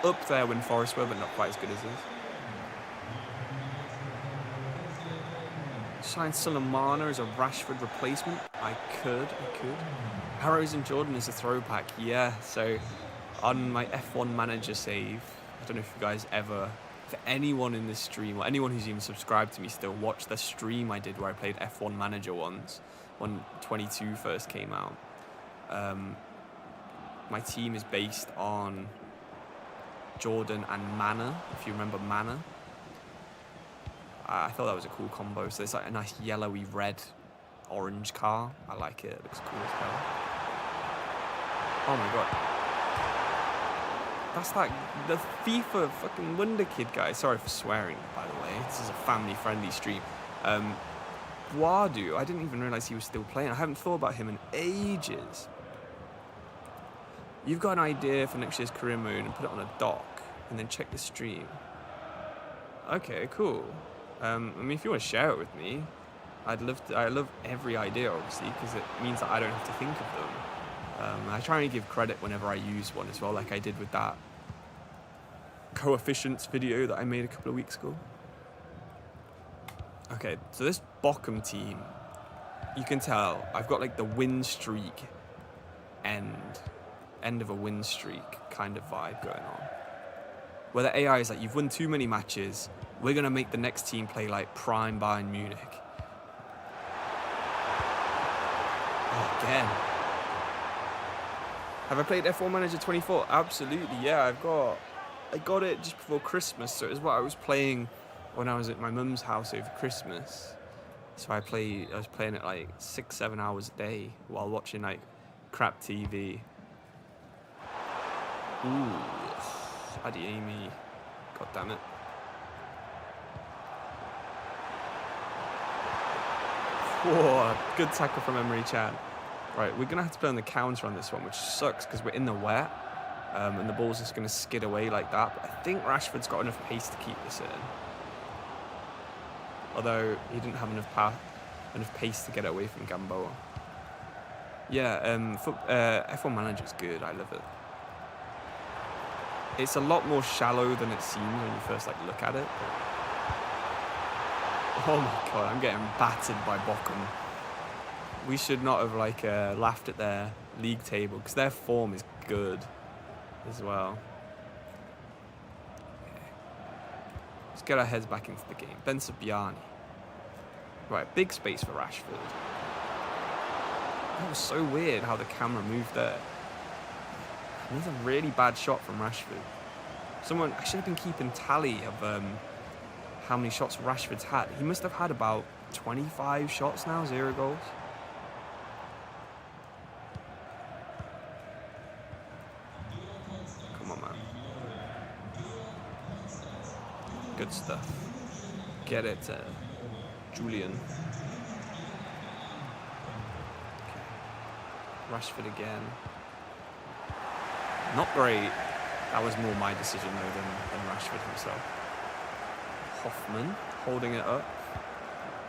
up there when Forest were, but not quite as good as us. Sign Sulemana as a Rashford replacement. I could. Arrows and Jordan is a throwback. Yeah, so on my F1 manager save, I don't know if you guys ever, for anyone in this stream, or anyone who's even subscribed to me still, watched the stream I did where I played F1 manager once, when 22 first came out. My team is based on Jordan and Mana, if you remember Mana. I thought that was a cool combo. So it's like a nice yellowy red orange car. I like it. It looks cool as hell. Oh my god. That's like the FIFA fucking Wonder Kid guy. Sorry for swearing, by the way. This is a family-friendly stream. Wadu, I didn't even realise he was still playing. I haven't thought about him in ages. You've got an idea for next year's career mode and put it on a doc and then check the stream. Okay, cool. I mean, if you want to share it with me, I love every idea, obviously, because it means that I don't have to think of them. I try and give credit whenever I use one as well, like I did with that coefficients video that I made a couple of weeks ago. Okay, so this Bochum team, you can tell I've got like the win streak end of a win streak kind of vibe going on. Where the AI is like, you've won too many matches, we're going to make the next team play like prime Bayern Munich. Oh, again. Have I played F1 Manager 24? Absolutely, yeah. I got it just before Christmas, so it was what I was playing when I was at my mum's house over Christmas. So I was playing it like 6-7 hours a day while watching like crap TV. Ooh, Adiemi. God damn it. Whoa, good tackle from Emery Chan. Right, we're going to have to play on the counter on this one, which sucks because we're in the wet. And the ball's just going to skid away like that. But I think Rashford's got enough pace to keep this in. Although he didn't have enough pace to get it away from Gamboa. Yeah, F1 Manager's good. I love it. It's a lot more shallow than it seems when you first look at it. Oh my god, I'm getting battered by Bochum. We should not have laughed at their league table because their form is good as well. Okay. Let's get our heads back into the game. Ben Sabiani. Right, big space for Rashford. That was so weird how the camera moved there. Another really bad shot from Rashford. I should have been keeping tally of how many shots Rashford's had. He must have had about 25 shots now, 0 goals. Come on, man. Good stuff. Get it. Julian. Okay. Rashford again. Not great. That was more my decision though than Rashford himself. Hoffman holding it up.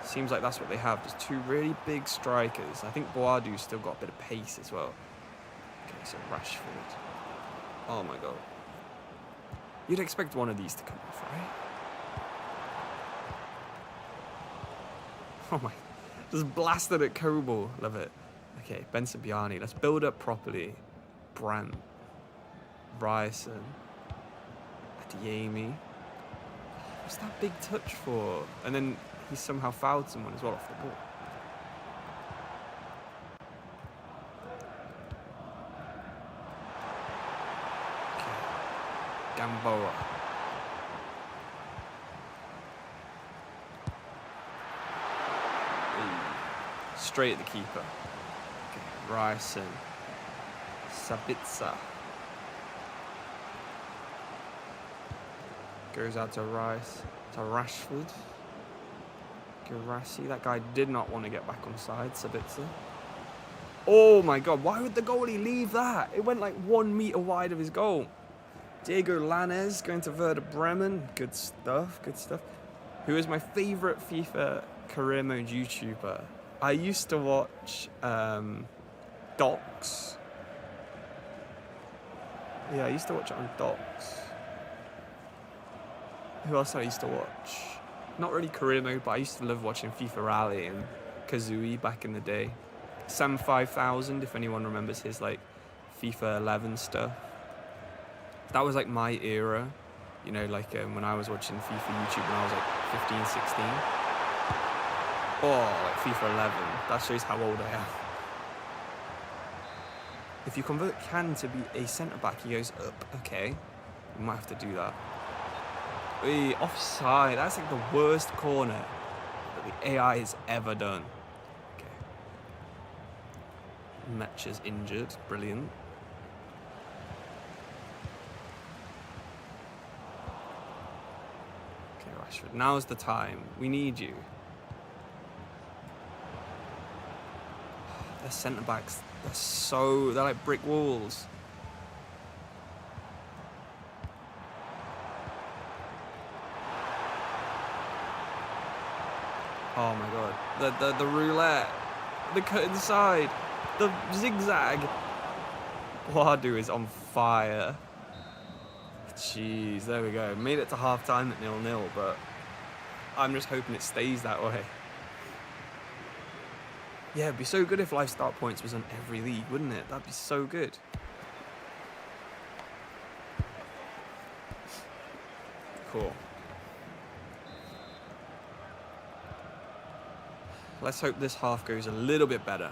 Seems like that's what they have. Just two really big strikers. I think Boadu's still got a bit of pace as well. Okay, so Rashford. Oh my god. You'd expect one of these to come off, right? Oh my. Just blasted at Kobel. Love it. Okay, Benson Biani. Let's build up properly. Brandt. Ryerson. Adeyemi. What's that big touch for? And then he somehow fouled someone as well off the ball. Okay. Gamboa. Ooh. Straight at the keeper. Okay. Ryerson. Sabitzer. Goes out to Rice. To Rashford. Gerassi. That guy did not want to get back on side. Sabitzer. Oh my god. Why would the goalie leave that? It went like 1 meter wide of his goal. Diego Lainez going to Werder Bremen. Good stuff. Good stuff. Who is my favourite FIFA career mode YouTuber? I used to watch Docs. Yeah, I used to watch it on Docs. Who else did I used to watch? Not really career mode, but I used to love watching FIFA Rally and Kazooie back in the day. Sam 5000, if anyone remembers his like FIFA 11 stuff. That was like my era, you know, like when I was watching FIFA YouTube when I was like 15, 16. Oh, like FIFA 11. That shows how old I am. If you convert Can to be a centre back, he goes up. Okay, we might have to do that. Wait, offside. That's like the worst corner that the AI has ever done. Okay. Metcher's injured. Brilliant. Okay, Rashford. Now's the time. We need you. Their centre backs, they're like brick walls. Oh my god. The roulette. The cut inside. The zigzag. Boadu is on fire. Jeez, there we go. Made it to half time at 0-0, but I'm just hoping it stays that way. Yeah, it'd be so good if live start points was on every league, wouldn't it? That'd be so good. Cool. Let's hope this half goes a little bit better.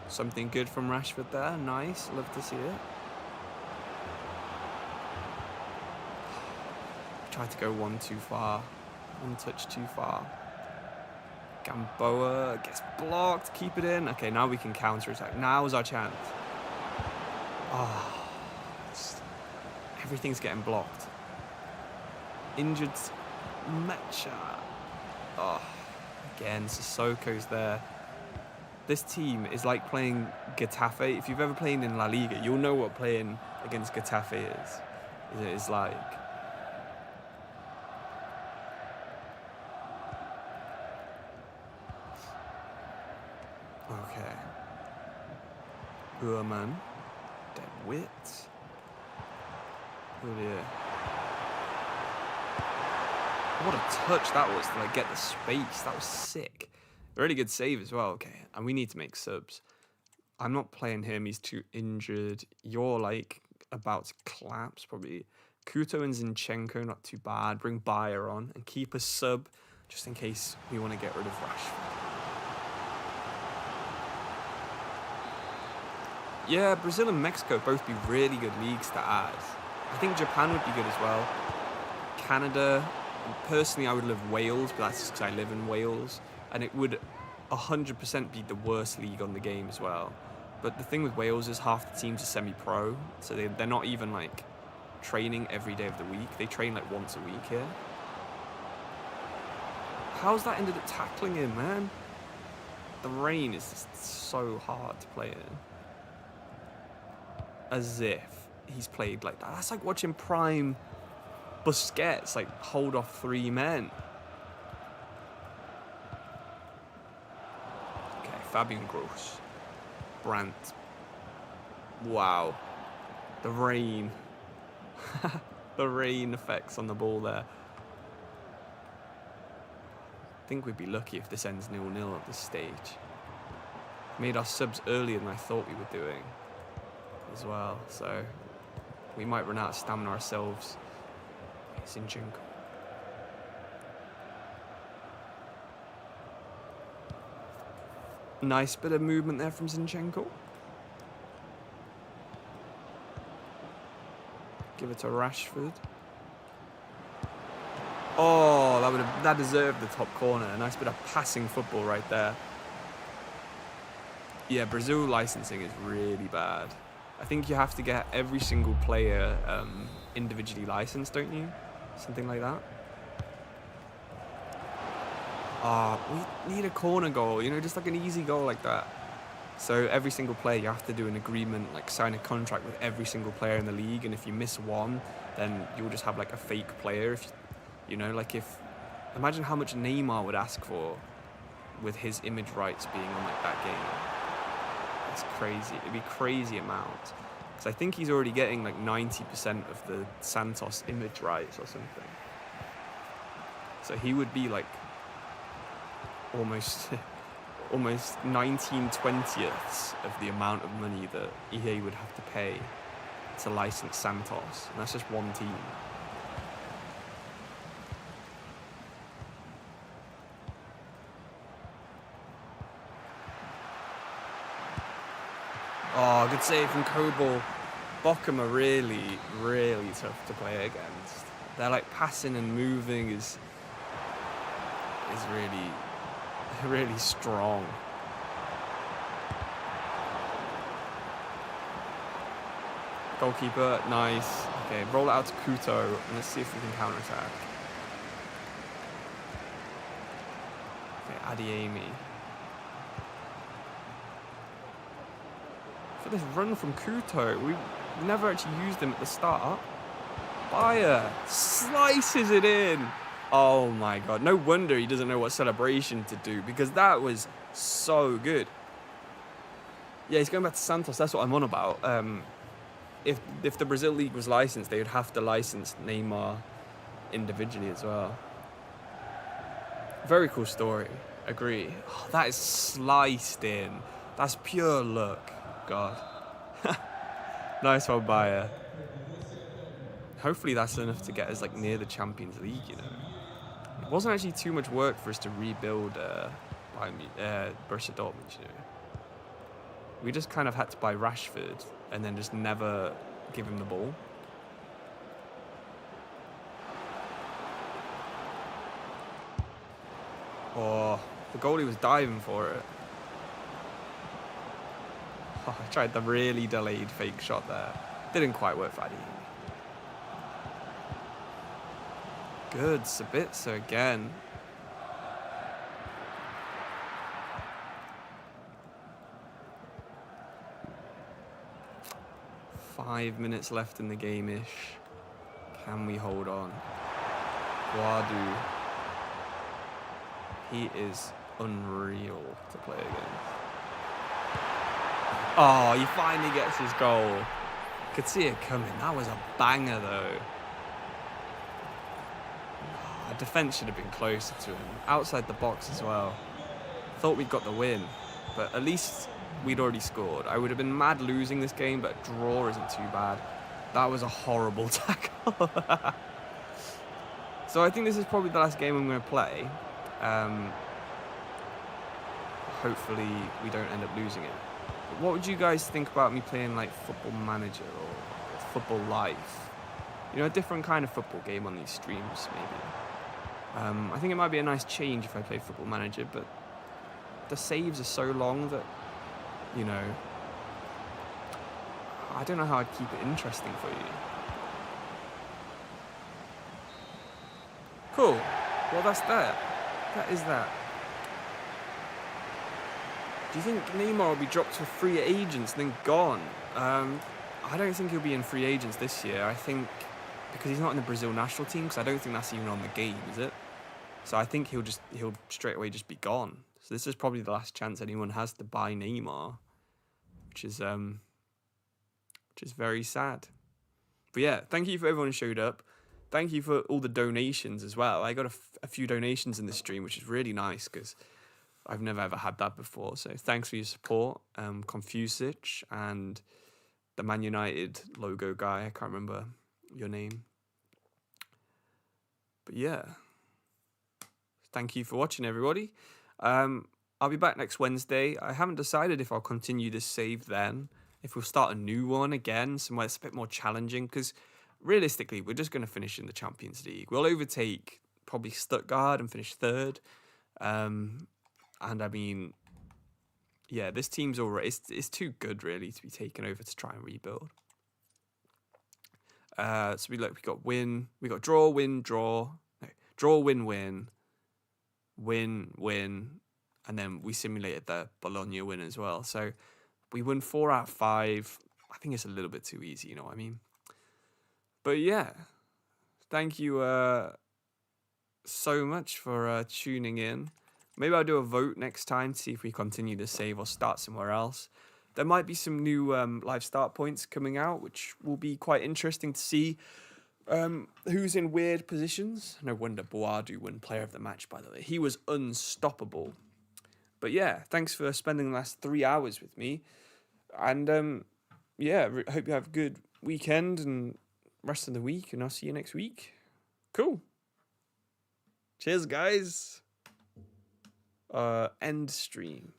Something good from Rashford there. Nice. Love to see it. Tried to go one too far. One touch too far. Gamboa gets blocked. Keep it in. Okay, now we can counter-attack. Now's our chance. Oh, everything's getting blocked. Injured Mecha. Oh, again, Sissoko's there. This team is like playing Getafe. If you've ever played in La Liga, you'll know what playing against Getafe is like. Okay. Uhrmann. Dead wit. Oh dear. What a touch that was to like get the space. That was sick. Really good save as well. Okay, and we need to make subs. I'm not playing him. He's too injured. You're like about to collapse probably. Kuto and Zinchenko, not too bad. Bring Bayer on and keep a sub just in case we want to get rid of Rashford. Yeah, Brazil and Mexico both be really good leagues to add. I think Japan would be good as well. Canada. Personally, I would love Wales, but that's just because I live in Wales. And it would 100% be the worst league on the game as well. But the thing with Wales is half the teams are semi-pro, so they're not even like training every day of the week. They train like once a week here. How's that ended up tackling him, man? The rain is just so hard to play in. As if he's played like that. That's like watching prime Busquets like hold off 3 men. Okay, Fabian Gross. Brandt. Wow. The rain. The rain effects on the ball there. I think we'd be lucky if this ends 0-0 at this stage. Made our subs earlier than I thought we were doing as well, so we might run out of stamina ourselves. Zinchenko. Nice bit of movement there from Zinchenko. Give it to Rashford. Oh, that deserved the top corner. A nice bit of passing football right there. Yeah, Brazil licensing is really bad. I think you have to get every single player individually licensed, don't you? Something like that. We need a corner goal, you know, just like an easy goal like that. So every single player, you have to do an agreement, like sign a contract with every single player in the league. And if you miss one, then you'll just have like a fake player. If you know, like imagine how much Neymar would ask for with his image rights being on like that game. It's crazy. It'd be crazy amount. Because I think he's already getting like 90% of the Santos image rights or something. So he would be like almost 19/20ths of the amount of money that EA would have to pay to license Santos. And that's just one team. Oh, good save from Kobel. Bochum are really, really tough to play against. They're like passing and moving is really, really strong. Goalkeeper, nice. Okay, roll it out to Kuto, and let's see if we can counter-attack. Okay, Adiemi. For this run from Kuto, we never actually used him at the start. Bayer slices it in. Oh my god, no wonder he doesn't know what celebration to do, because that was so good. Yeah, he's going back to Santos, that's what I'm on about. If the Brazil League was licensed, they would have to license Neymar individually as well. Very cool story, agree. Oh, that is sliced in. That's pure luck, God. Nice one, Bayer. Hopefully that's enough to get us like near the Champions League, you know. It wasn't actually too much work for us to rebuild Borussia Dortmund, you know. We just kind of had to buy Rashford and then just never give him the ball. Oh, the goalie was diving for it. Oh, I tried the really delayed fake shot there. Didn't quite work for Adi. Good, Sabitzer again. Five minutes left in the game-ish. Can we hold on? Guadu. He is unreal to play against. Oh, he finally gets his goal. Could see it coming. That was a banger, though. Our defence should have been closer to him. Outside the box as well. Thought we'd got the win, but at least we'd already scored. I would have been mad losing this game, but a draw isn't too bad. That was a horrible tackle. So I think this is probably the last game I'm going to play. Hopefully we don't end up losing it. But what would you guys think about me playing like Football Manager or Football Life? You know, a different kind of football game on these streams, maybe. I think it might be a nice change if I play Football Manager, but the saves are so long that, you know, I don't know how I'd keep it interesting for you. Cool. Well, that's that. That is that. Do you think Neymar will be dropped to free agents and then gone? I don't think he'll be in free agents this year. I think because he's not in the Brazil national team, because I don't think that's even on the game, is it? So I think he'll straight away just be gone. So this is probably the last chance anyone has to buy Neymar, which is very sad. But yeah, thank you for everyone who showed up. Thank you for all the donations as well. I got a few donations in the stream, which is really nice because I've never ever had that before. So thanks for your support, Confucic and the Man United logo guy. I can't remember your name. But yeah, thank you for watching, everybody. I'll be back next Wednesday. I haven't decided if I'll continue this save then, if we'll start a new one again, somewhere that's a bit more challenging, because realistically, we're just going to finish in the Champions League. We'll overtake probably Stuttgart and finish third. And I mean, yeah, this team's already, it's too good, really, to be taken over to try and rebuild. So we got win, we got draw, win, draw, no, draw, win, win, win, win, and then we simulated the Bologna win as well. So we won 4 out of 5. I think it's a little bit too easy, you know what I mean? But yeah, thank you so much for tuning in. Maybe I'll do a vote next time to see if we continue the save or start somewhere else. There might be some new live start points coming out, which will be quite interesting to see who's in weird positions. No wonder Boadu won Player of the Match, by the way. He was unstoppable. But yeah, thanks for spending the last 3 hours with me. And yeah, hope you have a good weekend and rest of the week, and I'll see you next week. Cool. Cheers, guys. End stream.